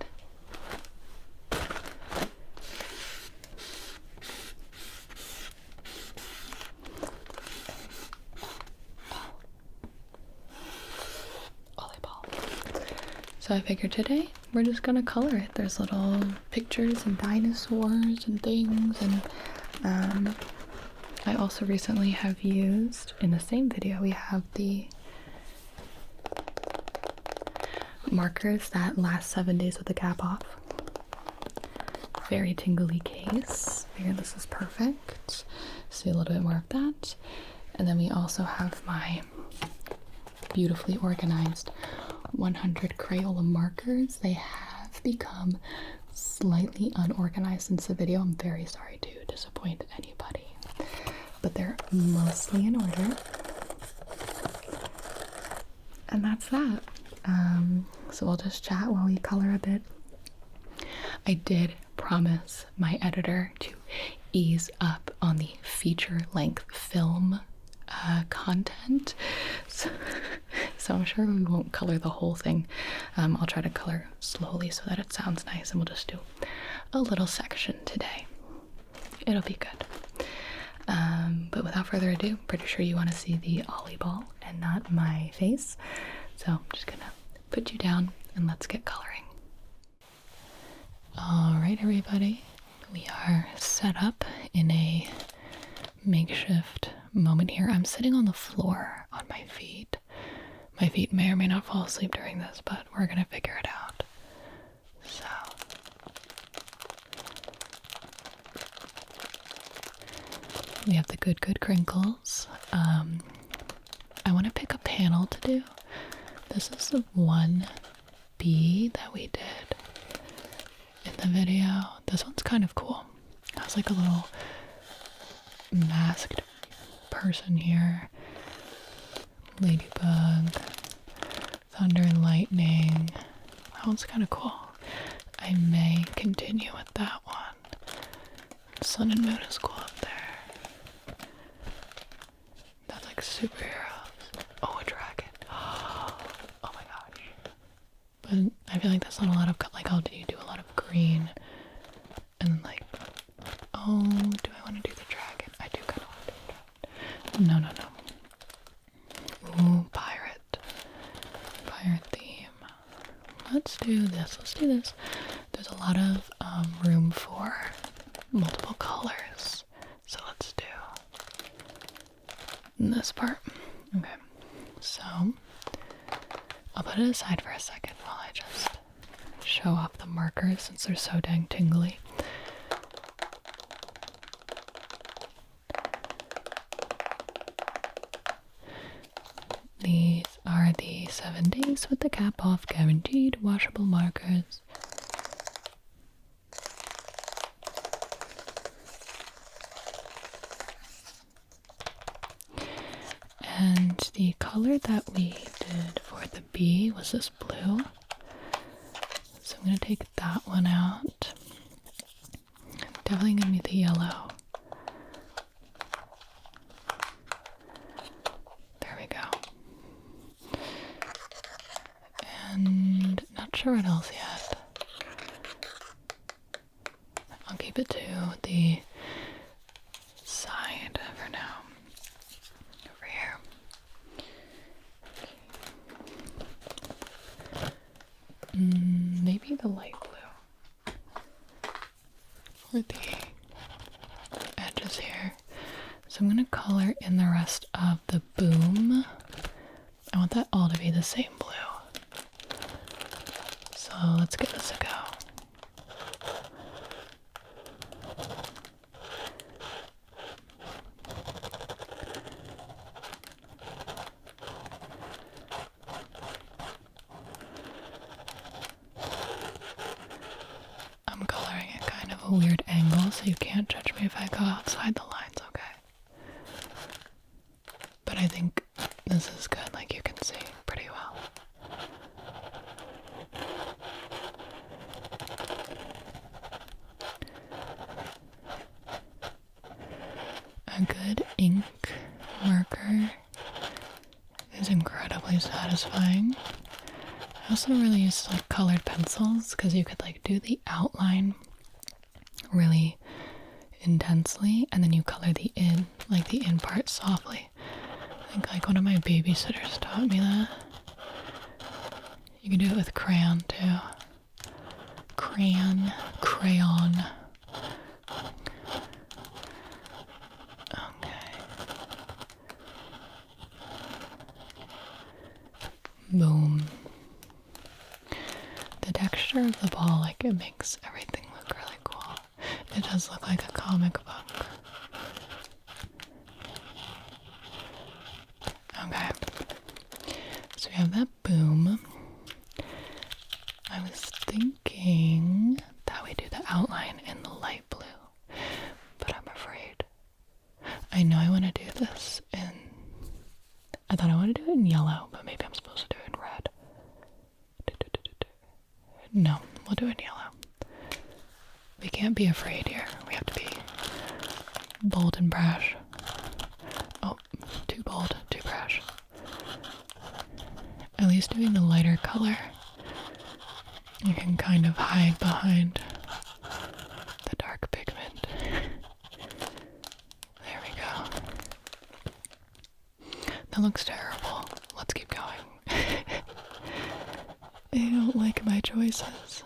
So I figured today we're just gonna color it. There's little pictures and dinosaurs and things, and I also recently have used, in the same video, we have the markers that last 7 days with the cap off. Very tingly case. Figured this is perfect. See a little bit more of that. And then we also have my beautifully organized 100 Crayola markers. They have become slightly unorganized since the video. I'm very sorry to disappoint anybody, but they're mostly in order. And that's that. So we'll just chat while we color a bit. I did promise my editor to ease up on the feature-length film content, so I'm sure we won't color the whole thing. I'll try to color slowly so that it sounds nice, and we'll just do a little section today. It'll be good. But without further ado, pretty sure you want to see the Ollyball and not my face, so I'm just gonna put you down and let's get coloring. Alright everybody, we are set up in a makeshift moment here. I'm sitting on the floor on my feet. My feet may or may not fall asleep during this, but we're gonna figure it out. So we have the good crinkles. I want to pick a panel to do. This is the 1B that we did in the video. This one's kind of cool. It has like a little masked person here. Ladybug. Thunder and lightning. That one's kind of cool. I may continue with that one. Sun and moon is cool up there. That's like superheroes. Oh, a dragon. Oh my gosh. But I feel like that's not a lot of, like, how do you do a lot of green? And then like, oh, do I want to do the dragon? I do kind of want to do the dragon. No. Ooh, pirate. Pirate theme. Let's do this. Let's do this. There's a lot of room for multiple colors. So let's do this part. Okay. So I'll put it aside for a second while I just show off the markers since they're so dang tingly. These are the 7 days with the cap off guaranteed washable markers. And the color that we did for the B was this blue. So I'm going to take that one out. Definitely going to be the yellow. There we go. And not sure what else yet. I'll keep it to the side for now. Over here. the light blue for the edges here. So I'm going to color in the rest of the boom. I want that all to be the same blue. So let's give this a go. I'm coloring at kind of a weird angle, so you can't judge me if I go outside the lines, okay? But I think this is good, like you can see pretty well. A good ink marker is incredibly satisfying. I also really use like colored pencils because you could like do the outline really intensely and then you color the in part softly. I think like one of my babysitters taught me that. You can do it with crayon too. Crayon. Okay. Boom. The texture of the ball, like it makes everything look really cool. It does look like a comic book. Okay. So we have that boom. I was thinking that we do the outline in the light blue, but I'm afraid. I know I want to do this in, I thought I wanted to do it in yellow, but maybe I'm supposed to do it in red. No, we'll do it in yellow. We can't be afraid here. We have to be bold and brash. Oh, too bold, too brash. At least doing the lighter color, you can kind of hide behind the dark pigment. There we go. That looks terrible. Let's keep going. I don't like my choices.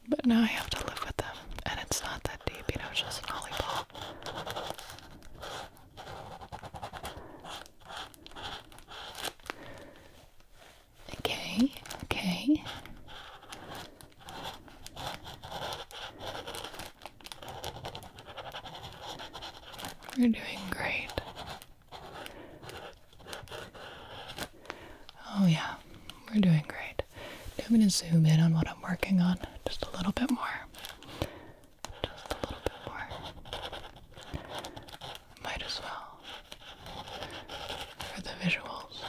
But now I have to live with them. And it's not that deep, you know, it's just an Ollyball. Okay. We're doing great. Oh yeah, we're doing great. Now I'm going to zoom in on what I'm working on just a little bit more. Just a little bit more. Might as well. For the visuals.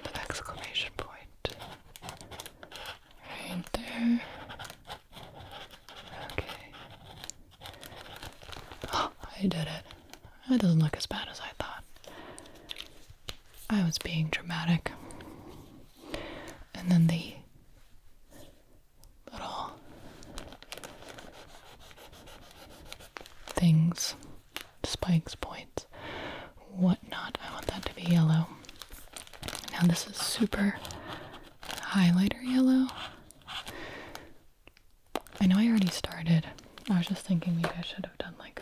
The exclamation point. Right there. Okay. Oh, I did it. That doesn't look as bad as I thought. I was being dramatic. And then the little things, spikes, points, whatnot, I want that to be yellow. Now this is super highlighter yellow. I know I already started. I was just thinking maybe I should have done like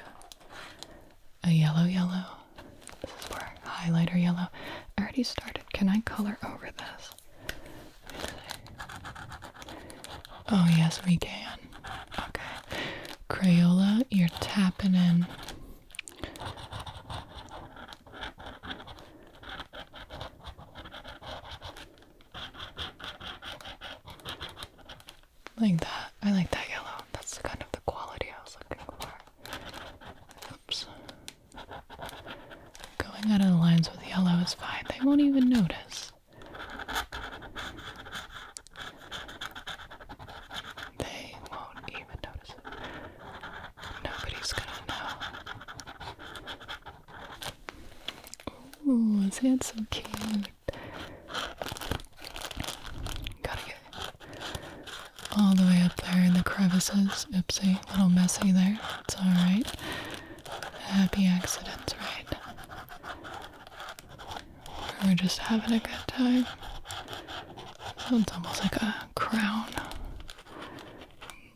a yellow. This is for highlighter yellow. I already started. Can I color over this? Oh yes, we can. Okay. Crayola, you're tapping in. Like that. I like that yellow. That's kind of the quality I was looking for. Oops. Going out of the lines with yellow is fine. They won't even notice. They won't even notice it. Nobody's gonna know. Ooh, see, it's so cute. Gotta get all the way up there in the crevices. Oopsie, a little messy there. It's alright. Happy accidents, right? We're just having a good time. It's almost like a crown.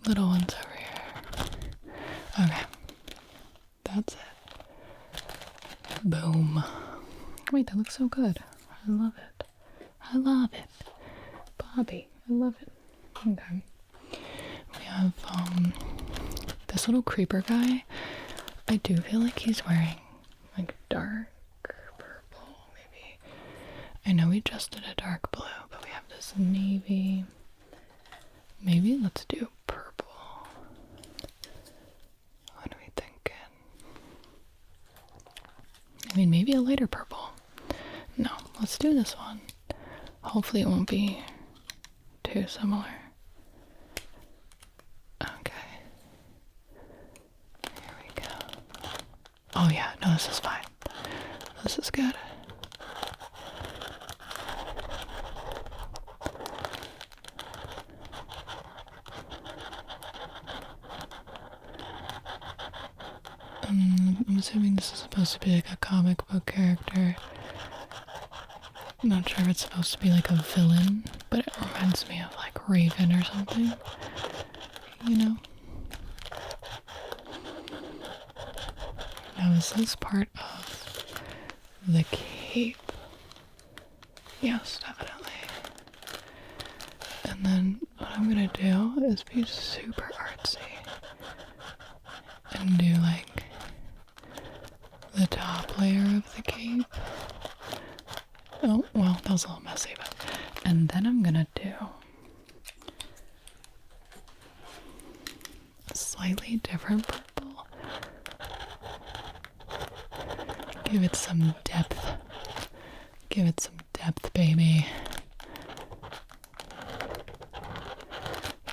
Little ones over here. Okay. That's it. Boom. Wait, that looks so good. I love it. I love it. Bobby, I love it. Okay. We have this little creeper guy. I do feel like he's wearing like dark purple, maybe. I know we just did a dark blue, but we have this navy. Maybe let's do purple. What are we thinking? I mean, maybe a lighter purple. No, let's do this one. Hopefully it won't be too similar. Okay. Here we go. Oh yeah, no, this is fine. This is good. I'm assuming this is supposed to be like a comic book character. I'm not sure if it's supposed to be like a villain, but it reminds me of like Raven or something. You know? Now, is this part of the cape? Yes, definitely. And then what I'm gonna do is be super artsy and do like the top layer of the cape. Oh, well, that was a little messy, but... And then I'm gonna do a slightly different purple. Give it some depth. Give it some depth, baby.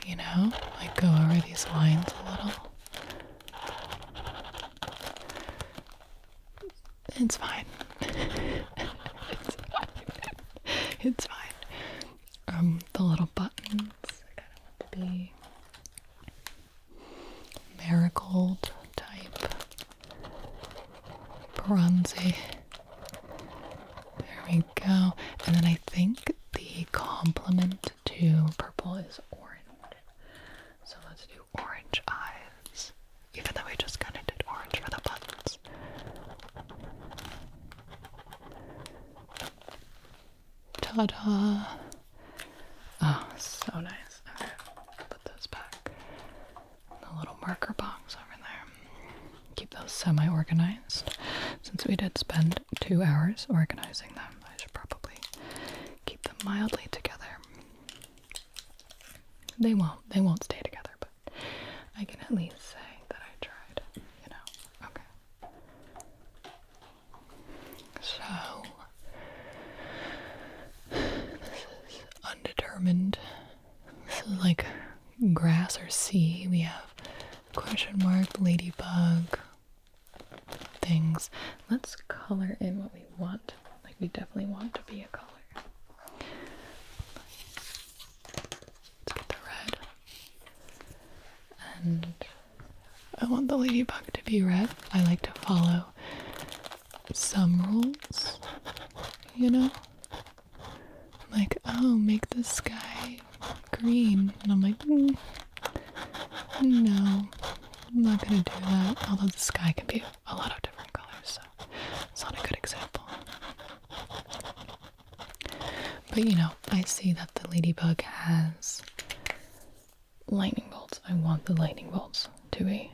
You know? Like, go over these lines a little. It's fine. It's fine. The little buttons, I kind of want to be marigold type, bronzy. There we go. And then I think the complement to purple is orange. So let's do orange eyes, even though we just kind of did orange for the buttons. Ta-da! Oh, so nice. Okay, put those back. The little marker box over there. Keep those semi-organized. Since we did spend 2 hours organizing them, I should probably keep them mildly together. They won't stay together, but I can at least say that I tried, you know. Okay. So this is undetermined. This is like grass or sea. We have question mark, ladybug, things. Let's color in what we want. Like, we definitely want to be a color. Let's get the red. And I want the ladybug to be red. I like to follow some rules, you know? Like, oh, make the sky green. And I'm like, no, I'm not gonna do that. Although the sky can be a lot of different colors, so it's not a good example. But you know, I see that the ladybug has lightning bolts. I want the lightning bolts to be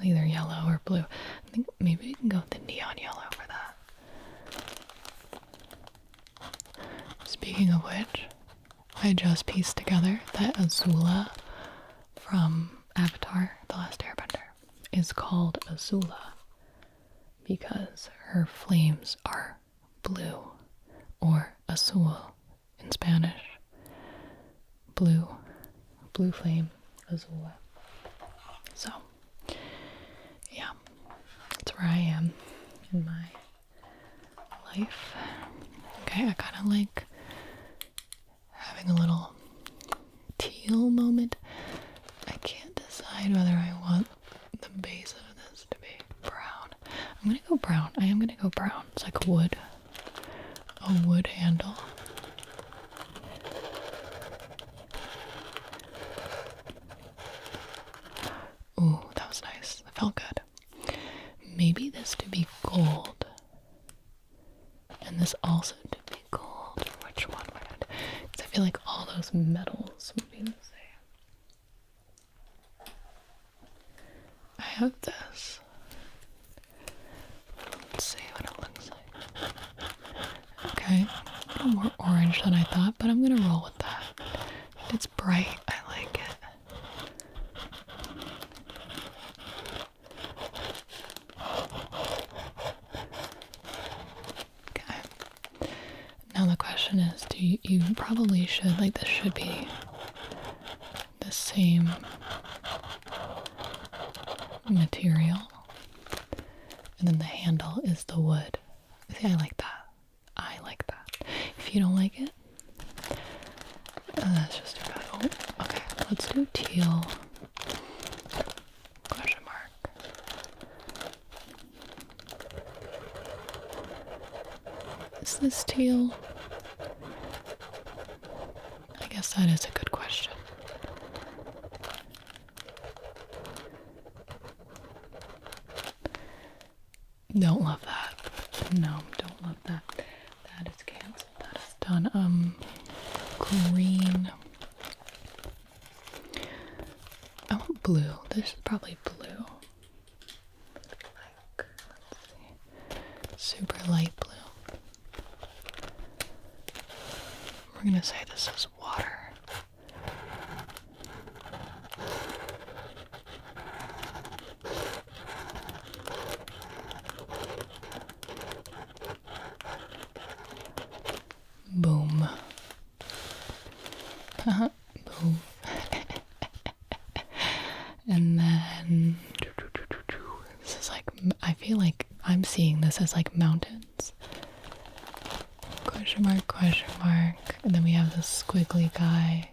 either yellow or blue. I think maybe we can go with the neon yellow for that. Speaking of which, I just pieced together that Azula from Avatar, The Last Airbender, is called Azula because her flames are blue, or azul in Spanish. Blue flame, Azula. So, yeah, that's where I am in my life. Okay, I kind of like having a little teal moment. I can't decide whether I want the base of this to be brown. I'm gonna go brown. I am gonna go brown. It's like wood. a wood handle. Ooh, that was nice. That felt good. Maybe this to be gold. And this also to be gold. Which one would it? Because I feel like all those metals would be the same. I have this. Let's see what it looks like. Okay, a little more orange than I thought, but I'm gonna roll with that. It's bright. I like it. Okay. Now the question is, you probably should, like, this should be the same material. And then the handle is the wood. See, I like that. I like that. If you don't like it, that's just too bad. Oh, okay. Let's do teal. Question mark. Is this teal? I guess that is a good question. Don't love that. No, don't love that. That is canceled. That is done. Green. I want blue. This is probably blue. Like, let's see. Super light blue. We're gonna say this is water. Boom. Boom. And then this is like, I feel like I'm seeing this as like mountains. Question mark, question mark. And then we have this squiggly guy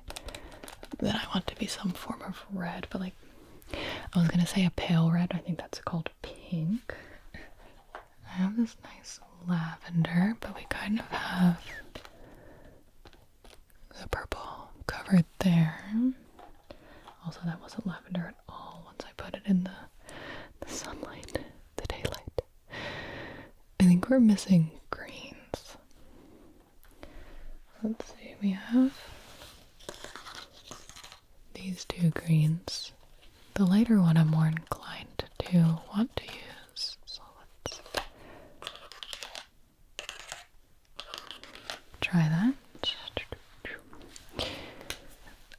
that I want to be some form of red, but like, I was gonna say a pale red. I think that's called pink. I have this nice lavender, but we kind of have the purple covered there. Also, that wasn't lavender at all once I put it in the sunlight, the daylight. I think we're missing greens. Let's see, we have these two greens. The lighter one I'm more inclined to want to use. So let's try that.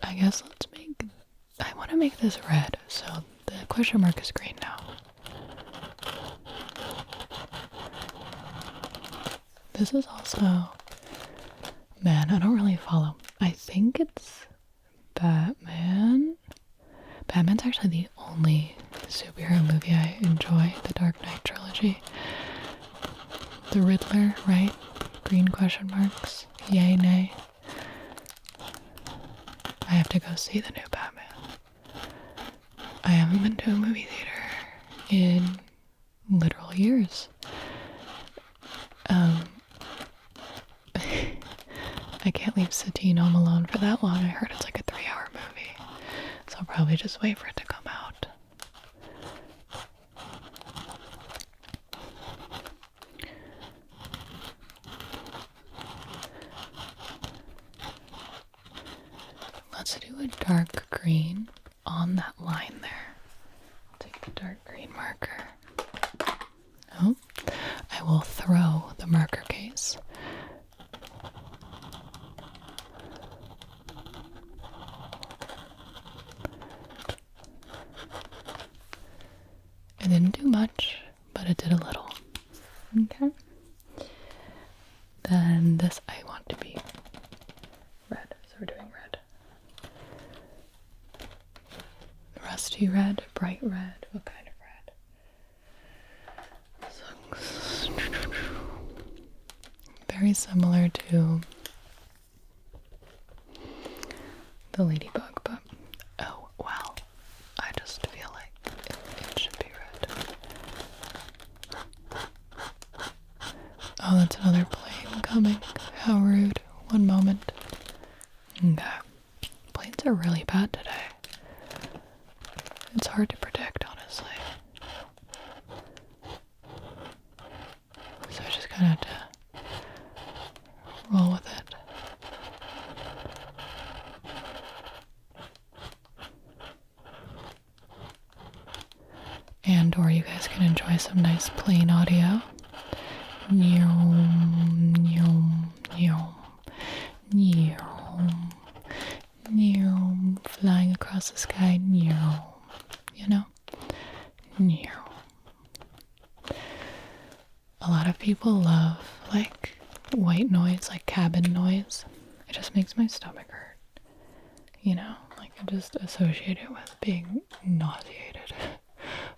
I guess I want to make this red, so the question mark is green now. This is also, man, I don't really follow. I think it's Batman. Batman's actually the only superhero movie I enjoy, the Dark Knight trilogy. The Riddler, right? Green question marks. Yay, nay. I have to go see the new Batman. I haven't been to a movie theater in literal years. I can't leave Satine home alone for that long. I heard it's like a 3-hour movie. So I'll probably just wait for it to come out. Let's do a dark green on that line there. I'll take the dark green marker. Oh, I will throw the marker case. It didn't do much, but it did a little. Okay. Then this I want to be red, so we're doing red. Rusty red, bright red, what kind of red? Very similar to the ladybug, but oh wow, I just feel like it should be red. Oh, that's another plain coming. How rude. One moment. Okay. Planes are really bad today. It's hard to predict, honestly. So I just kind of have to roll with it. And or you guys can enjoy some nice plane audio. Nyom, nyom, nyom, nyom, nyom, flying across the sky, nyom, you know, nyom. A lot of people love like white noise, like cabin noise. It just makes my stomach hurt, you know, like I just associate it with being nauseated.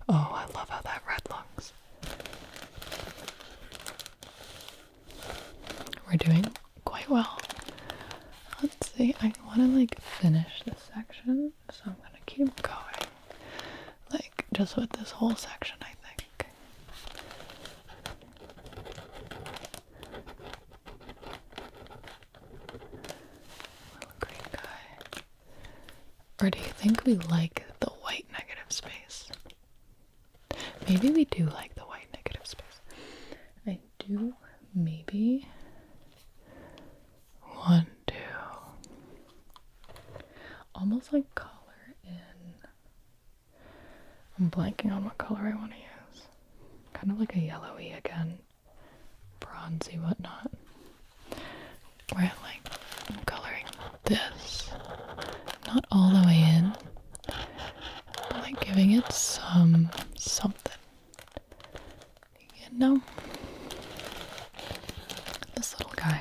Oh, I love how that red looks. We're doing quite well. Let's see, I want to like finish this section, so I'm gonna keep going. Like, just with this whole section, I think. Little green guy. Or do you think we like the white negative space? Maybe we do like the white negative space. I do maybe want to almost like color in. I'm blanking on what color I want to use. Kind of like a yellowy again. Bronzy whatnot. Where I'm coloring this. Not all the way in. But like giving it something. You know? This little guy.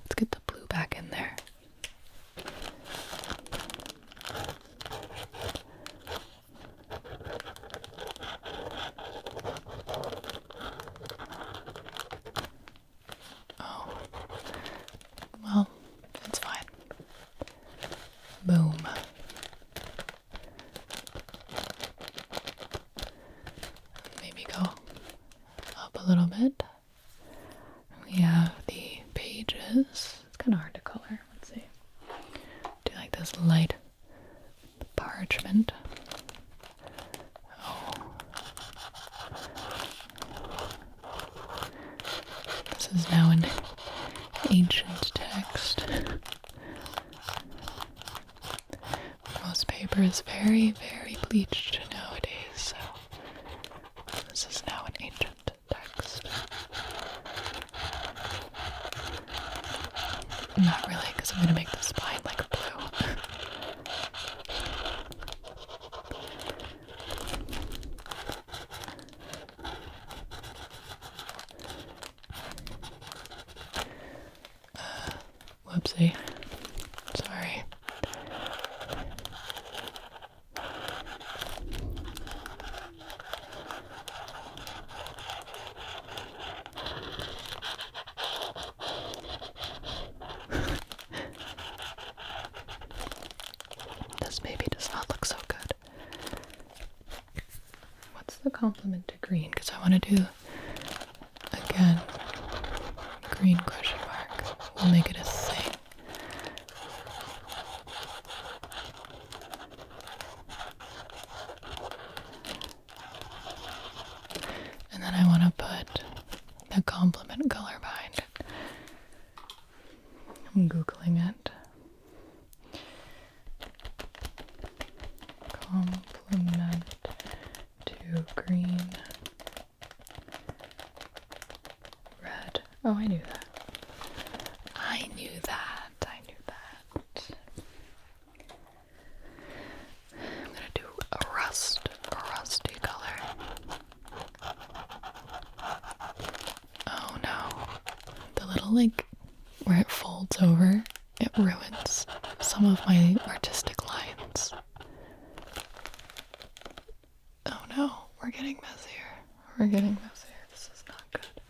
Let's get the blue back in there. Oh. Well, it's fine. Boom. Maybe go up a little bit. We have the pages. It's kind of hard to color. Let's see. Do like this light parchment. Oh. This is now an ancient text. Most paper is very, very bleached nowadays, so this is now an ancient text. Not really, because I'm going to make the spine like blue. Whoopsie. Sorry. This maybe does not look so good. What's the complement to green? Because I want to do, again, green question mark. We'll make it a thing. And then I want to put the complement color behind it. I'm Googling it. Complement to green, red. Oh, I knew that. I knew that. I'm gonna do a rusty color. Oh no. The little like where it folds over, it ruins some of my artistic lines. Oh no, we're getting messier. This is not good.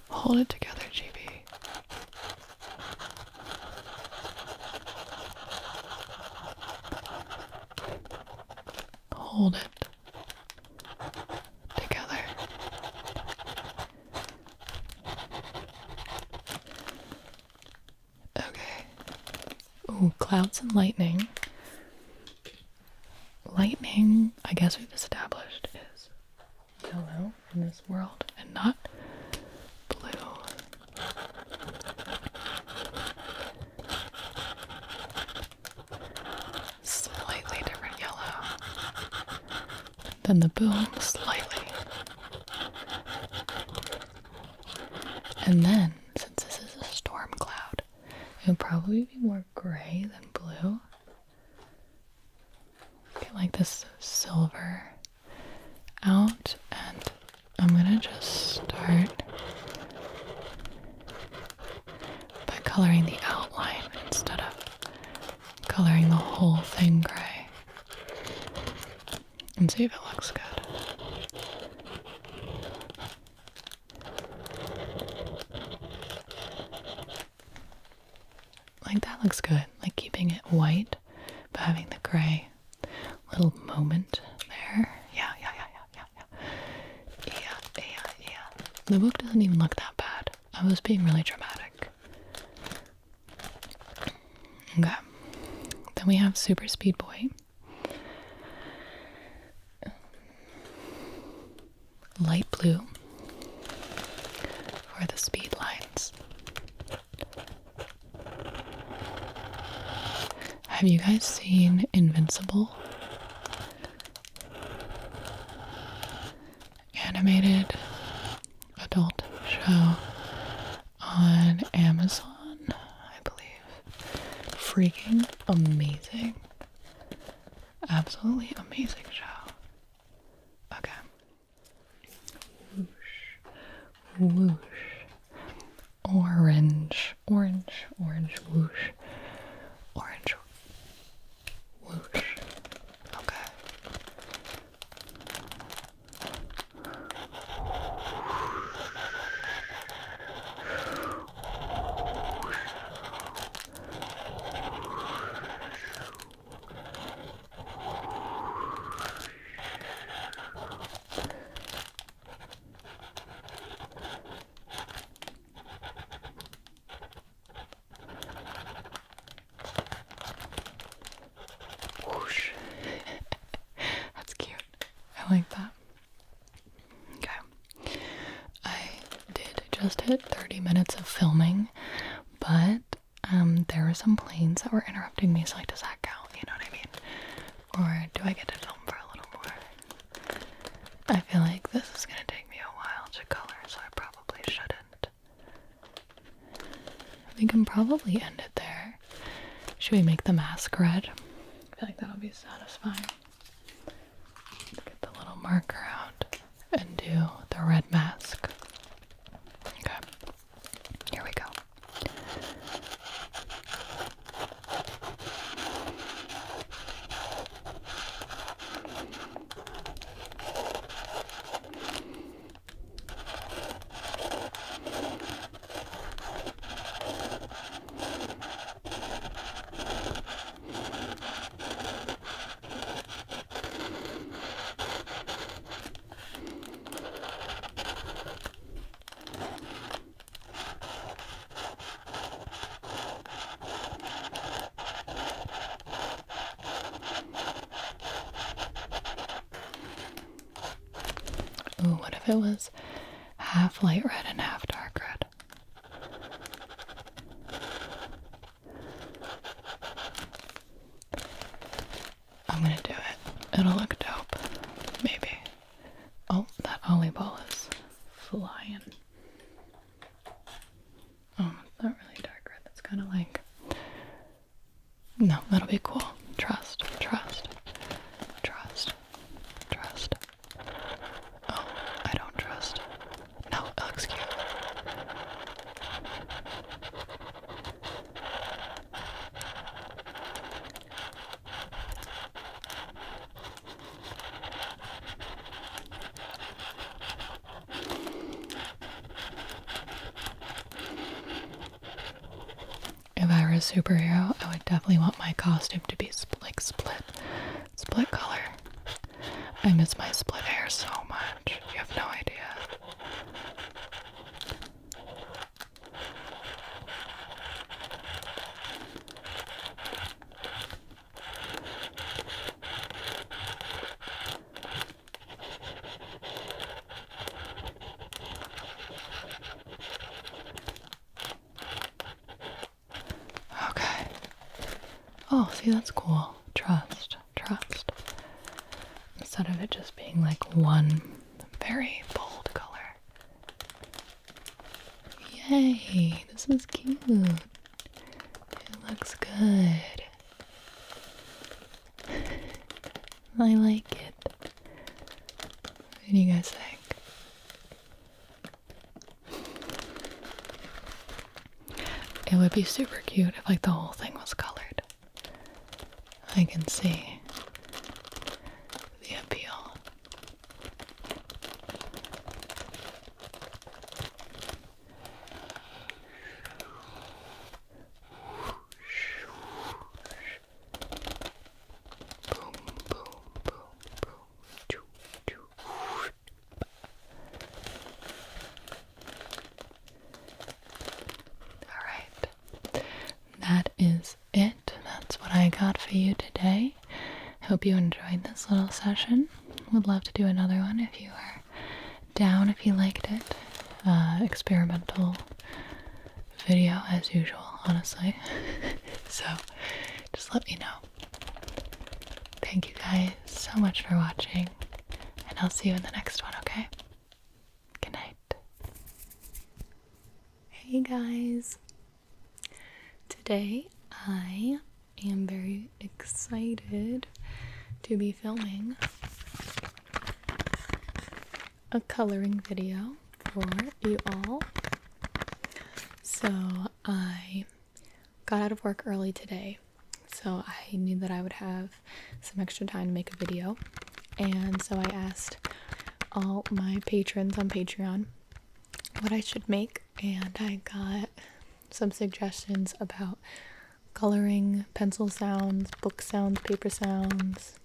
Hold it together, Gibi. Hold it together. Ooh, clouds and lightning. Lightning, I guess we've established, is yellow in this world and not blue. Slightly different yellow. Then the boom, slightly. And then, since this is a storm cloud, it would probably be more gray than blue. Get like this silver out, and I'm gonna just start by coloring the outline instead of coloring the whole thing gray, and see if it looks good. Like that looks good, like keeping it white but having the gray little moment there. Yeah. The book doesn't even look that bad. I was being really dramatic. Okay. Then we have Super Speed Boy. Light blue for the speed lines. Have you guys seen Invincible? Animated adult show on Amazon, I believe. Freaking amazing. Absolutely amazing show. Okay. Whoosh. Whoosh. Orange. Orange. Orange. Whoosh. Orange. Whoosh. Okay. Whoosh. That's cute. I like that. Okay. I did just hit 30 minutes of filming, but there were some planes that were interrupting me, so like, does that count? You know what I mean? Or do I get to film for a little more? I feel like this is gonna take me a while to color, so I probably shouldn't. We can probably end it there. Should we make the mask red? I feel like that'll be satisfying. Get the little marker out and do the red mask. Okay, here we go. Ooh, what if it was half light red and half dark red? I'm gonna do it. It'll look dope. Maybe. Oh, that Ollyball is flying. Oh, it's not really dark red. That's kind of like... No, that'll be cool. Trust. Oh, I don't trust. No, it looks cute. If I were a superhero, I would definitely want my costume to be split color. I miss my split hair so much. You have no idea. Oh, see, that's cool. Trust. Instead of it just being like one very bold color. Yay, this is cute. It looks good. I like it. What do you guys think? It would be super cute if like the whole thing was colored. I can see the appeal. Boom, boom, boom, boom. Choo, choo. Alright. That is it. That's what I got for you today. Hope you enjoyed this little session. Would love to do another one if you are down, if you liked it. Experimental video as usual, honestly. So just let me know. Thank you guys so much for watching, and I'll see you in the next one, okay? Good night. Hey guys. Today I am very excited to be filming a coloring video for you all. So I got out of work early today, so I knew that I would have some extra time to make a video, and so I asked all my patrons on Patreon what I should make, and I got some suggestions about coloring, pencil sounds, book sounds, paper sounds,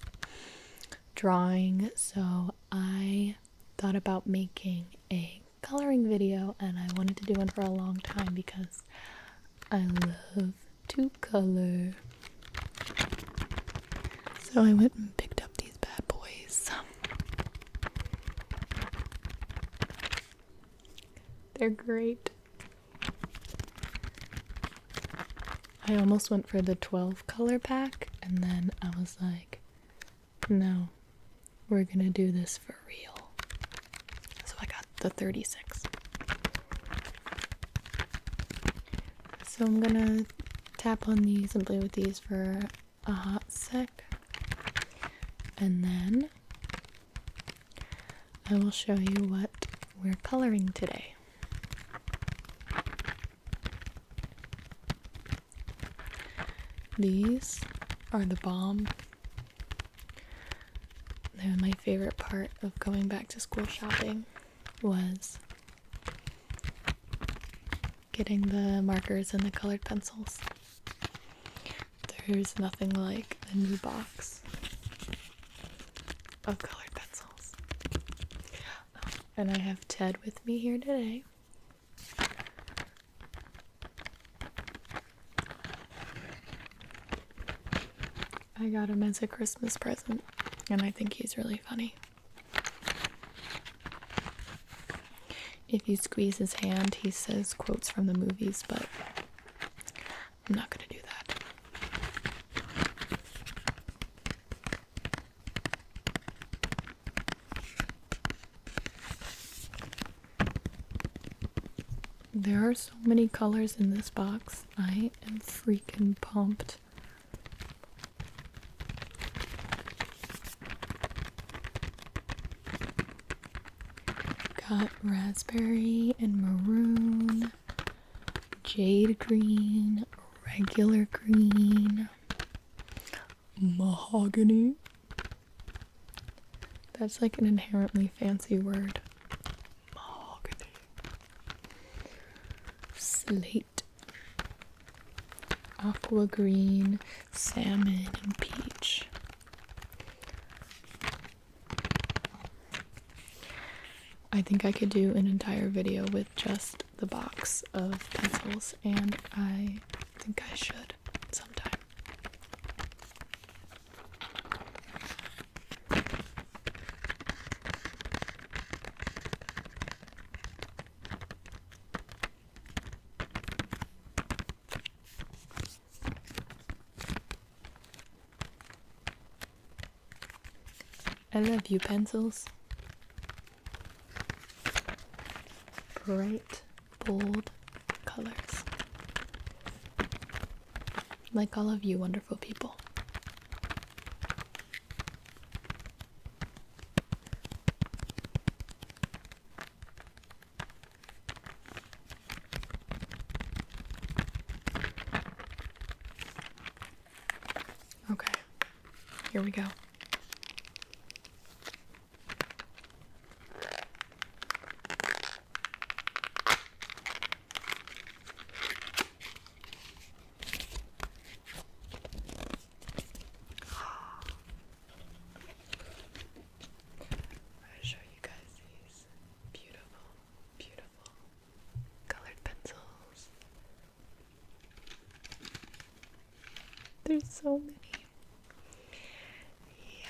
drawing. So I thought about making a coloring video, and I wanted to do one for a long time because I love to color. So I went and picked up these bad boys. They're great. I almost went for the 12 color pack, and then I was like, no, we're gonna do this for real. So I got the 36. So I'm gonna tap on these and play with these for a hot sec, and then I will show you what we're coloring today. These are the bomb. They're my favorite part of going back to school shopping was getting the markers and the colored pencils. There's nothing like a new box of colored pencils. Oh, and I have Ted with me here today. I got him as a Christmas present, and I think he's really funny. If you squeeze his hand, he says quotes from the movies, but I'm not gonna do that. There are so many colors in this box. I am freaking pumped. Got raspberry and maroon, jade green, regular green, mahogany. That's like an inherently fancy word. Mahogany. Slate. Aqua green, salmon, and peach. I think I could do an entire video with just the box of pencils, and I think I should sometime. I love you, pencils. Bright, bold colors. Like all of you wonderful people. Okay, here we go. Show you guys these beautiful, beautiful colored pencils. There's so many. Yeah.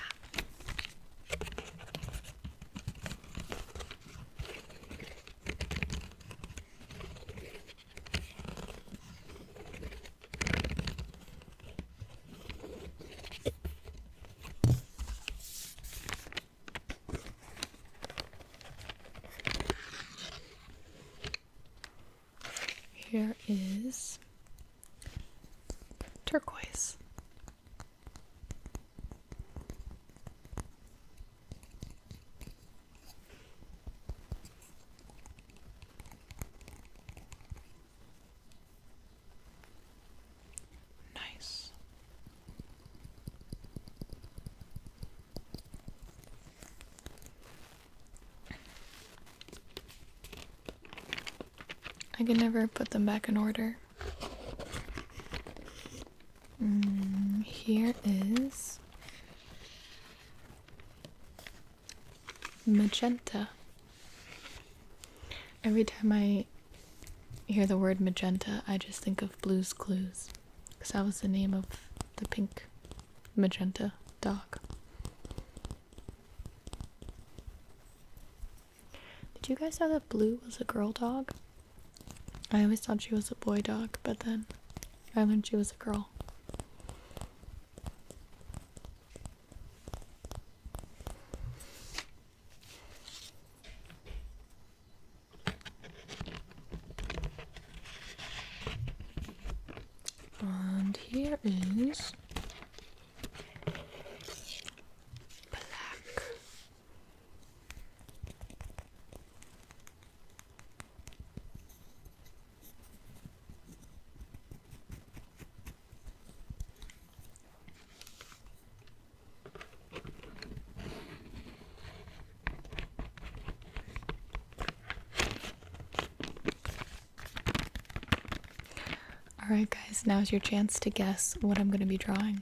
Here is turquoise. Nice. I can never put them back in order. Here is magenta. Every time I hear the word magenta, I just think of Blue's Clues, because that was the name of the pink magenta dog. Did you guys know that Blue was a girl dog? I always thought she was a boy dog, but then I learned she was a girl. And here is black. Alright guys, now's your chance to guess what I'm going to be drawing.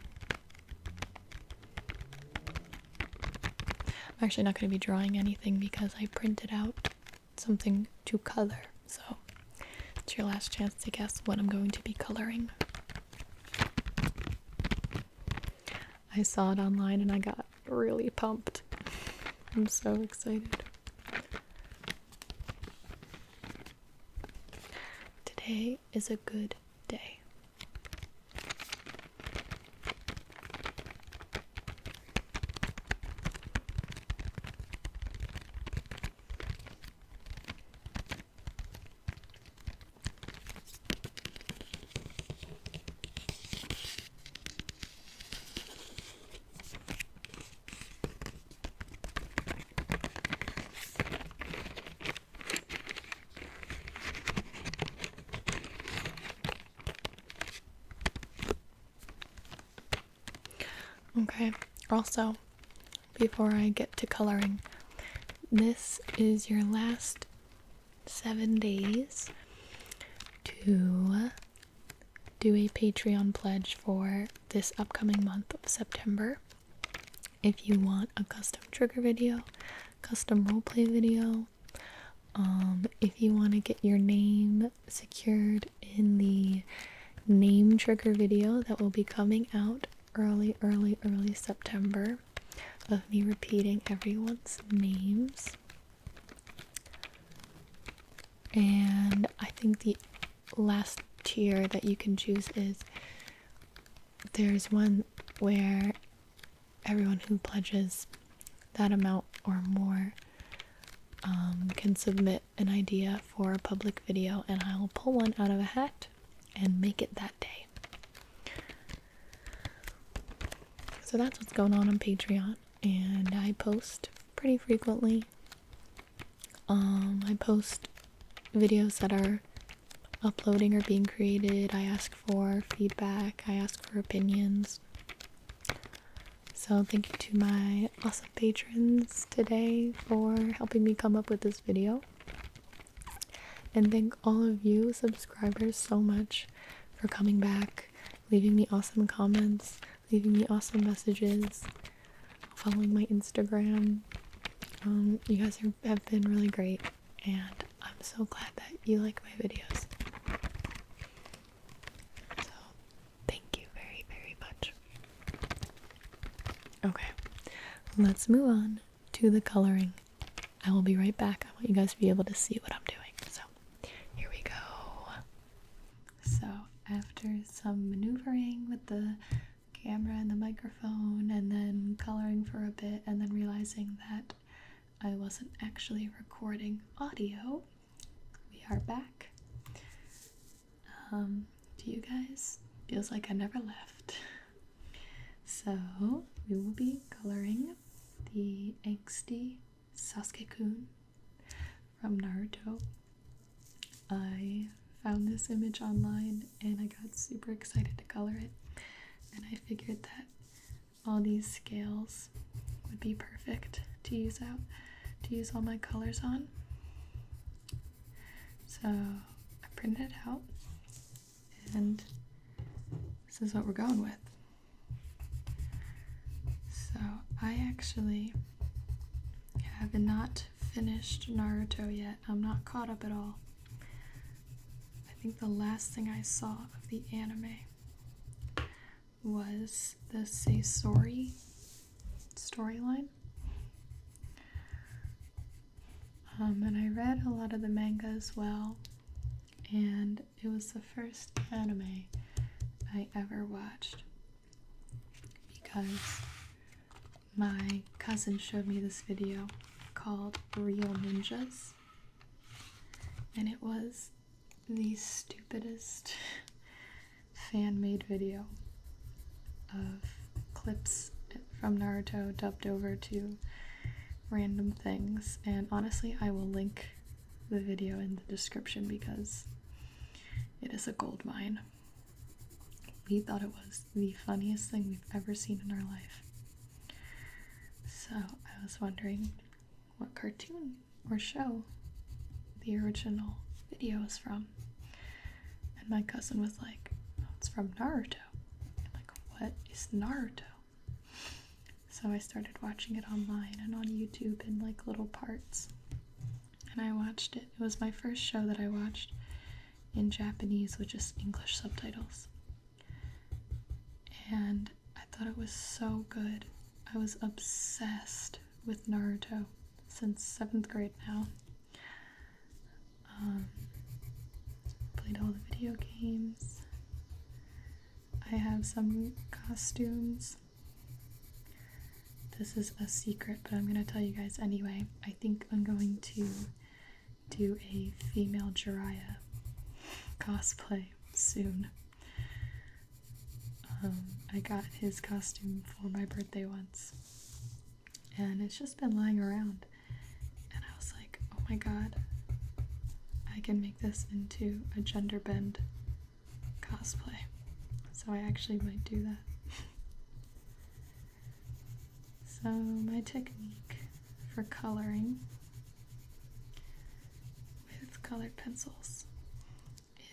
I'm actually not going to be drawing anything because I printed out something to color. So it's your last chance to guess what I'm going to be coloring. I saw it online and I got really pumped. I'm so excited. Today is a good day. Okay, also, before I get to coloring, this is your last 7 days to do a Patreon pledge for this upcoming month of September. If you want a custom trigger video, custom roleplay video, if you want to get your name secured in the name trigger video that will be coming out early September, of me repeating everyone's names. And I think the last tier that you can choose is, there's one where everyone who pledges that amount or more can submit an idea for a public video, and I'll pull one out of a hat and make it that day. So that's what's going on Patreon, and I post pretty frequently. I post videos that are uploading or being created. I ask for feedback, I ask for opinions. So thank you to my awesome patrons today for helping me come up with this video. And thank all of you subscribers so much for coming back, leaving me awesome comments, leaving me awesome messages, following my Instagram. You guys have been really great, and I'm so glad that you like my videos. So thank you very, very much. Okay, let's move on to the coloring. I will be right back. I want you guys to be able to see what I'm doing. So here we go. So after some maneuvering with the camera and the microphone, and then coloring for a bit, and then realizing that I wasn't actually recording audio, we are back. To you guys, feels like I never left. So we will be coloring the angsty Sasuke-kun from Naruto. I found this image online and I got super excited to color it, and I figured that all these scales would be perfect to use all my colors on. So I printed it out, and this is what we're going with. So I actually have not finished Naruto yet. I'm not caught up at all. I think the last thing I saw of the anime was the Say Sorry storyline. And I read a lot of the manga as well, and it was the first anime I ever watched because my cousin showed me this video called Real Ninjas, and it was the stupidest fan-made video of clips from Naruto dubbed over to random things. And honestly, I will link the video in the description because it is a gold mine. We thought it was the funniest thing we've ever seen in our life. So I was wondering what cartoon or show the original video is from, and my cousin was like, "Oh, it's from Naruto." I'm like, "What is Naruto?" So I started watching it online and on YouTube in like little parts, and I watched it. It was my first show that I watched in Japanese with just English subtitles, and I thought it was so good. I was obsessed with Naruto since 7th grade now. Played all the video games. I have some costumes. This is a secret, but I'm going to tell you guys anyway. I think I'm going to do a female Jiraiya cosplay soon. I got his costume for my birthday once, and it's just been lying around, and I was like, oh my god, I can make this into a gender bend cosplay. So I actually might do that. So my technique for coloring with colored pencils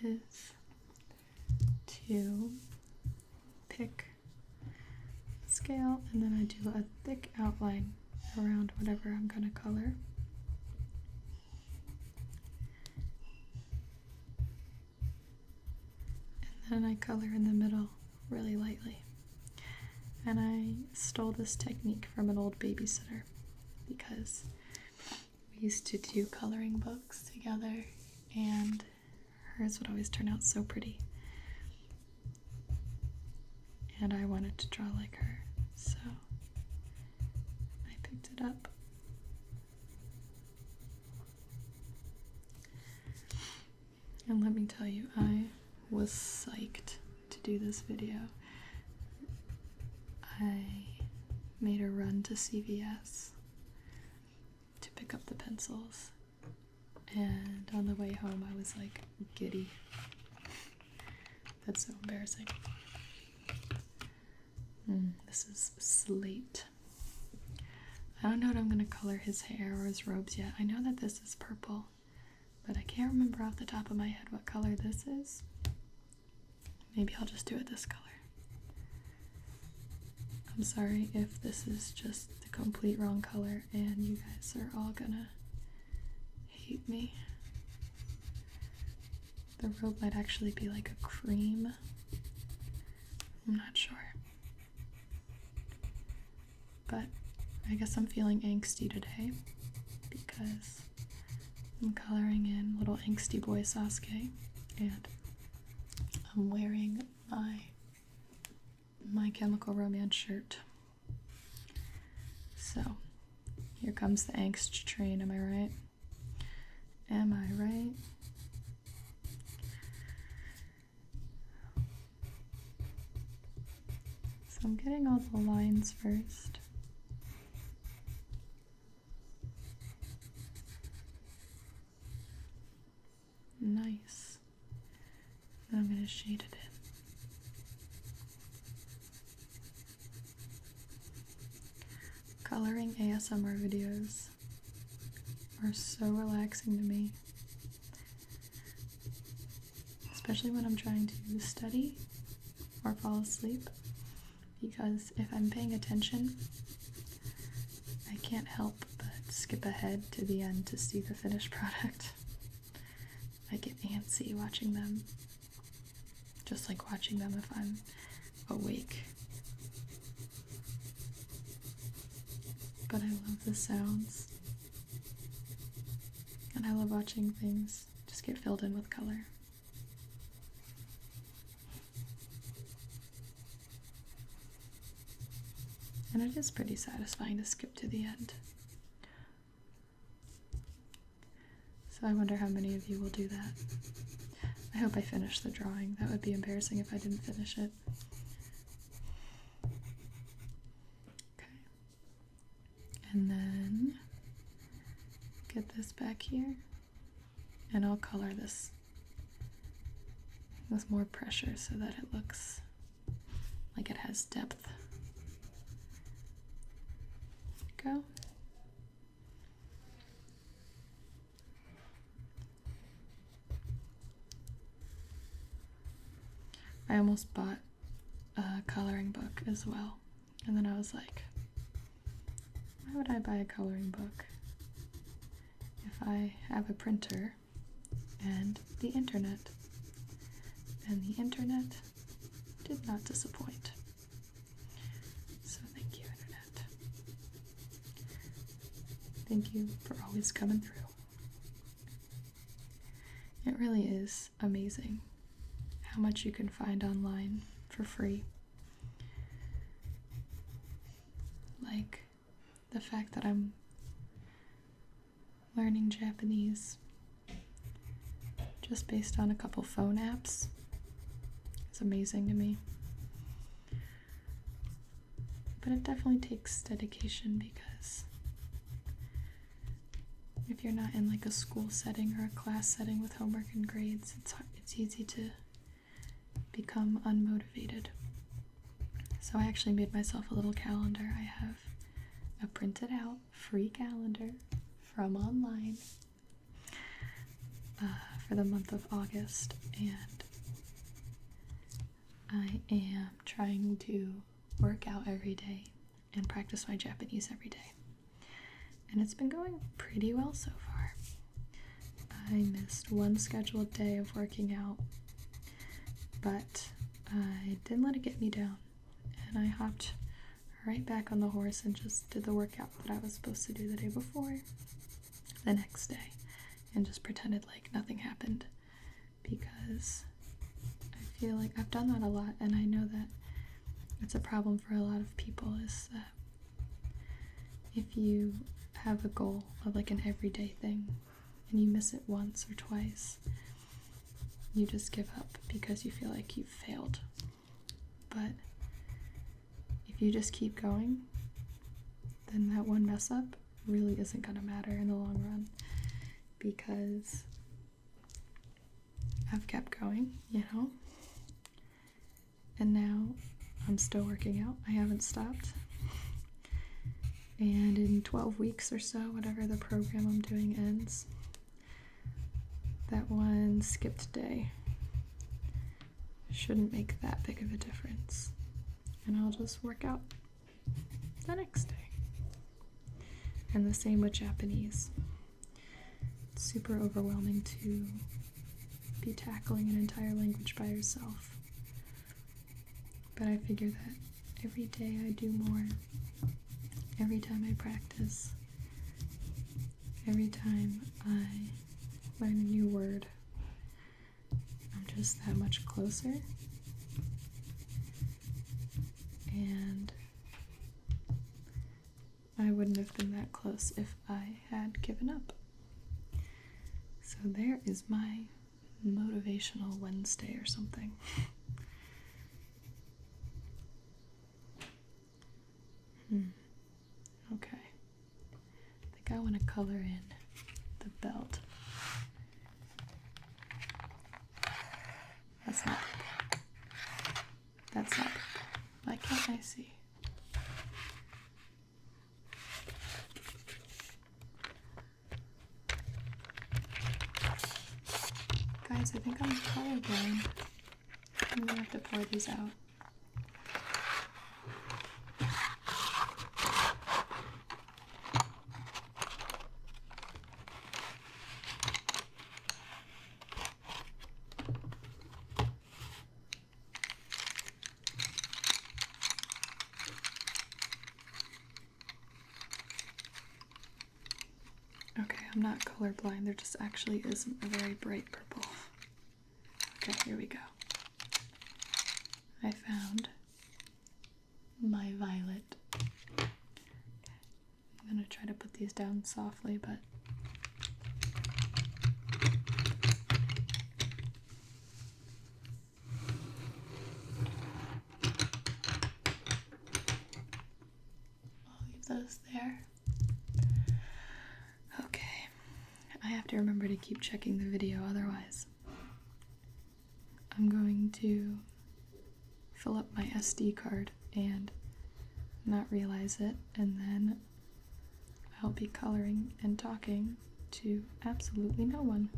is to pick a scale, and then I do a thick outline around whatever I'm going to color. And then I color in the middle really lightly. And I stole this technique from an old babysitter because we used to do coloring books together, and hers would always turn out so pretty. And I wanted to draw like her, so I picked it it up. And let me tell you, I was psyched to do this video. I made a run to CVS to pick up the pencils, and on the way home I was like giddy. That's so embarrassing. This is Slate. I don't know what I'm gonna color his hair or his robes yet. I know that this is purple, but I can't remember off the top of my head what color this is. Maybe I'll just do it this color. I'm sorry if this is just the complete wrong color and you guys are all gonna hate me. The robe might actually be like a cream. I'm not sure. But I guess I'm feeling angsty today because I'm coloring in little angsty boy Sasuke, and I'm wearing my Chemical Romance shirt. So here comes the angst train, am I right? Am I right? So I'm getting all the lines first. Nice. Then I'm going to shade it in. Coloring ASMR videos are so relaxing to me, especially when I'm trying to study or fall asleep, because if I'm paying attention, I can't help but skip ahead to the end to see the finished product. I get antsy watching them, just like watching them if I'm awake. But I love the sounds, and I love watching things just get filled in with color. And it is pretty satisfying to skip to the end. So I wonder how many of you will do that. I hope I finish the drawing. That would be embarrassing if I didn't finish it. Okay. And then get this back here, and I'll color this with more pressure so that it looks like it has depth. Go. I almost bought a coloring book as well, and then I was like, why would I buy a coloring book if I have a printer and the internet? And the internet did not disappoint. So thank you, internet. Thank you for always coming through. It really is amazing how much you can find online for free. Like the fact that I'm learning Japanese just based on a couple phone apps. It's amazing to me. But it definitely takes dedication, because if you're not in like a school setting or a class setting with homework and grades, it's easy to become unmotivated. So I actually made myself a little calendar. I have a printed out free calendar from online for the month of August, and I am trying to work out every day and practice my Japanese every day. And it's been going pretty well so far. I missed one scheduled day of working out, but I didn't let it get me down, and I hopped right back on the horse and just did the workout that I was supposed to do the day before the next day, and just pretended like nothing happened, because I feel like I've done that a lot, and I know that it's a problem for a lot of people, is that if you have a goal of like an everyday thing and you miss it once or twice, you just give up because you feel like you've failed. But if you just keep going, then that one mess up really isn't going to matter in the long run, because I've kept going, you know, and now I'm still working out. I haven't stopped. And in 12 weeks or so, whatever the program I'm doing ends, that one skipped day shouldn't make that big of a difference. And I'll just work out the next day. And the same with Japanese. It's super overwhelming to be tackling an entire language by yourself. But I figure that every day I do more. Every time I practice, every time I learn a new word, I'm just that much closer. And I wouldn't have been that close if I had given up. So there is my motivational Wednesday or something. Okay. I think I want to color in the belt. That's not purple. That's not purple. Why can't I see? Guys, I think I'm colorblind. I'm gonna have to pour these out. Okay, I'm not colorblind. There just actually isn't a very bright purple. Okay, here we go. I found my violet. I'm gonna try to put these down softly, but I'll leave those there. Okay, I have to remember to keep checking the video, otherwise I'm going to fill up my SD card and not realize it, and then I'll be coloring and talking to absolutely no one.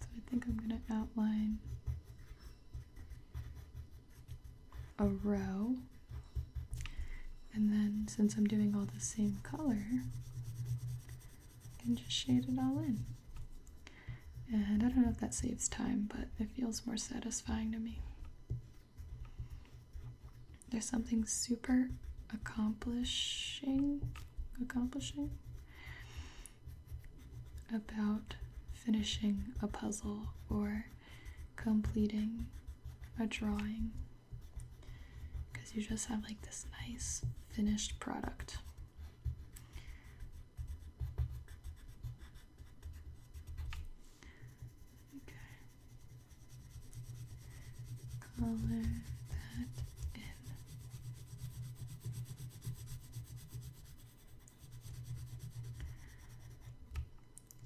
So I think I'm going to outline a row, and then since I'm doing all the same color, I can just shade it all in. And I don't know if that saves time, but it feels more satisfying to me. There's something super accomplishing about finishing a puzzle or completing a drawing, because you just have like this nice finished product. Okay. Color that in.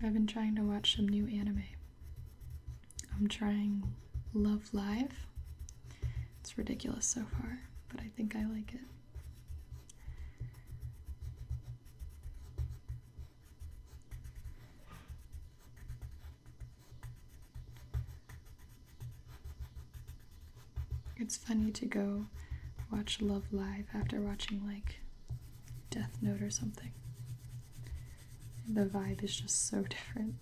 I've been trying to watch some new anime. I'm trying Love Live. It's ridiculous so far, but I think I like it. It's funny to go watch Love Live after watching like Death Note or something. The vibe is just so different.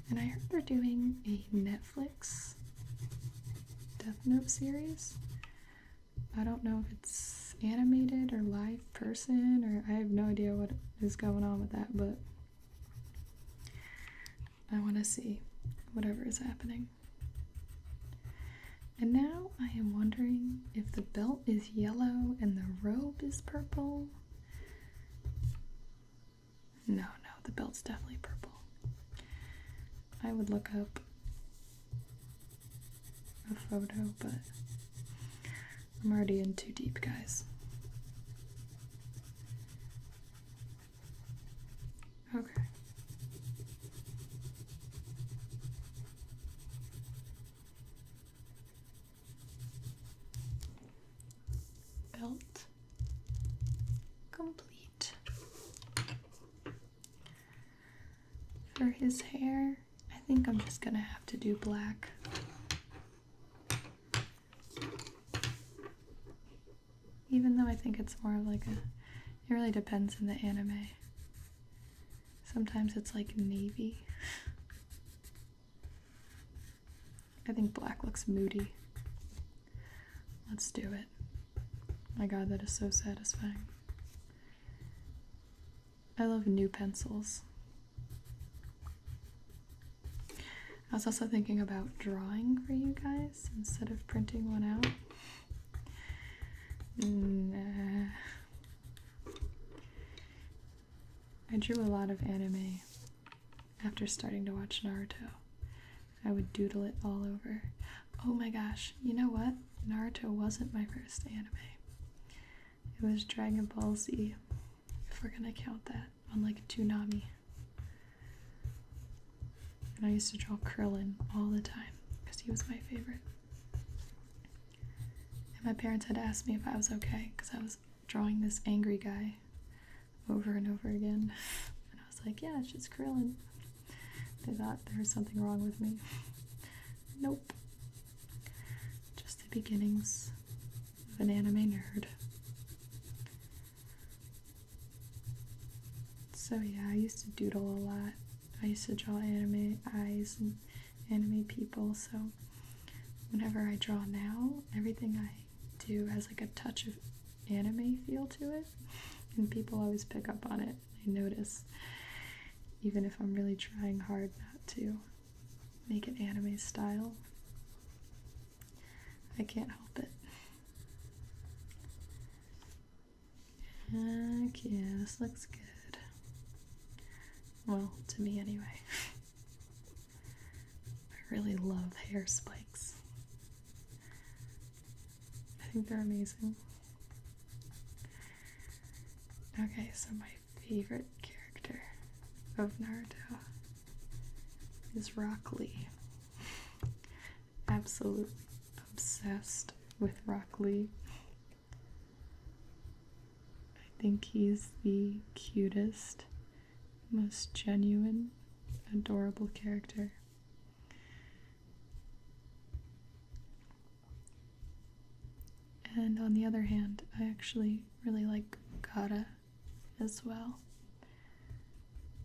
And I heard they're doing a Netflix Death Note series. I don't know if it's animated or live person, or I have no idea what is going on with that, but I want to see whatever is happening. And now I am wondering if the belt is yellow and the robe is purple. No, the belt's definitely purple. I would look up a photo, but I'm already in too deep, guys. Okay. Belt complete. For his hair, I think I'm just gonna have to do black. Even though I think it's more of like it really depends on the anime. Sometimes it's like navy. I think black looks moody. Let's do it. My god, that is so satisfying. I love new pencils. I was also thinking about drawing for you guys instead of printing one out. Nah. I drew a lot of anime after starting to watch Naruto. I would doodle it all over. Oh my gosh, you know what? Naruto wasn't my first anime. It was Dragon Ball Z, if we're gonna count that, on like Toonami. And I used to draw Krillin all the time because he was my favorite. And my parents had asked me if I was okay because I was drawing this angry guy over and over again. And I was like, yeah, it's just Krillin. They thought there was something wrong with me. Nope. Just the beginnings of an anime nerd. So yeah, I used to doodle a lot. I used to draw anime eyes and anime people, so whenever I draw now, everything I do has like a touch of anime feel to it, and people always pick up on it. They notice, even if I'm really trying hard not to make it anime style. I can't help it. Heck yeah, this looks good. Well, to me anyway. I really love hair spikes. I think they're amazing. Okay, so my favorite character of Naruto is Rock Lee. Absolutely obsessed with Rock Lee. I think he's the cutest, most genuine, adorable character. And on the other hand, I actually really like Gaara as well.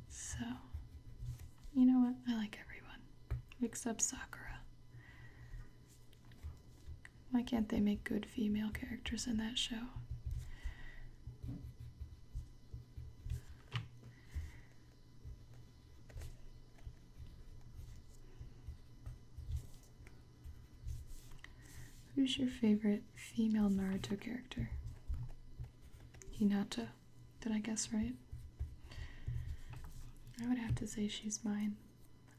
So, you know what? I like everyone except Sakura. Why can't they make good female characters in that show? Who's your favorite female Naruto character? Hinata. Did I guess right? I would have to say she's mine.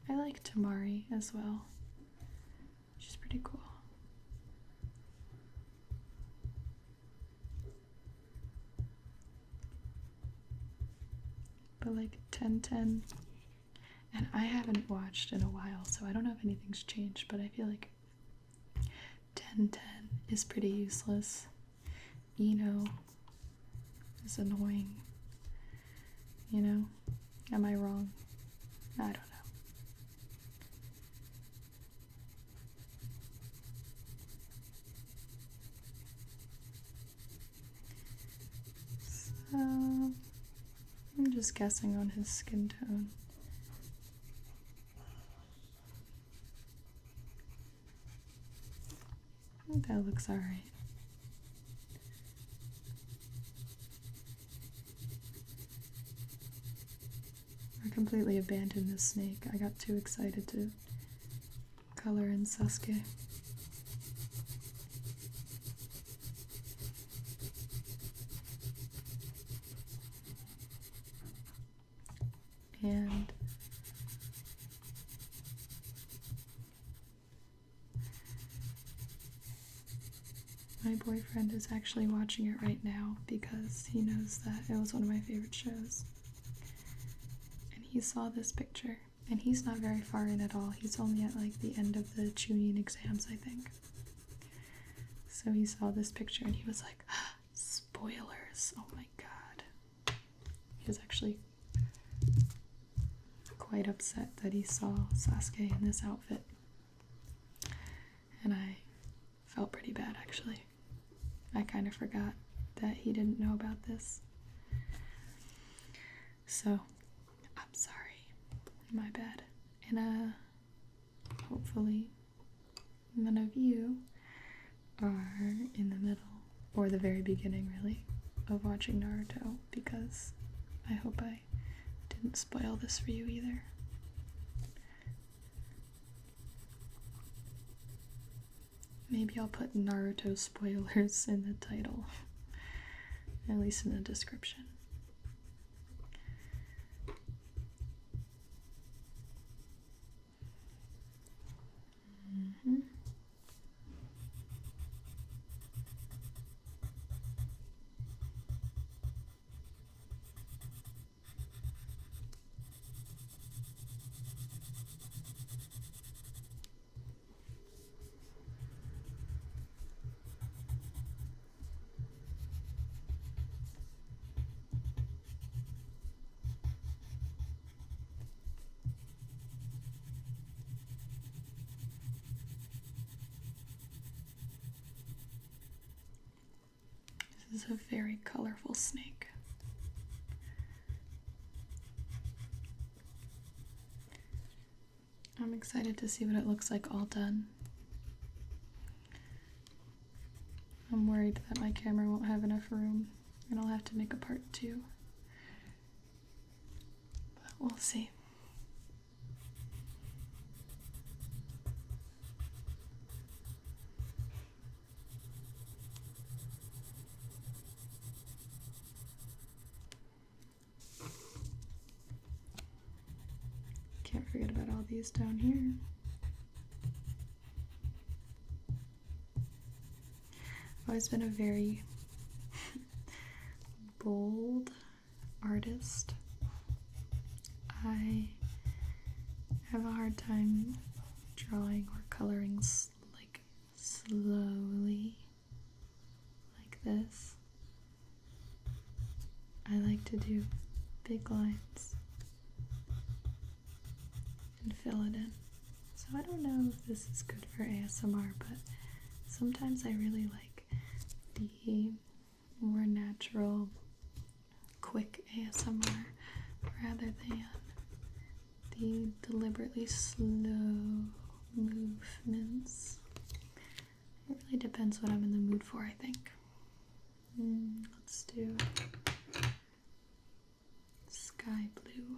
I like Tamari as well. She's pretty cool. But like 10-10, and I haven't watched in a while, so I don't know if anything's changed, but I feel like 10-10 is pretty useless. Ino is annoying. You know? Am I wrong? I don't know. So, I'm just guessing on his skin tone. I think that looks alright. I completely abandoned this snake. I got too excited to color in Sasuke. And my boyfriend is actually watching it right now because he knows that it was one of my favorite shows. And he saw this picture, and he's not very far in at all. He's only at like the end of the tuning exams, I think. So he saw this picture and he was like, ah, spoilers, oh my god. He was actually quite upset that he saw Sasuke in this outfit. And I felt pretty bad, actually. I kind of forgot that he didn't know about this. So, I'm sorry. My bad. And, hopefully none of you are in the middle, or the very beginning, really, of watching Naruto, because I hope I didn't spoil this for you either. Maybe I'll put Naruto spoilers in the title, at least in the description. This is a very colorful snake. I'm excited to see what it looks like all done. I'm worried that my camera won't have enough room and I'll have to make a part 2. But we'll see. Can't forget about all these down here. I've always been a very bold artist. I have a hard time drawing or coloring like slowly, like this. I like to do big lines and fill it in. So I don't know if this is good for ASMR, but sometimes I really like the more natural, quick ASMR rather than the deliberately slow movements. It really depends what I'm in the mood for, I think. Let's do sky blue.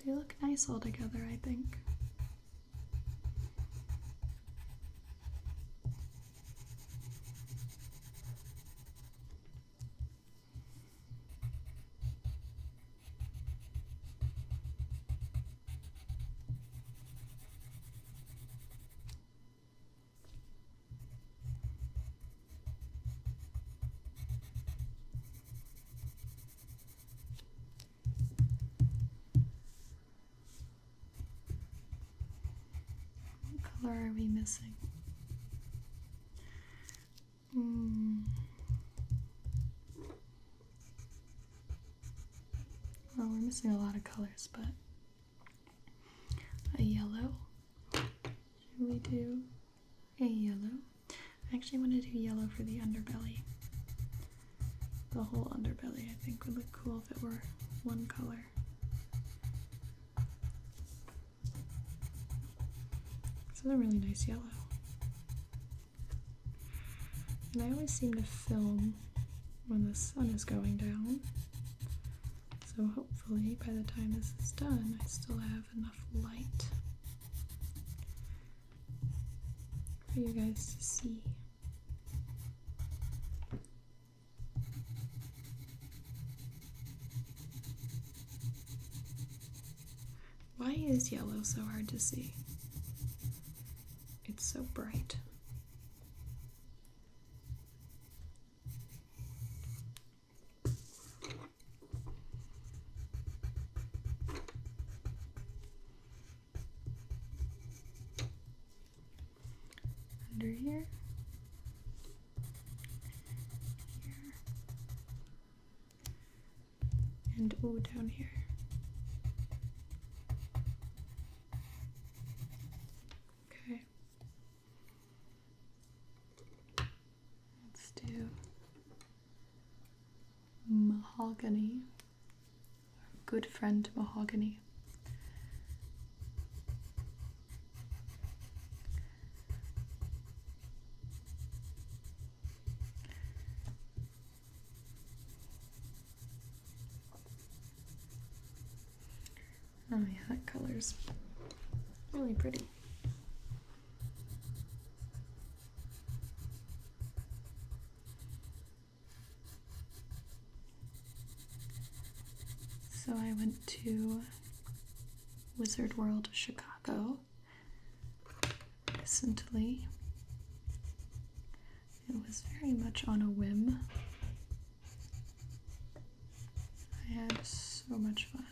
They look nice all together, I think. What color are we missing? missing a lot of colors, but a yellow. Should we do a yellow? I actually want to do yellow for the underbelly. The whole underbelly, I think, would look cool if it were one color. This is a really nice yellow. And I always seem to film when the sun is going down. So hopefully by the time this is done, I still have enough light for you guys to see. Why is yellow so hard to see? It's so bright. Under here. Here. And ooh, down here. Okay. Let's do mahogany. Good friend mahogany. Oh yeah, that color's really pretty. So I went to Wizard World Chicago recently. It was very much on a whim. I had so much fun.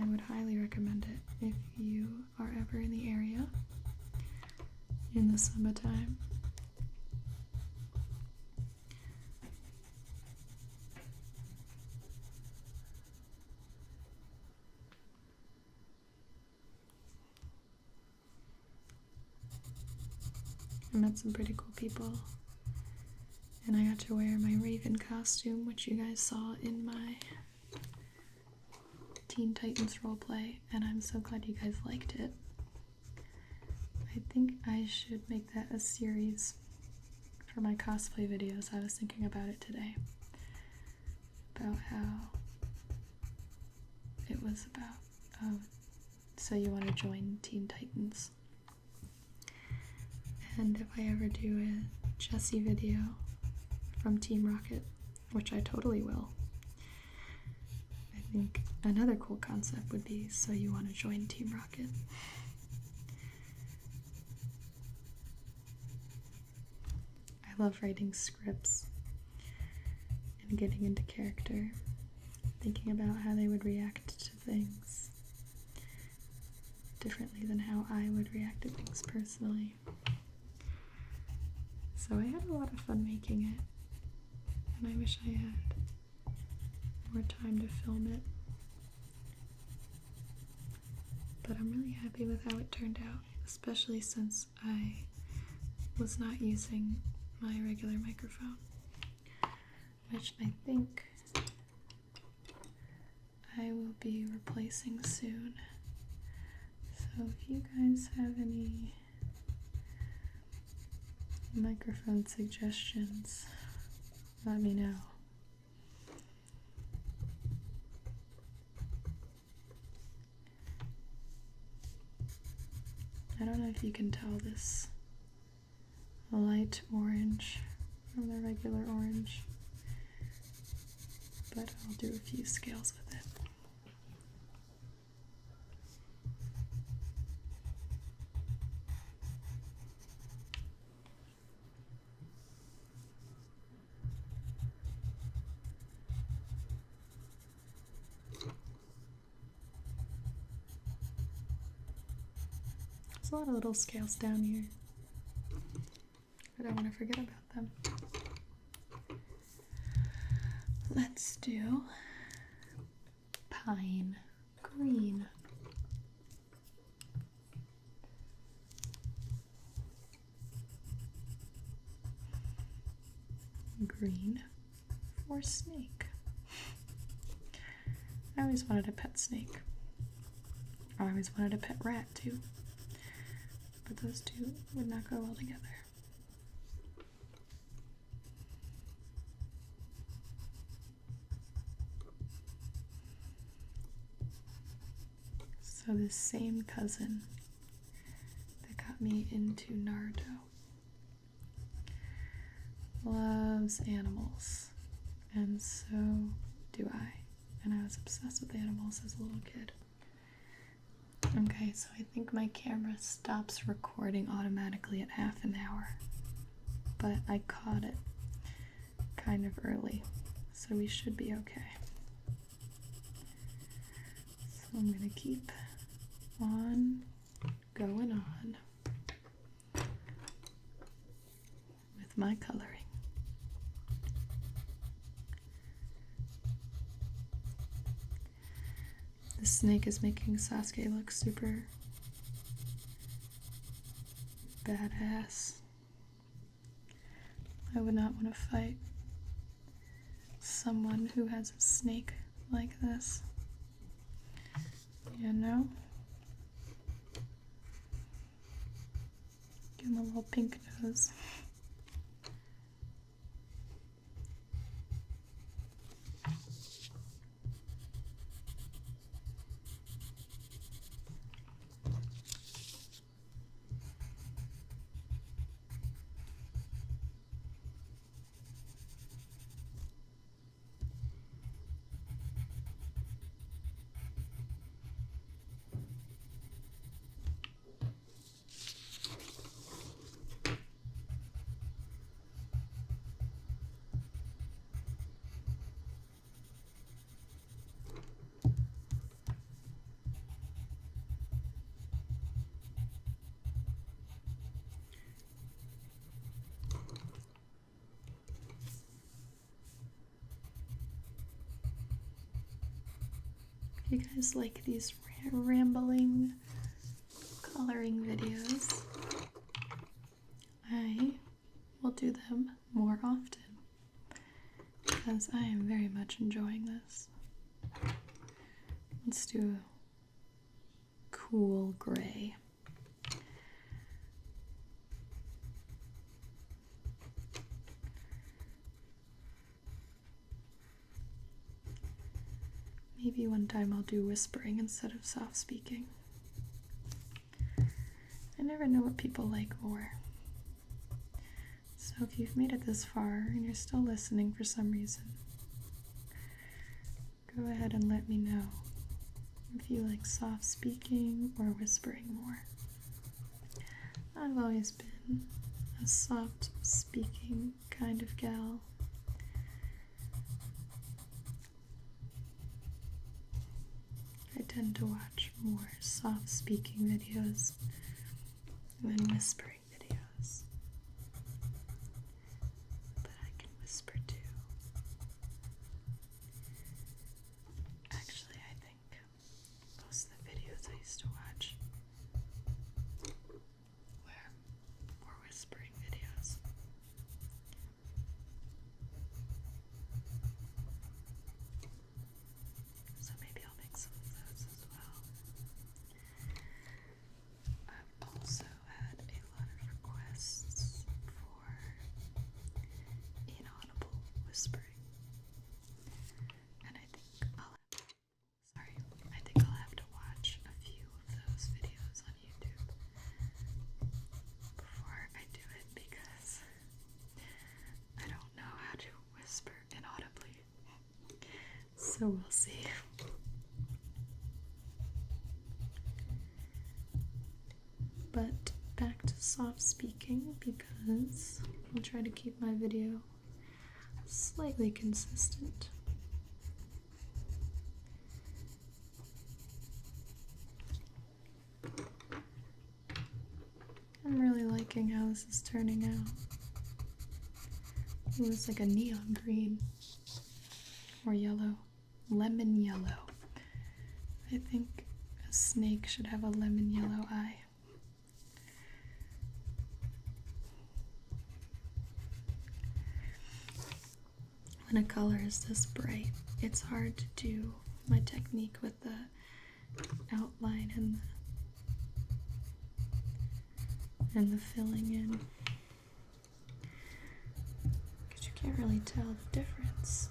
I would highly recommend it if you are ever in the area in the summertime. I met some pretty cool people, and I got to wear my Raven costume, which you guys saw in my Teen Titans roleplay, and I'm so glad you guys liked it. I think I should make that a series for my cosplay videos. I was thinking about it today, about how it was about, so you want to join Teen Titans. And if I ever do a Jessie video from Team Rocket, which I totally will, I think another cool concept would be, so you want to join Team Rocket. I love writing scripts and getting into character, thinking about how they would react to things differently than how I would react to things personally. So I had a lot of fun making it, and I wish I had more time to film it. But I'm really happy with how it turned out, especially since I was not using my regular microphone, which I think I will be replacing soon. So if you guys have any microphone suggestions, let me know. I don't know if you can tell this light orange from the regular orange, but I'll do a few scales with it. There's a lot of little scales down here. I don't want to forget about them. Let's do pine green. Green for snake. I always wanted a pet snake. I always wanted a pet rat too. But those two would not go well together. So this same cousin that got me into Naruto loves animals, and so do I. And I was obsessed with animals as a little kid. Okay, so I think my camera stops recording automatically at half an hour, but I caught it kind of early, so we should be okay. So I'm gonna keep on going on with my coloring. The snake is making Sasuke look super badass. I would not want to fight someone who has a snake like this. You know? Give him a little pink nose. If you guys like these rambling coloring videos, I will do them more often because I am very much enjoying this. Let's do a cool gray. Maybe one time I'll do whispering instead of soft speaking. I never know what people like more. So if you've made it this far and you're still listening for some reason, go ahead and let me know if you like soft speaking or whispering more. I've always been a soft speaking kind of gal. I tend to watch more soft speaking videos than whispering videos. But I can whisper too. Actually, I think most of the videos I used to watch were whispering videos. So maybe I'll make some of those as well. I've also had a lot of requests for inaudible whispering. And I think I'll have to watch a few of those videos on YouTube before I do it because I don't know how to whisper inaudibly. So we'll see. But back to soft speaking because I'll try to keep my video slightly consistent. I'm really liking how this is turning out. Ooh, it's like a neon green. or yellow. Lemon yellow. I think a snake should have a lemon yellow eye. When a color is this bright, it's hard to do my technique with the outline and the filling in, because you can't really tell the difference.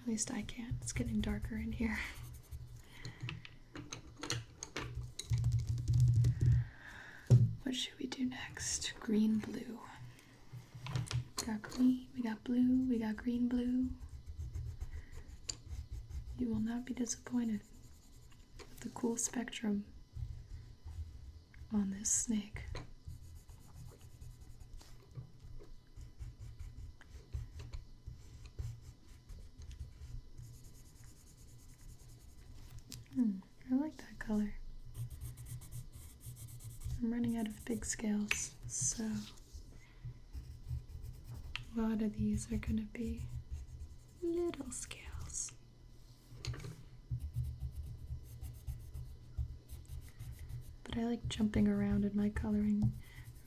At least I can't. It's getting darker in here. What should we do next? Green, blue. We got green, we got blue, we got green, blue. You will not be disappointed with the cool spectrum on this snake. I like that color. I'm running out of big scales, so a lot of these are going to be little scales. But I like jumping around in my coloring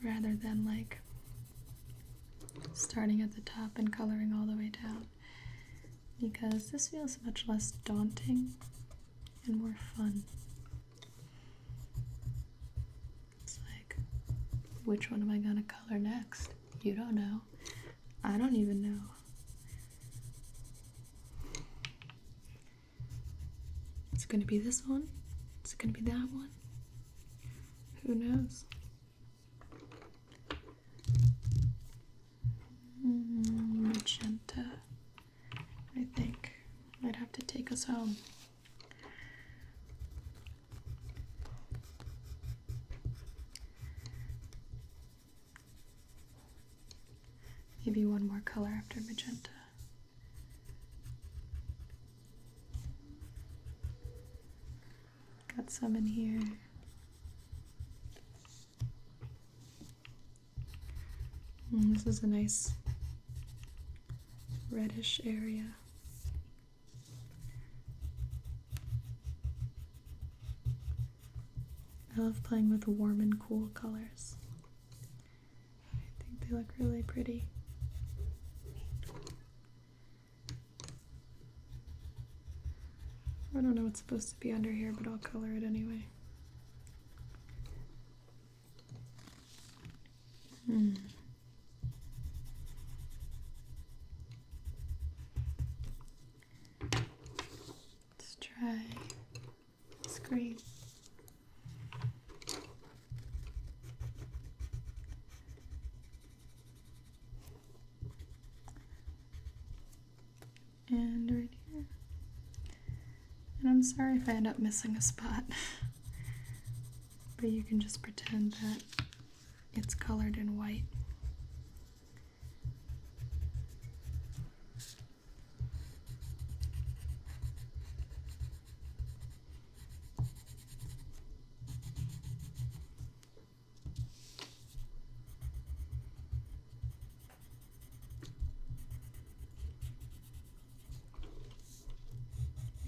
rather than like starting at the top and coloring all the way down, because this feels much less daunting and more fun. It's like, which one am I gonna color next? You don't know. I don't even know. Is it gonna be this one? Is it gonna be that one? Who knows? Magenta, I think, might have to take us home. Maybe one more color after magenta. Got some in here. This is a nice reddish area. I love playing with warm and cool colors. I think they look really pretty. I don't know what's supposed to be under here, but I'll color it anyway. Let's try this green. And right here. And I'm sorry if I end up missing a spot, but you can just pretend that it's colored in white.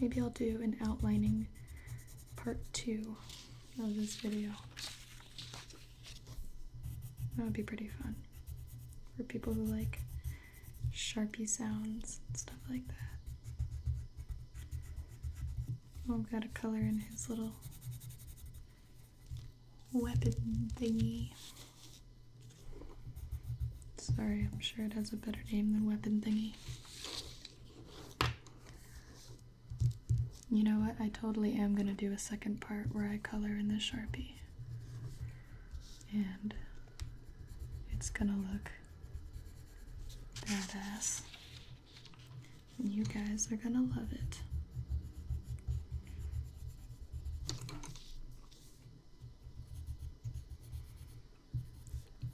Maybe I'll do an outlining part 2 of this video. That would be pretty fun for people who like Sharpie sounds and stuff like that. Oh, I've got a color in his little weapon thingy. Sorry, I'm sure it has a better name than weapon thingy. You know what? I totally am going to do a second part where I color in the Sharpie. And it's going to look badass. And you guys are going to love it.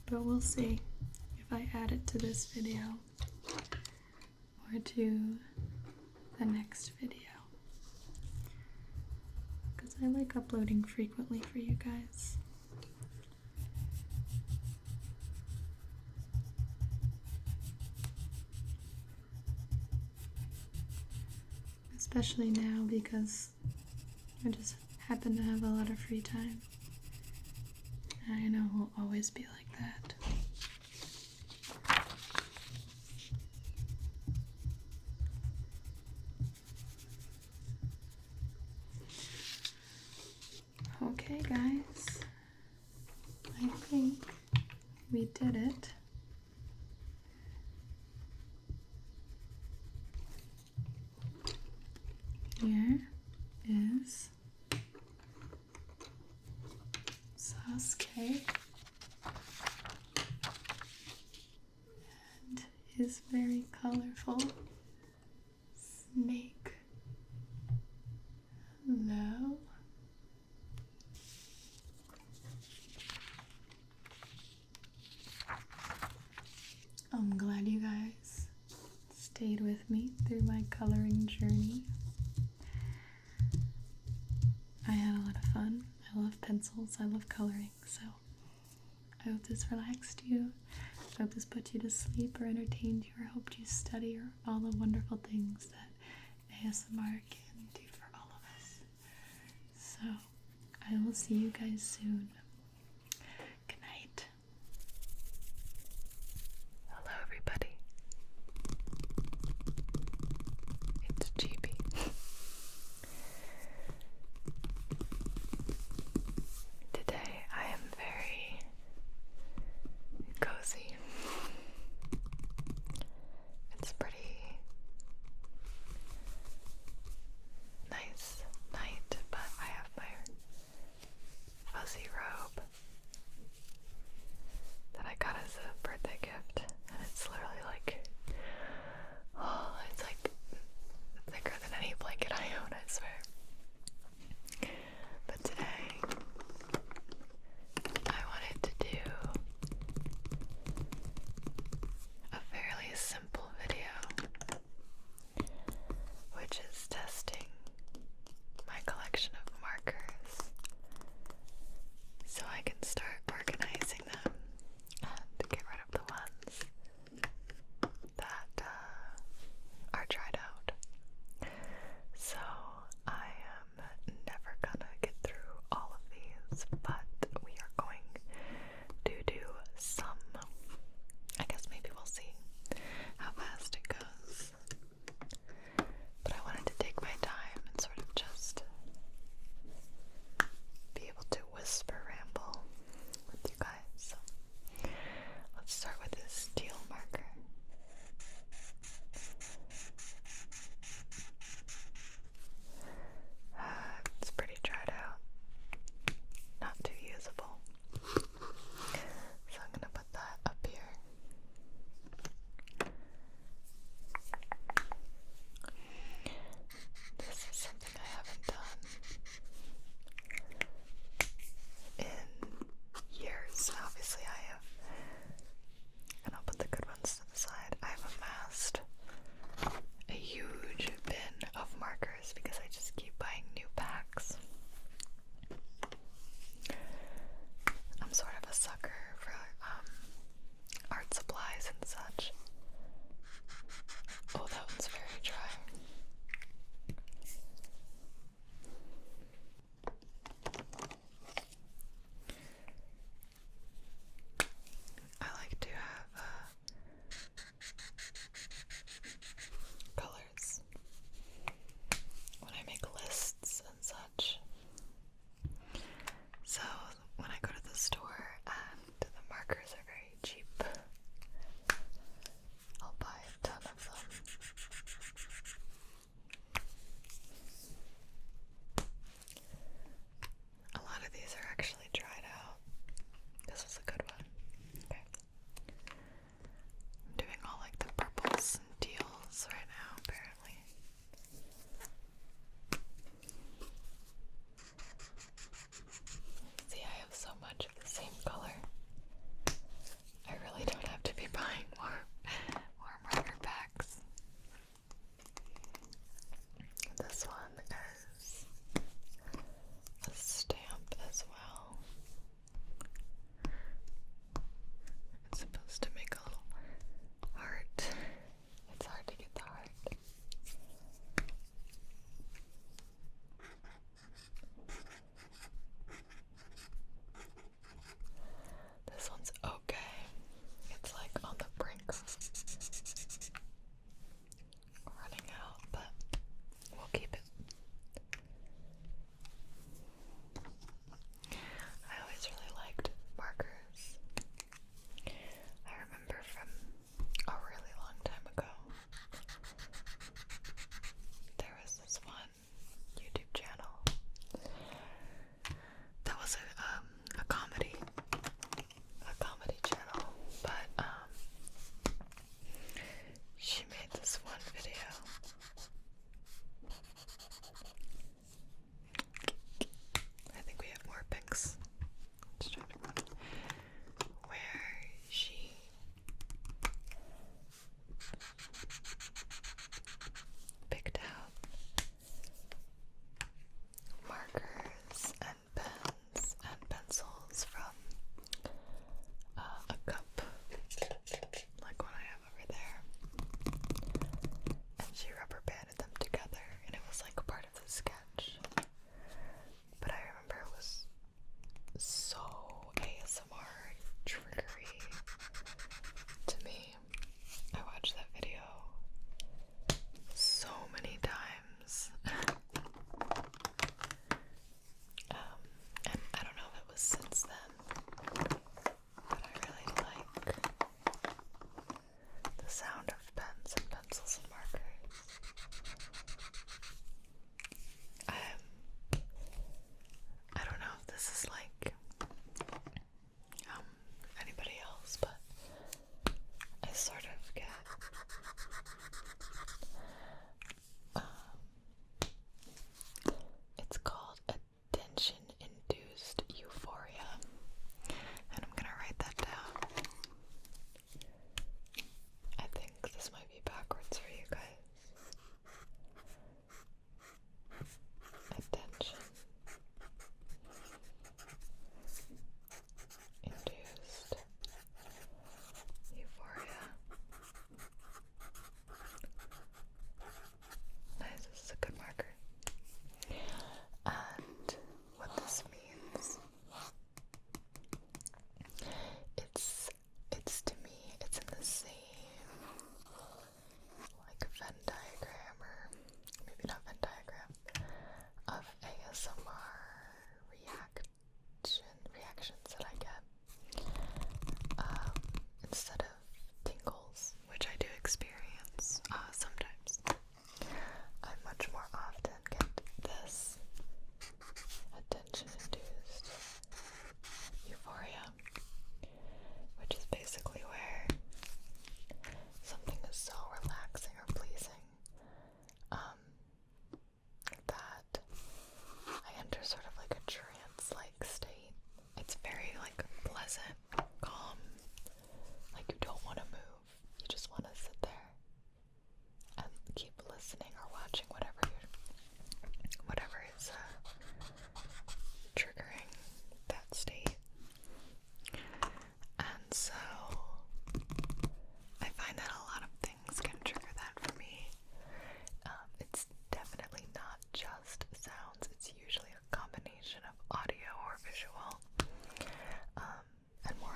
But we'll see if I add it to this video or to the next video. I like uploading frequently for you guys. especially now because I just happen to have a lot of free time. I know it will always be like that. Okay, guys, I think we did it. Here is Sasuke and his very colorful snake. Hello. I'm glad you guys stayed with me through my coloring journey. I had a lot of fun. I love pencils. I love coloring. So I hope this relaxed you. I hope this put you to sleep or entertained you or helped you study or all the wonderful things that ASMR can do for all of us. So I will see you guys soon. Good night. Hello, everybody. It's Gibi. Today I am very cozy. It's pretty nice night, but I have my fuzzy robe present, calm, like you don't want to move. You just want to sit there and keep listening or watching whatever is triggering that state. And so I find that a lot of things can trigger that for me. It's definitely not just sounds, it's usually a combination of audio or visual. And more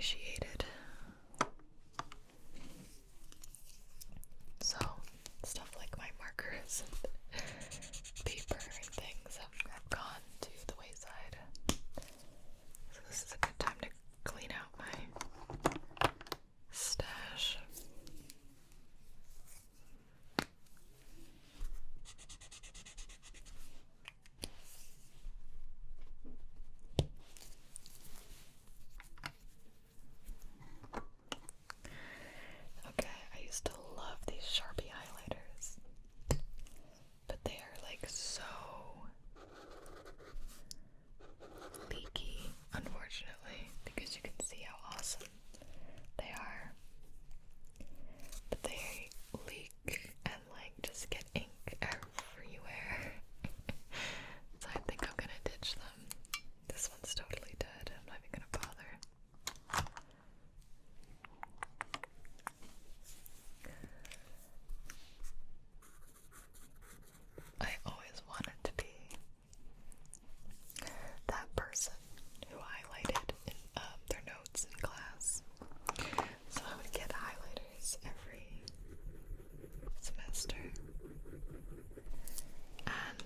appreciated. So, stuff like my markers and paper and things have gone to the wayside. So this is a good time to clean out my stash. Okay, I used to love these Sharpie highlighters, but they are like so leaky, unfortunately, because you can see how awesome they are. But they leak and like just get ink everywhere. So I think I'm gonna ditch them. This one's totally dead. I'm not even gonna bother. I always wanted to be that person who highlighted in their notes in class. So I would get highlighters every semester. And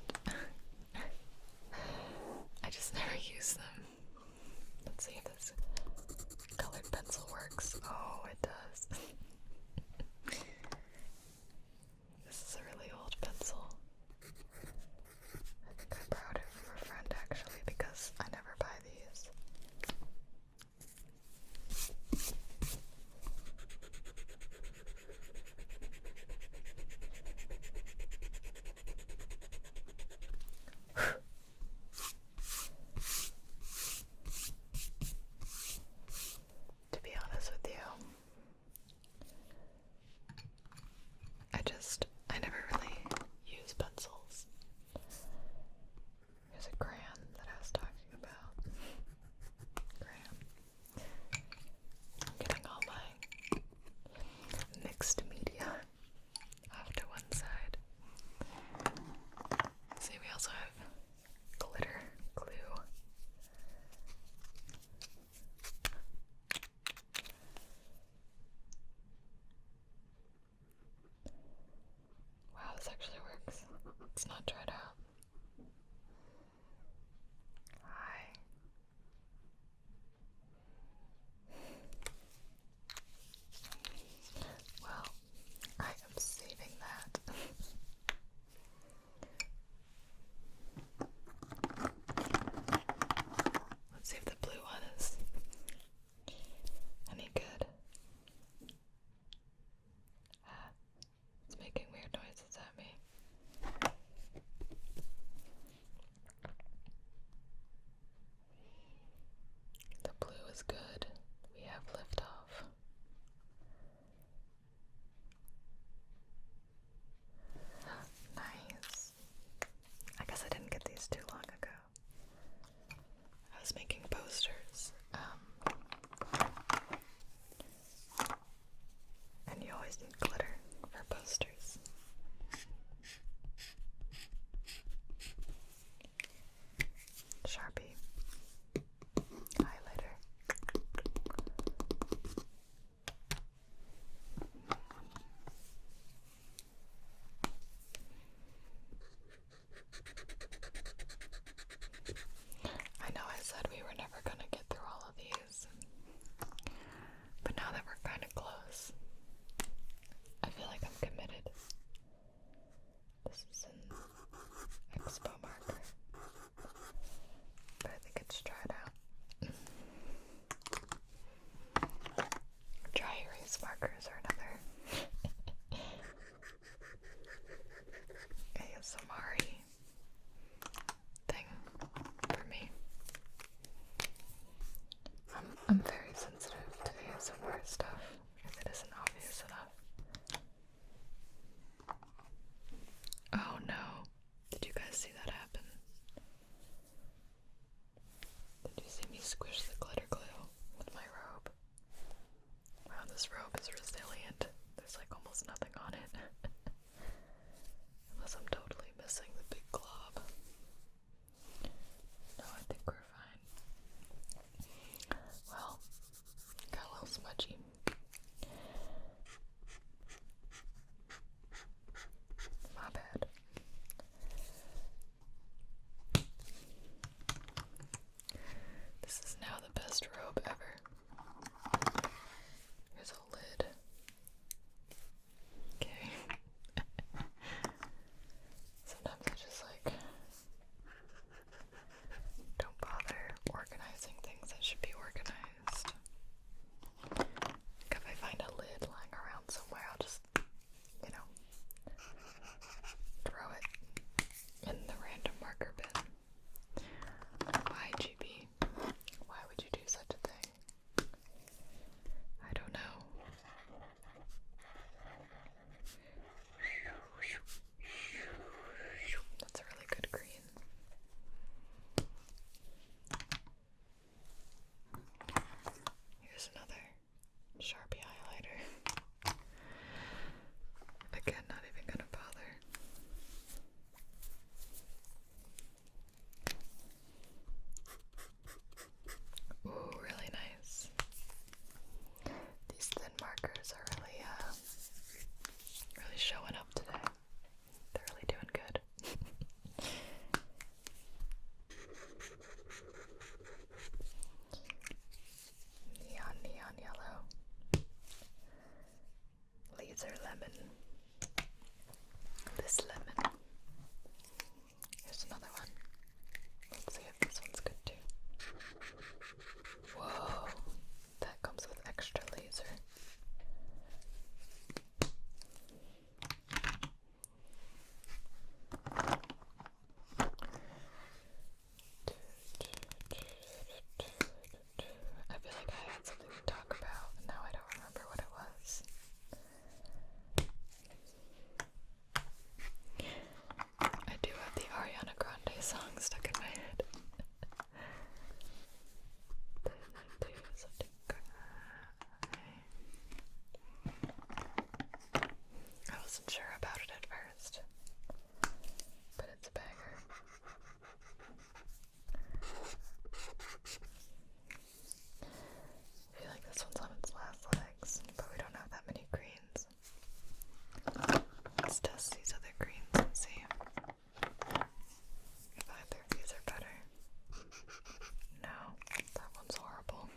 I just never use them. Let's see if this colored pencil works. Oh, it does. This is a really old pencil. I think I borrowed it from a friend actually because I never buy these. To be honest with you, I never really use pencils. Here's a crayon that I was talking about. Crayon. I'm getting all my mixed media off to one side. See, we also have glitter glue. Wow, this actually works. It's not dried out. Hi. Well, I am saving that. Let's see if the blue one is any good. It's making weird noises at me. The blue is good. We have liftoff. Nice. I guess I didn't get these too long ago. I was making posters. And you always need glitter for posters. Sharpie. Highlighter. I know I said we were never gonna get through all of these, but now that we're kind of close, I feel like I'm committed. This is an expo marker, but I think it's dried out. Dry erase markers are another ASMR thing for me. I'm very sensitive to ASMR stuff if it isn't obvious enough. Oh no. Did you guys see that happen? Did you see me squish the glitter glue with my robe? Wow, this robe is resilient. There's like almost nothing on it. Unless I'm totally missing the big glob. No, I think we're fine. Well, This lemon. Here's another one. Let's see if this one's good too. Whoa, that comes with extra laser. I feel like I had something to talk about, and now I don't remember what it was. I do have the Ariana Grande song stuck in my head. I wasn't sure about it at first, but it's a banger. I feel like this one's on its last legs, but we don't have that many greens. Let's test these other greens and see if either of these are better. No, that one's horrible.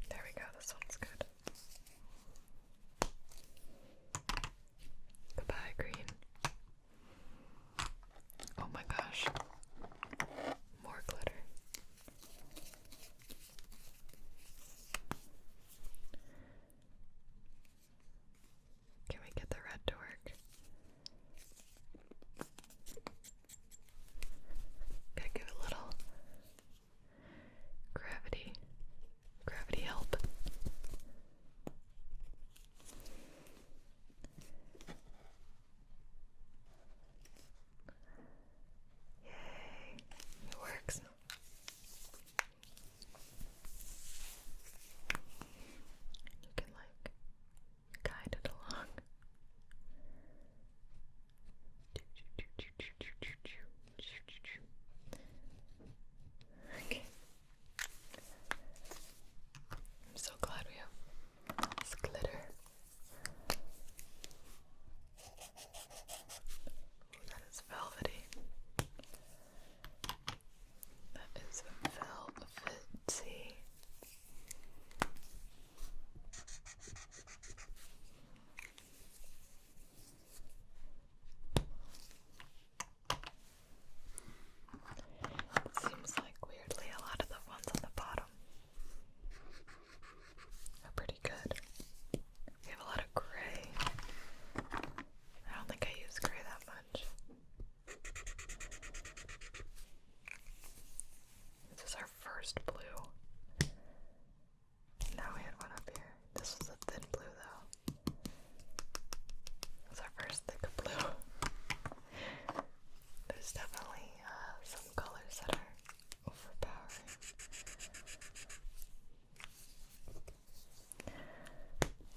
There we go, this one's good. Goodbye, green. Oh my gosh. More glitter. Can we get the red to work? Gotta give a little gravity help. Yay, it works. You can like guide it along. Okay. I'm so glad we have this glitter. Ooh, that is velvety. That is velvety. It seems like weirdly a lot of the ones on the bottom are pretty good. We have a lot of gray. I don't think I use gray that much. This is our first blue. Now we had one up here. This was a thin blue though. This was our first thick blue. There's definitely some colors that are overpowering.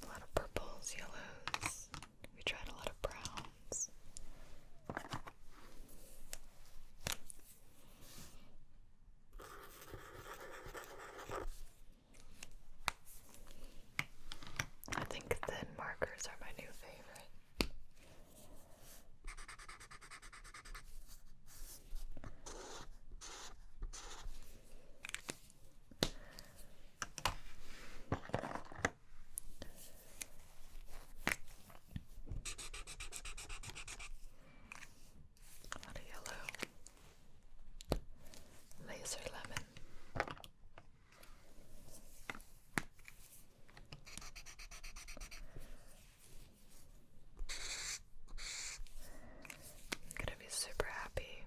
A lot of purples, yellows. We tried a lot of browns. I think thin markers are my new favorite. A lot of yellow. Laser lemon. I'm gonna be super happy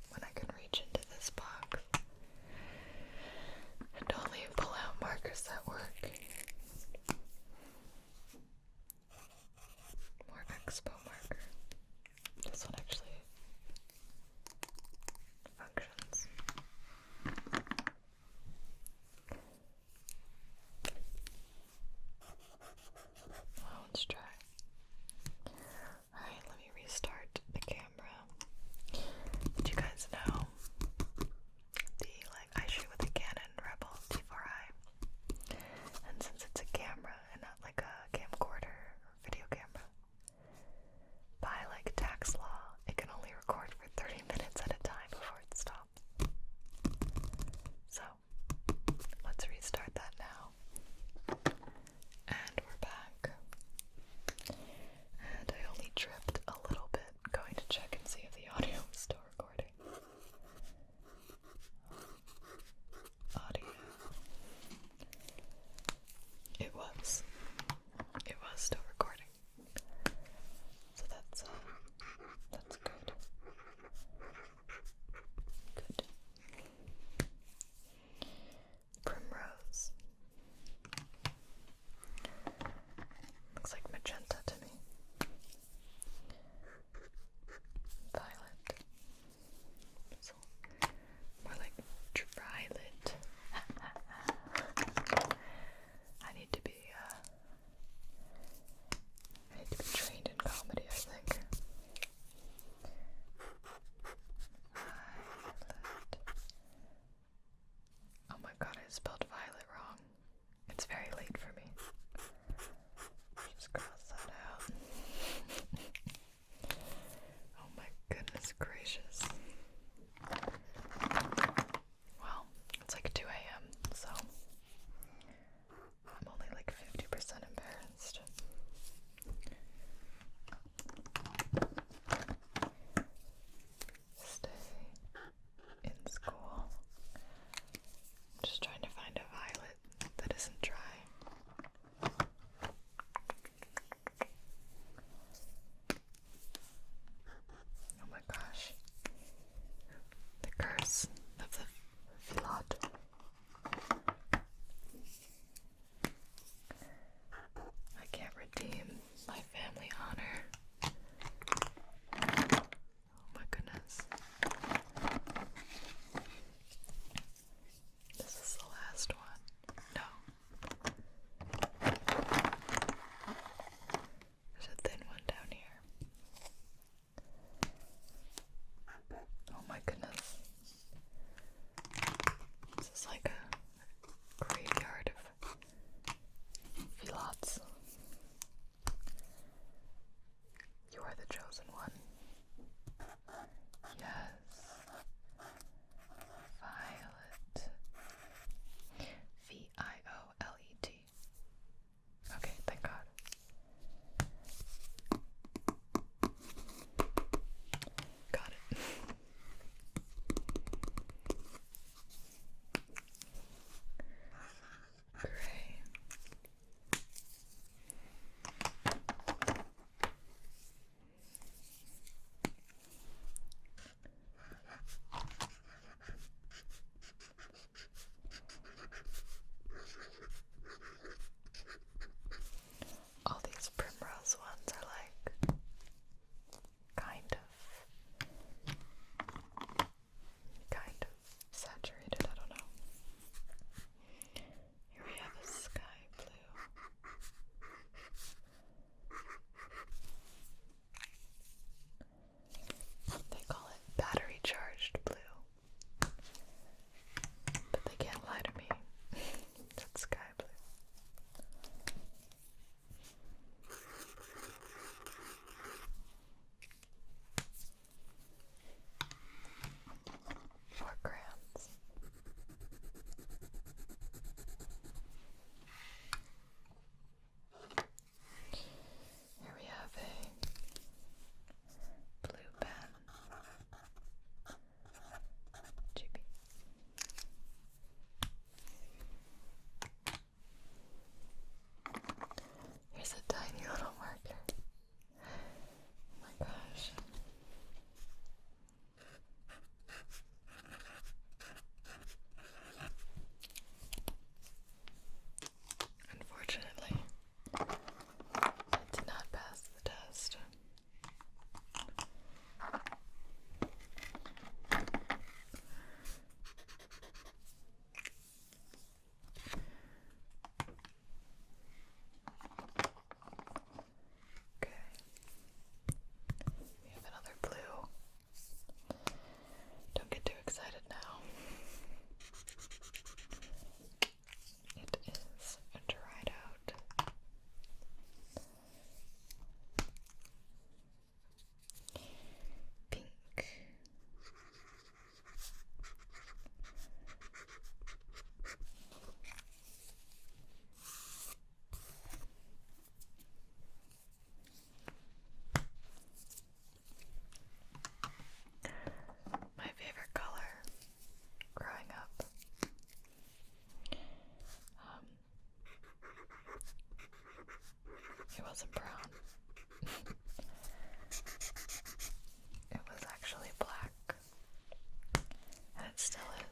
when I can reach into this box and only pull out markers that work. More expo marker. This one actually functions.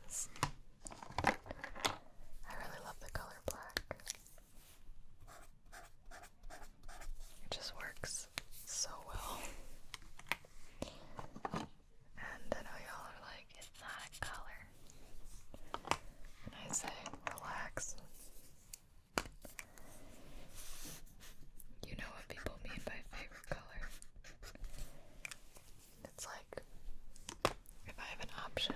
is. I really love the color black. It just works so well. And I know y'all are like, it's not a color. And I say, relax. You know what people mean by favorite color. It's like, if I have an option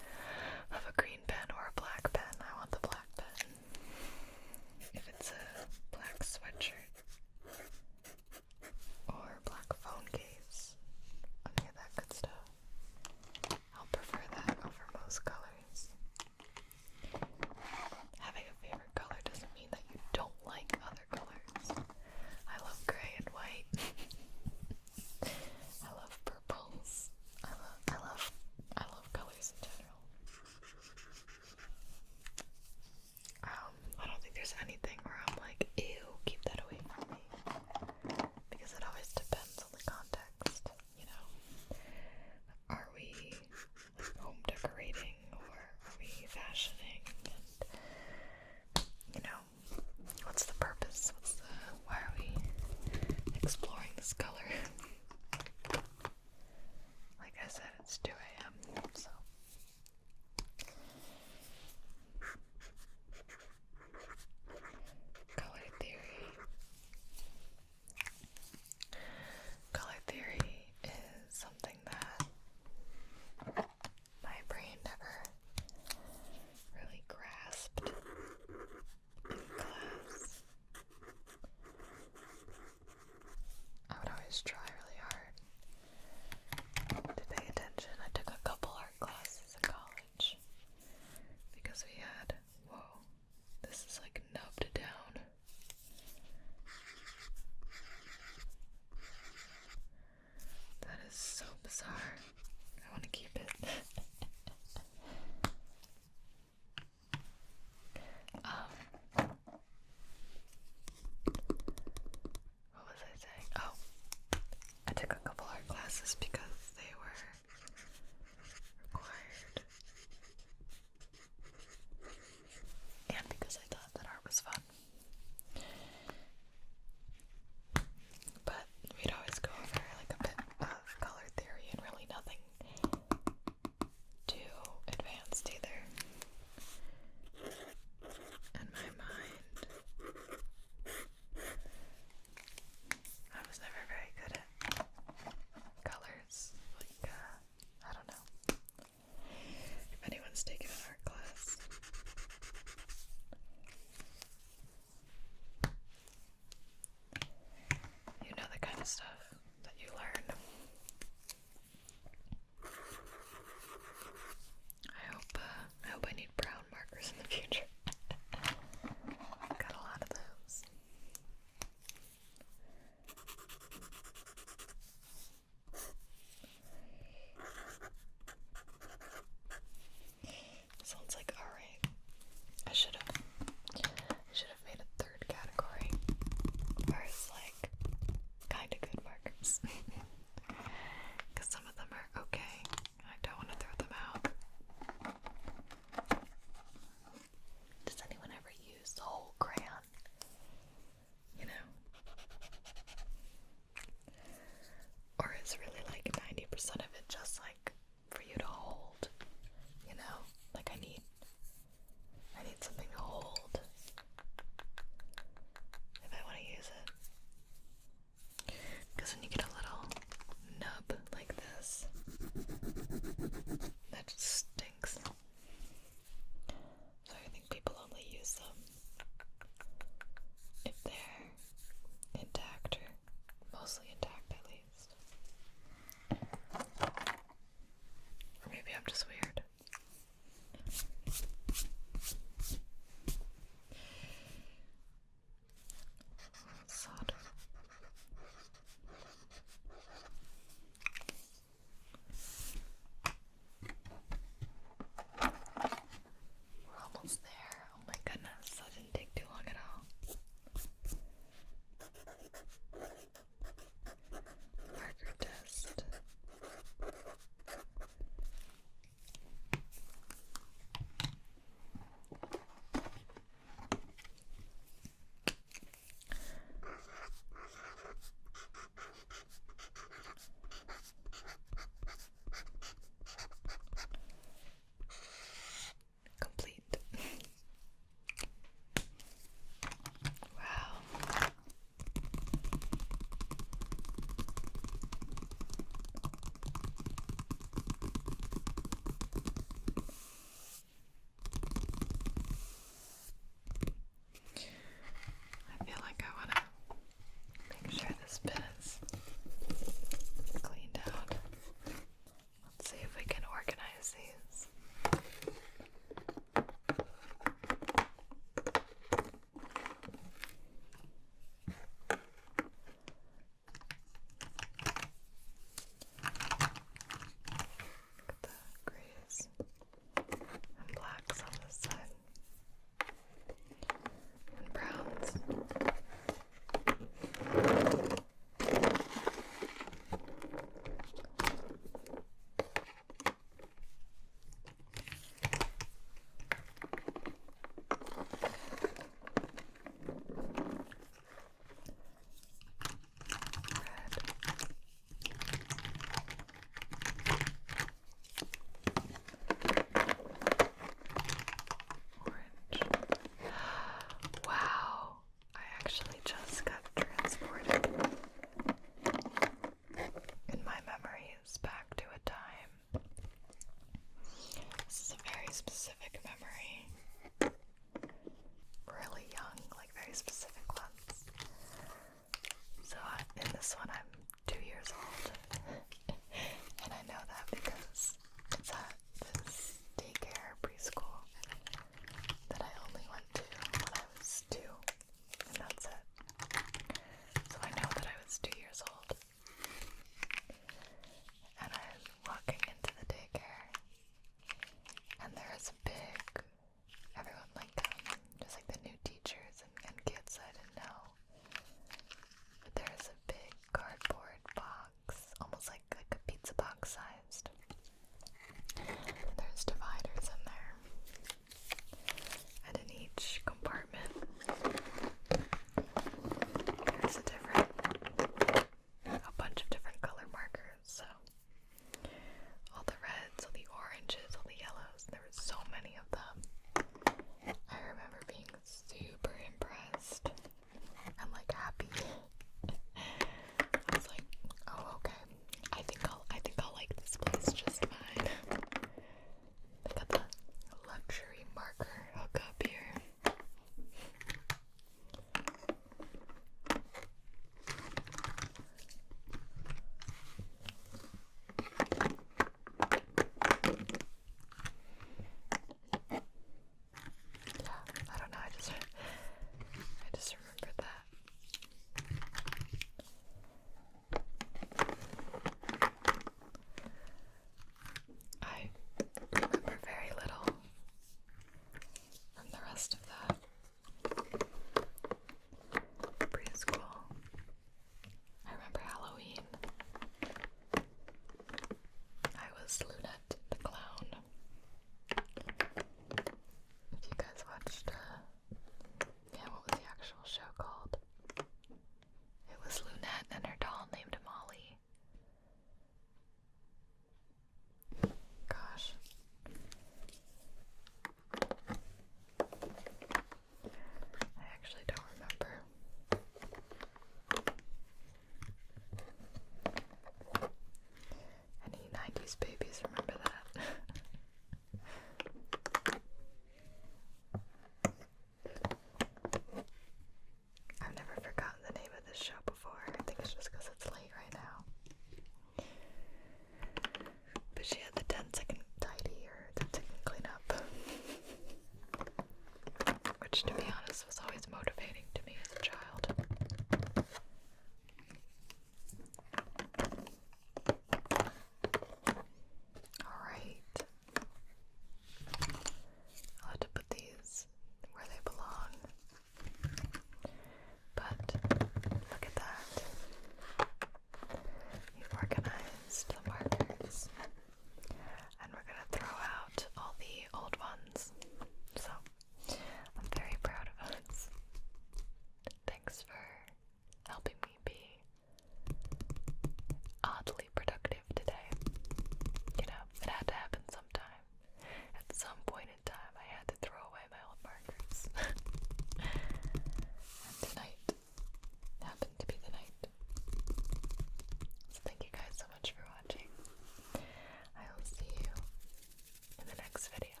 next video.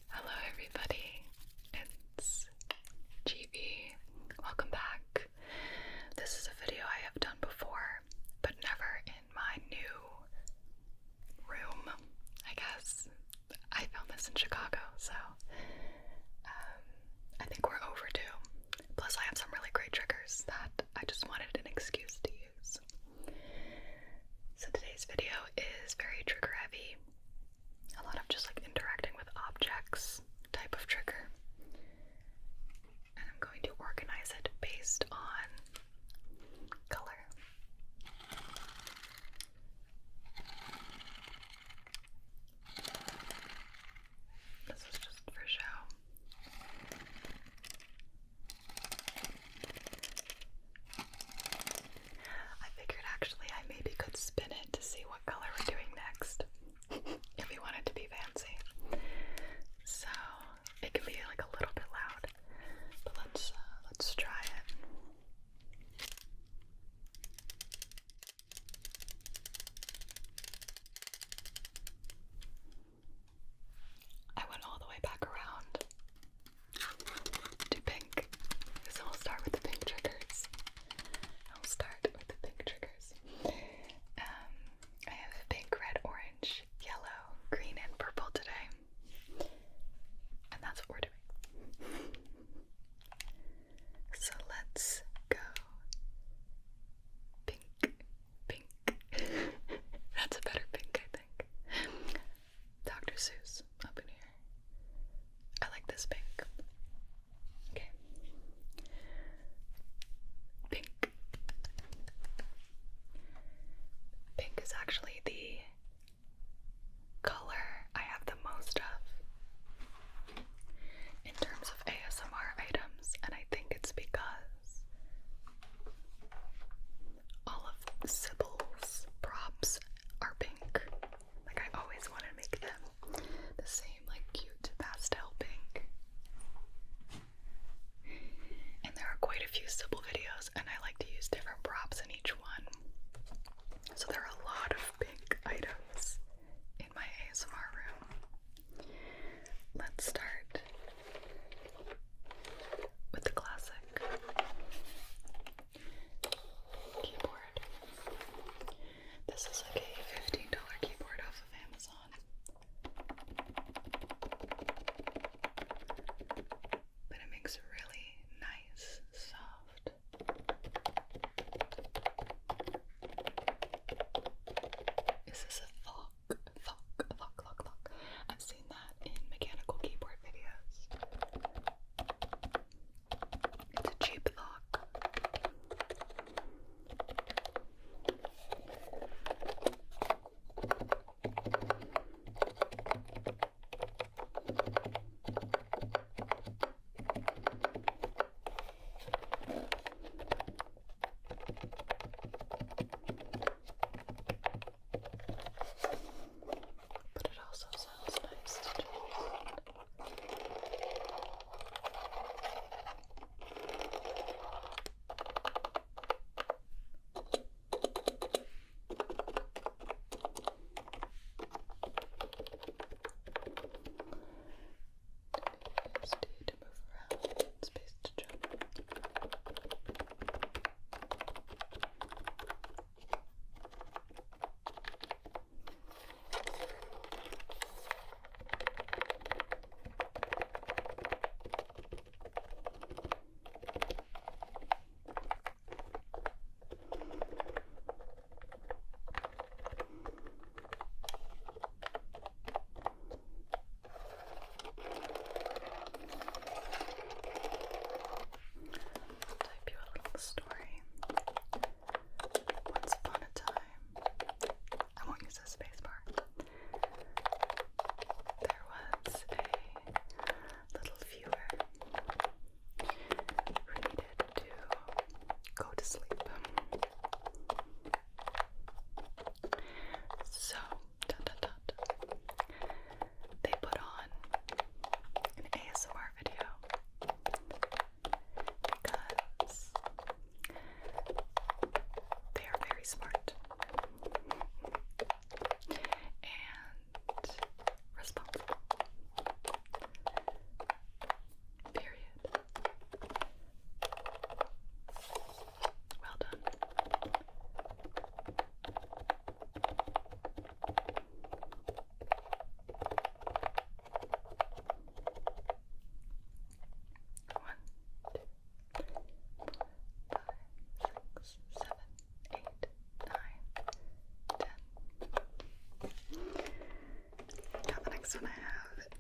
Hello everybody, it's Gibi. Welcome back. This is a video I have done before, but never in my new room, I guess. I filmed this in Chicago, so I think we're overdue. Plus I have some really great triggers that I just wanted an excuse to use. So today's video is very trigger heavy. A lot of just like interacting with objects type of trigger. And I'm going to organize it based on color. This is just for show. I figured actually I maybe could spin it to see what color we're doing next. If we want it to be fancy. So it can be like a little bit loud. But let's try it. I went all the way back around to pink. So we'll start with the pink triggers. I'll start with the pink triggers. I have pink, red, orange, yellow, green, and purple today. And that's what we're doing. So let's go. Pink, pink. That's a better pink, I think. Dr. Seuss up in here. I like this pink. Okay. Pink. Pink is actually the color I have the most of in terms of ASMR items, and I think it's because all of Sybil's props are pink. Like I always want to make them the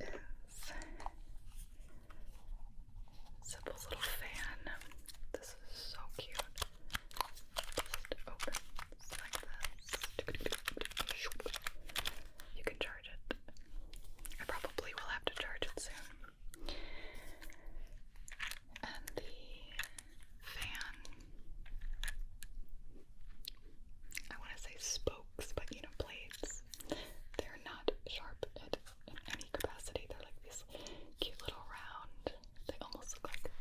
is Sybil's little fan. This is so cute. Just opens like this. You can charge it. I probably will have to charge it soon. And the fan, I want to say spokes, but you know, blades. They're not sharp in any capacity. They're like these cute little round, they almost look like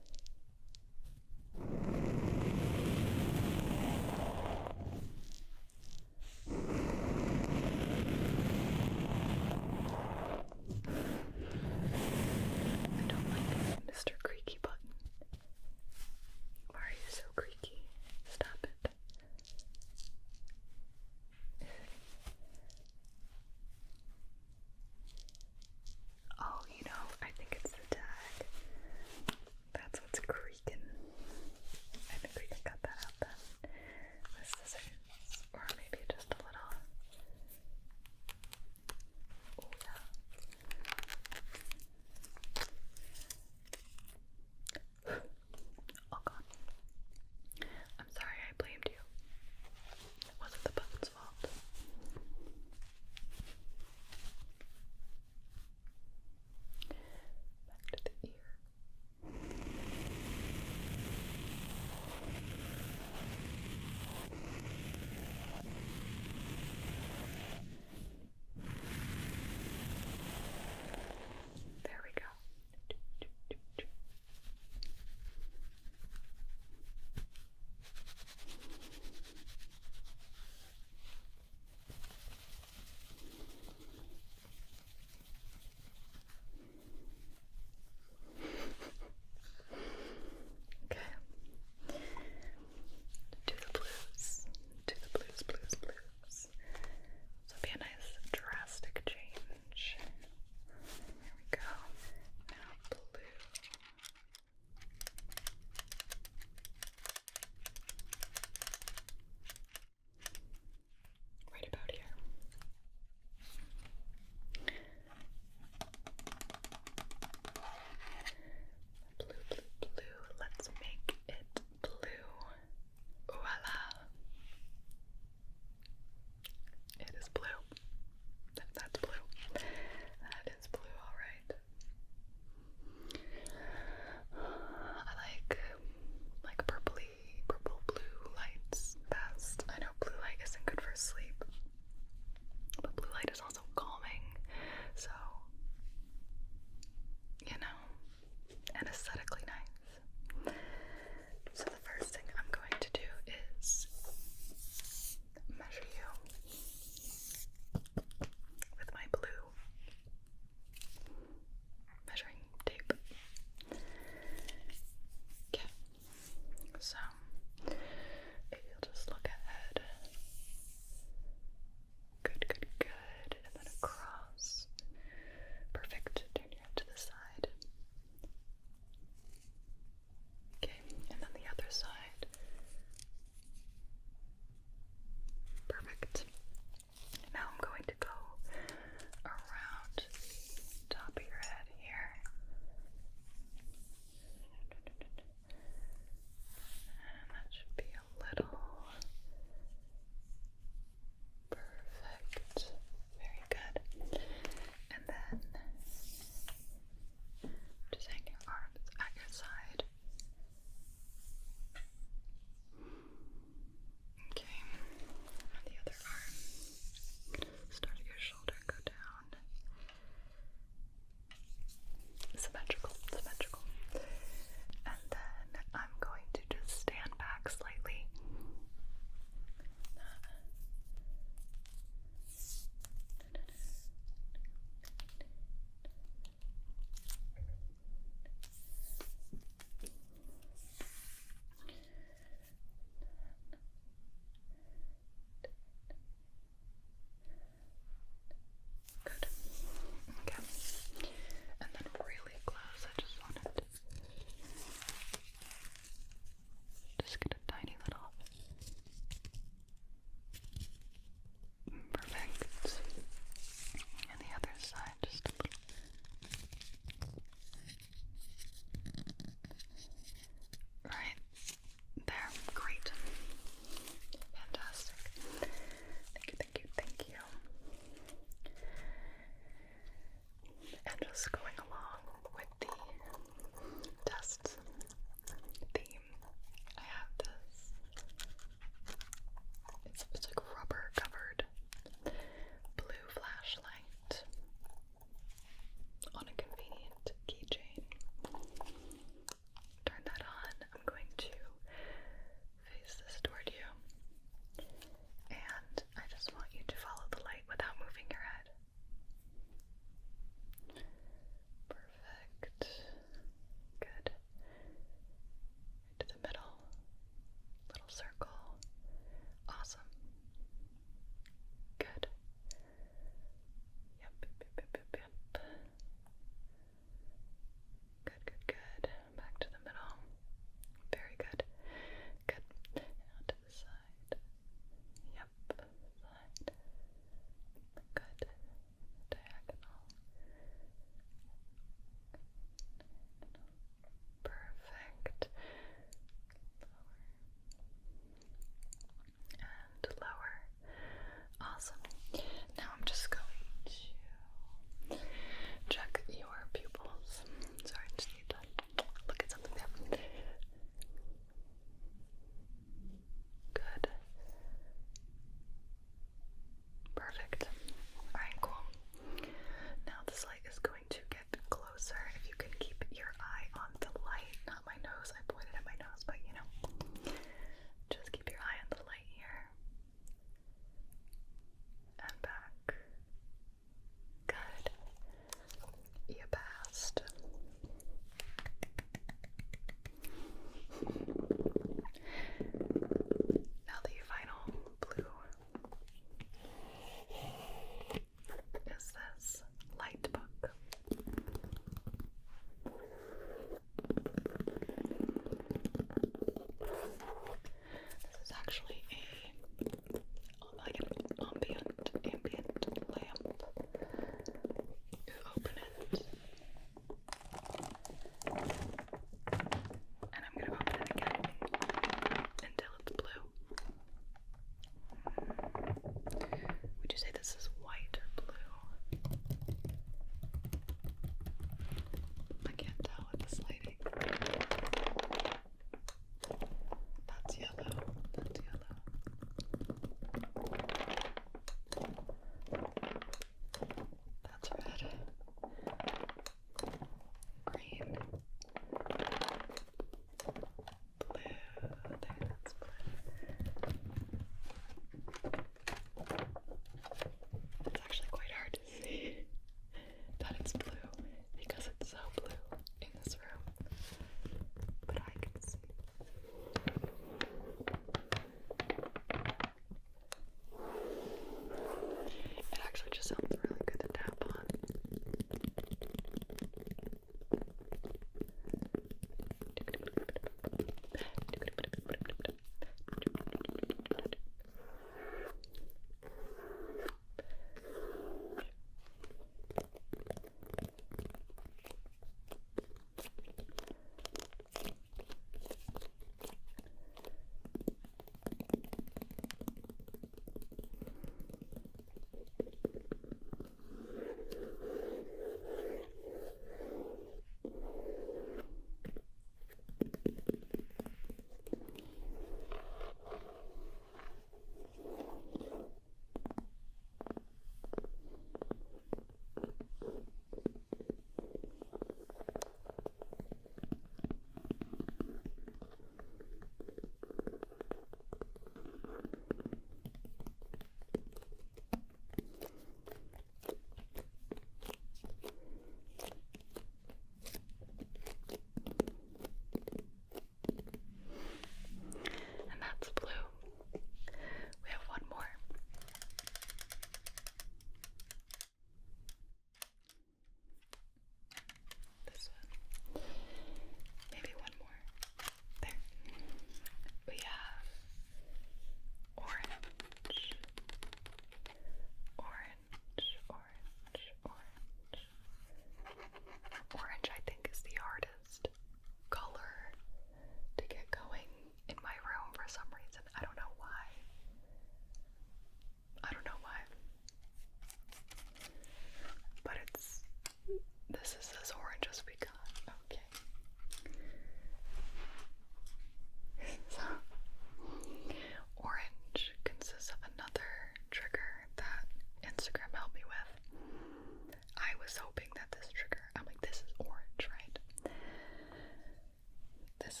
This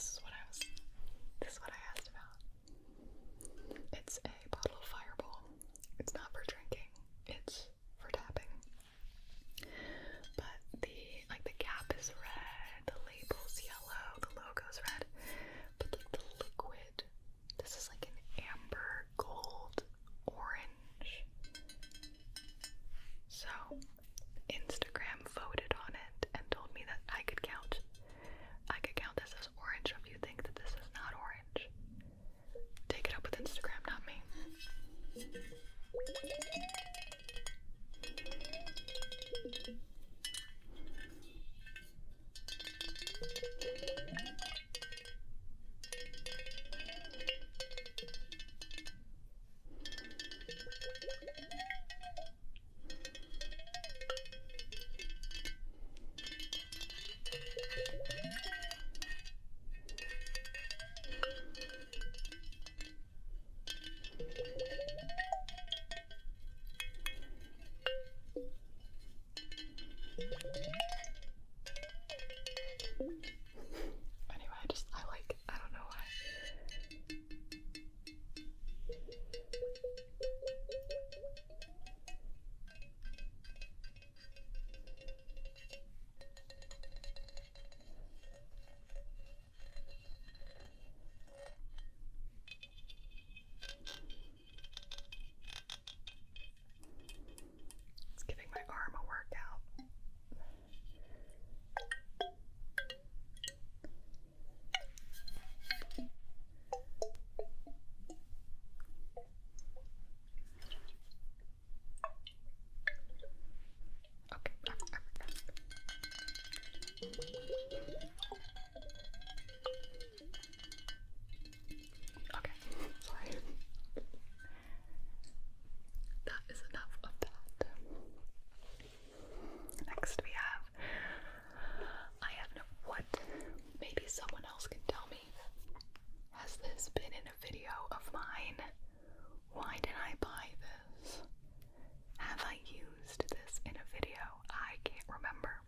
is what I asked about. It's a bottle of Fireball. It's not for drinking. It's for tapping. But the cap is red, the label's yellow, the logo's red. But like the liquid, this is like an amber, gold, orange. So Instagram voted on it and told me that I could count this as orange if you think that this is not orange. Take it up with Instagram, not me. Anyway, I don't know why. It's giving my arm a workout. Okay, okay, sorry. That is enough of that. Next we have, what, maybe someone else can tell me. Has this been in a video of mine? Why did I buy this? Have I used this in a video? I can't remember.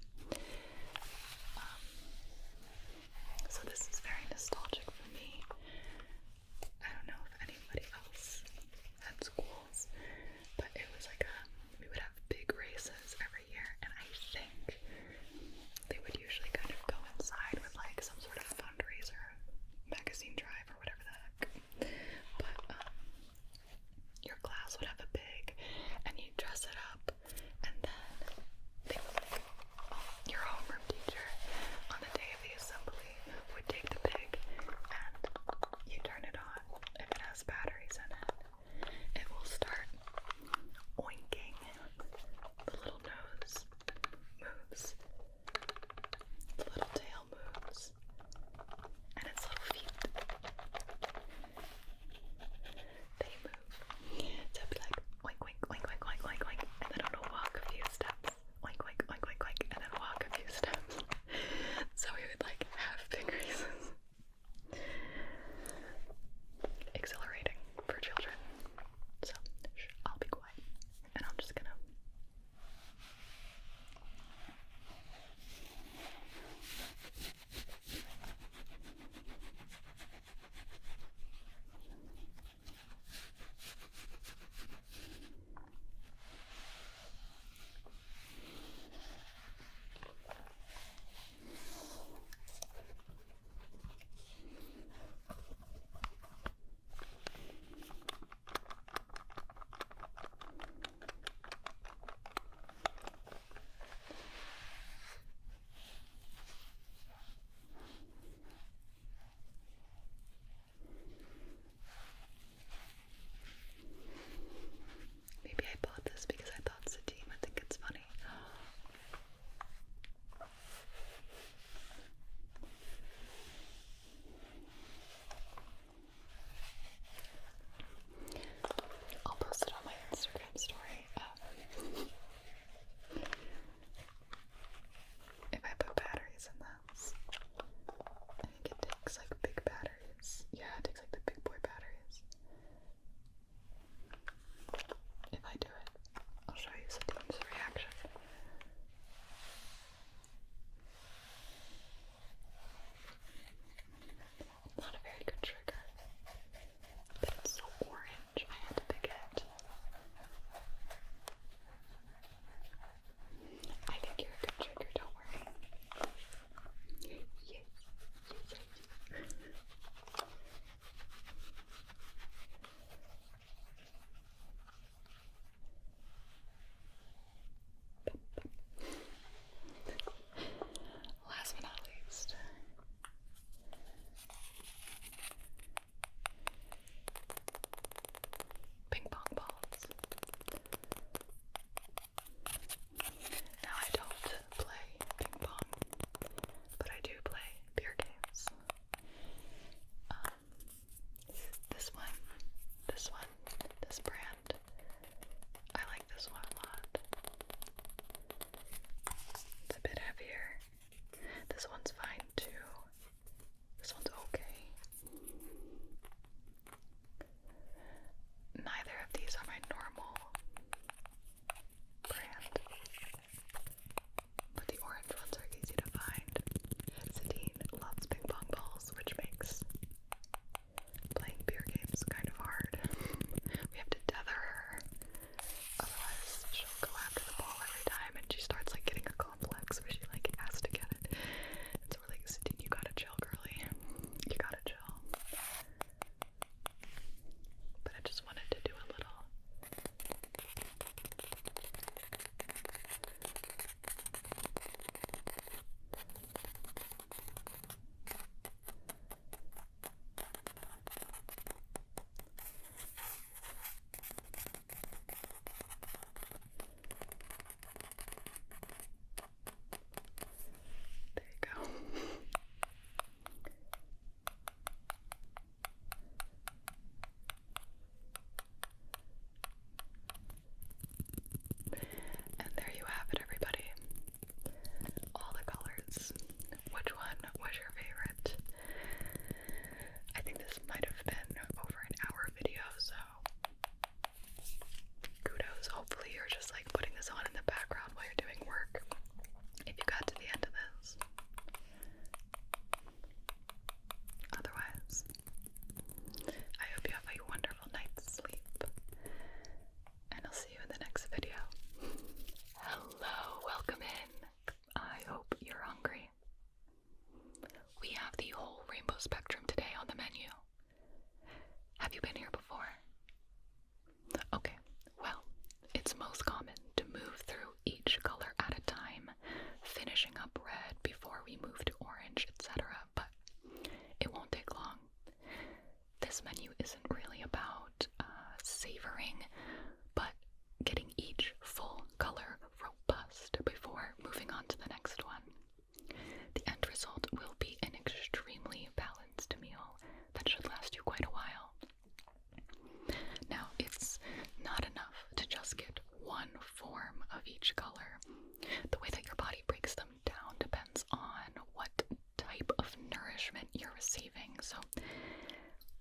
receiving. So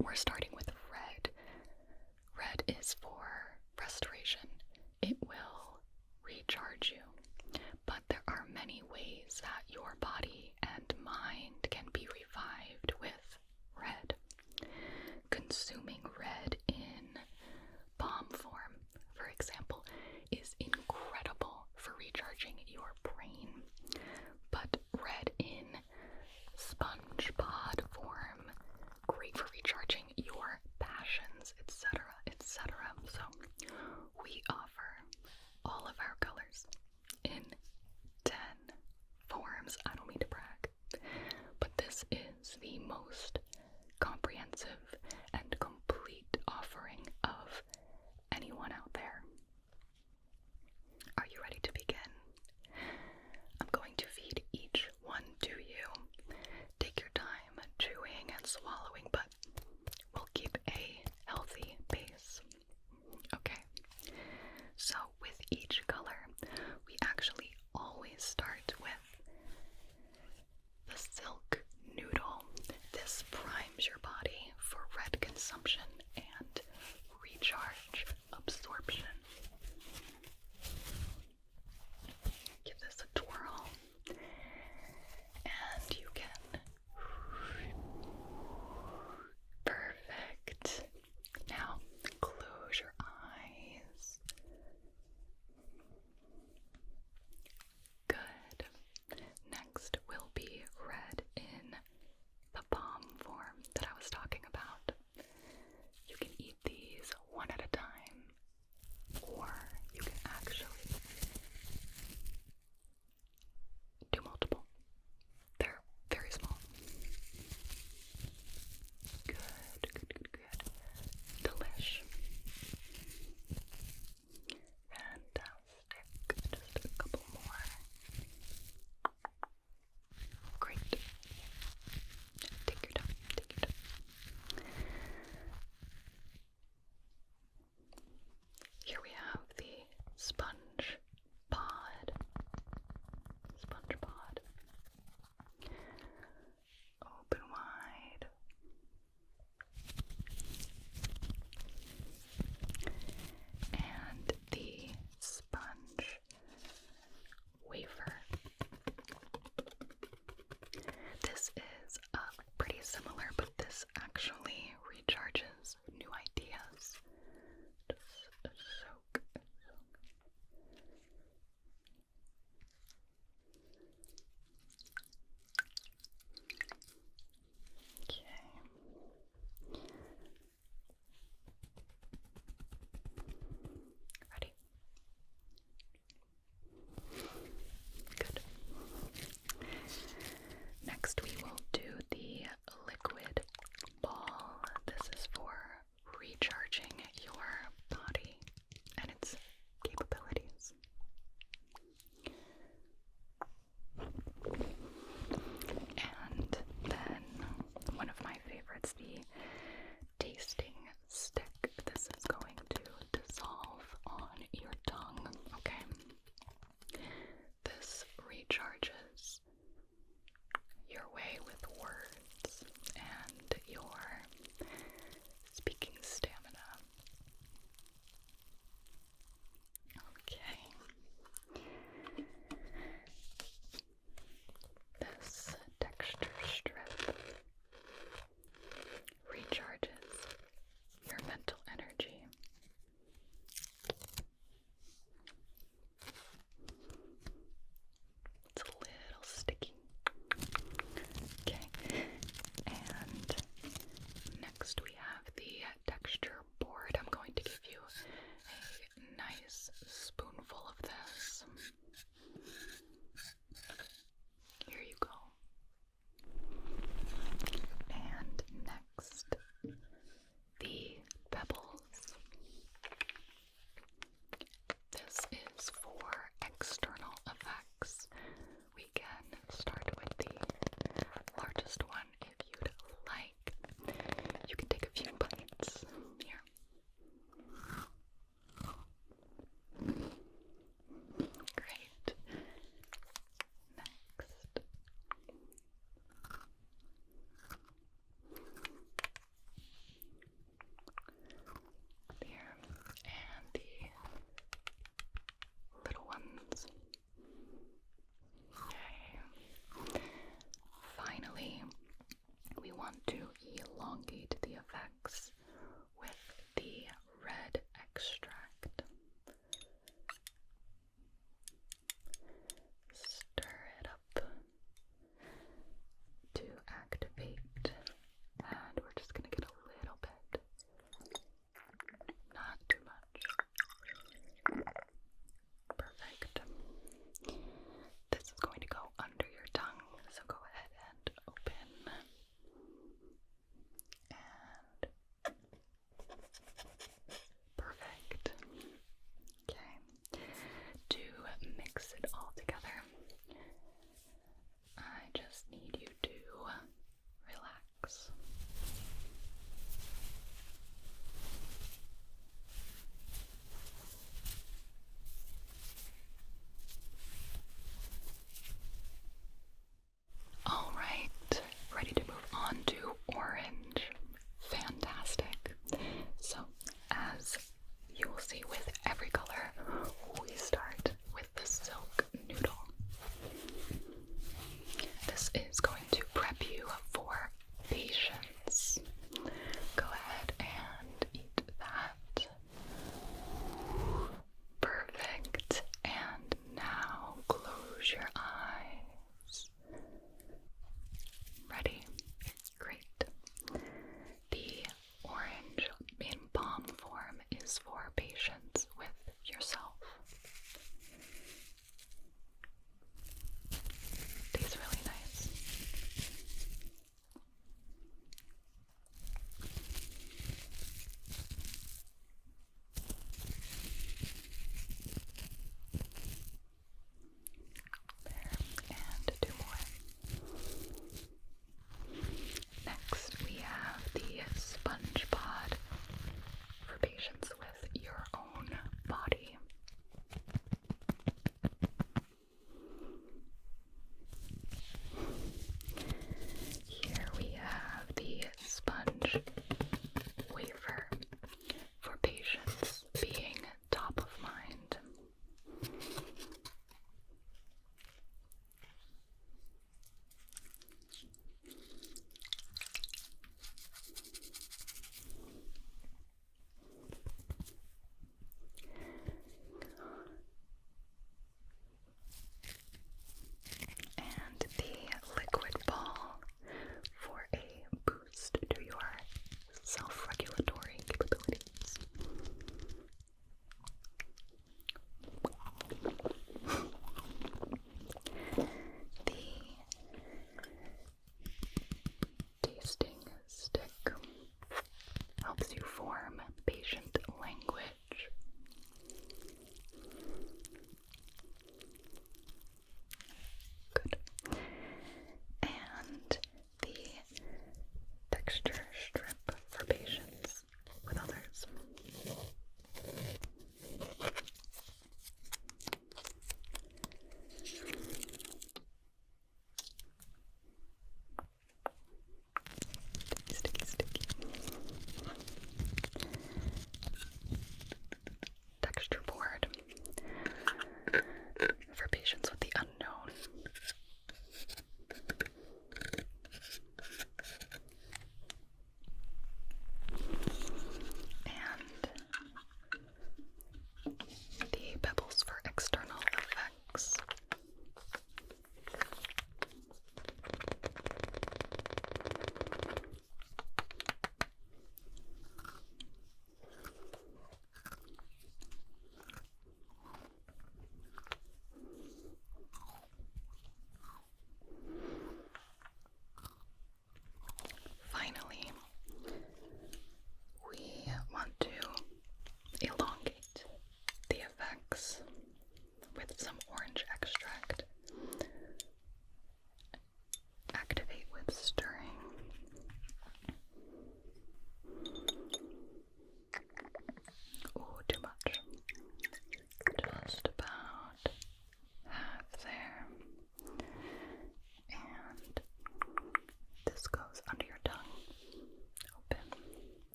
we're starting with red. Red is for restoration. It will recharge you. But there are many ways that your body and mind can be revived with red. Consuming red in balm form, for example, is incredible for recharging your brain. But red in sponge pod form, great for recharging your passions, etc., etc. So we offer all of our colors in 10 forms. I don't mean to brag, but this is the most comprehensive and complete offering of anyone out there. Are you ready to begin? I'm going to feed each one to you. Take your time chewing and swallowing, but we'll keep a healthy pace. Okay, so with each color, we actually always start with the silk noodle. This primes your body for red consumption and recharge absorption. Give this a twirl, and you can. Perfect. Now close your eyes. Good. Next will be red in the balm form that I was talking about. You can eat these one at a time, or you can actually do multiple. They're very small. Good, good, good, good. Delish. Fantastic. Just a couple more. Great. Take your time, take your time. Here we have the sponge pod. Sponge pod. Open wide. And the sponge wafer. This is pretty similar, but this actually recharges new ideas. Just soak. Okay. Ready? Good. Next we will do the liquid ball. This is for recharging your body and its capabilities. And then one of my favorites, the tasting stick. This is going to dissolve on your tongue, okay? This recharges your way with words and your speaking stamina. Okay. This texture strip recharges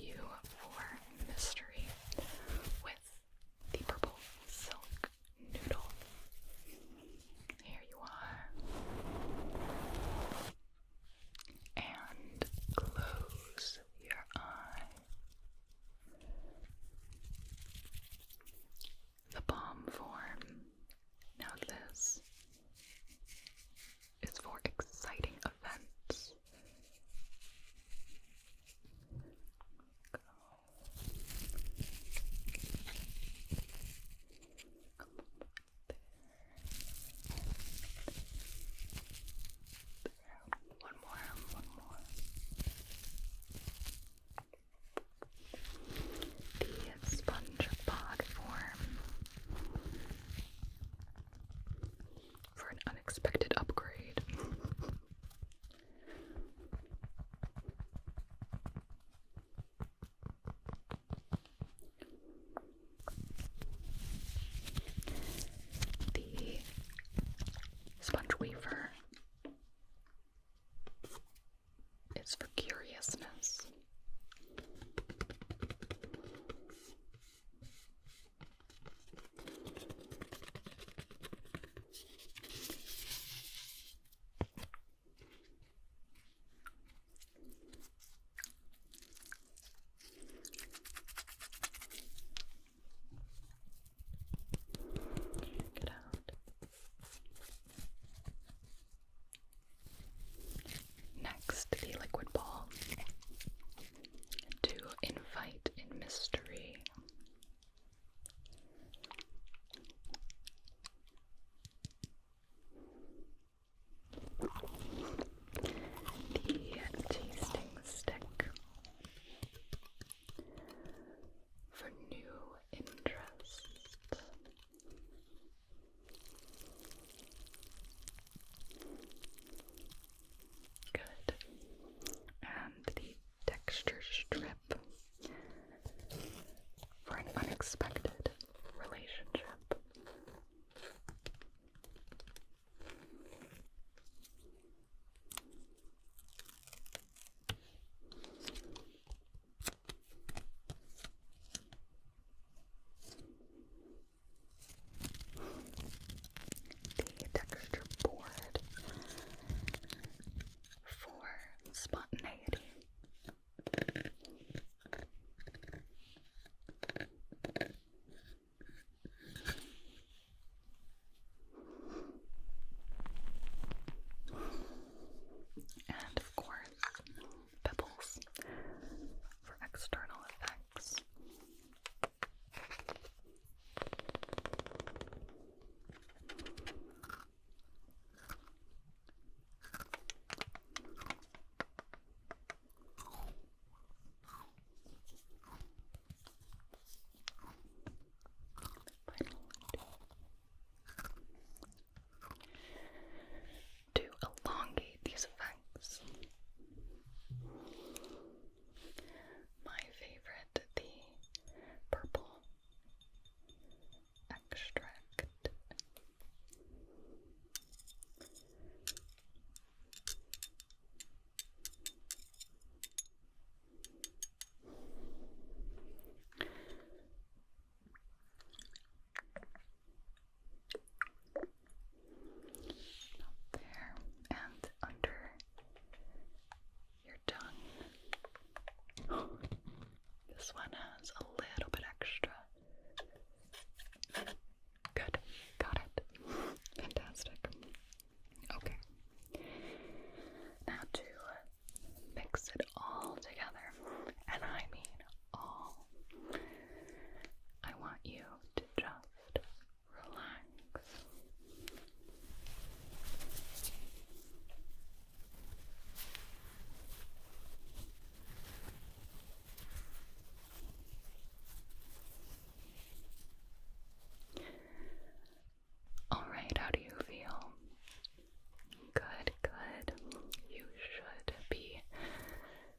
you for mystery with the purple silk noodle. Here you are. And close your eye. The palm form. Now this is for exciting events. One more. The sponge pod form for an unexpected upgrade. The sponge weaver is for curiousness. Get out. Next, the liquid ball to invite in mystery. The tasting stick for new interest. Good. And the texture strip for an unexpected relationship. The texture board for spontaneity. And of course, pebbles for external effects. To elongate these effects, my favorite, the purple extract. There and under your tongue. This one has a little bit extra. Good. Got it. Fantastic. Okay. Now to mix it all together, and I mean all, I want you to just relax. All right, how do you feel? Good, good. You should be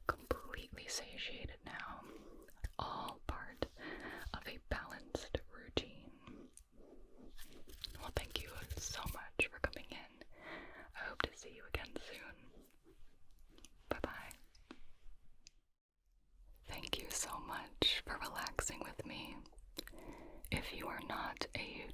completely satiated now. All part of a balanced routine. Well, thank you so much for coming in. I hope to see you again soon. Bye-bye. Thank you so if you are not a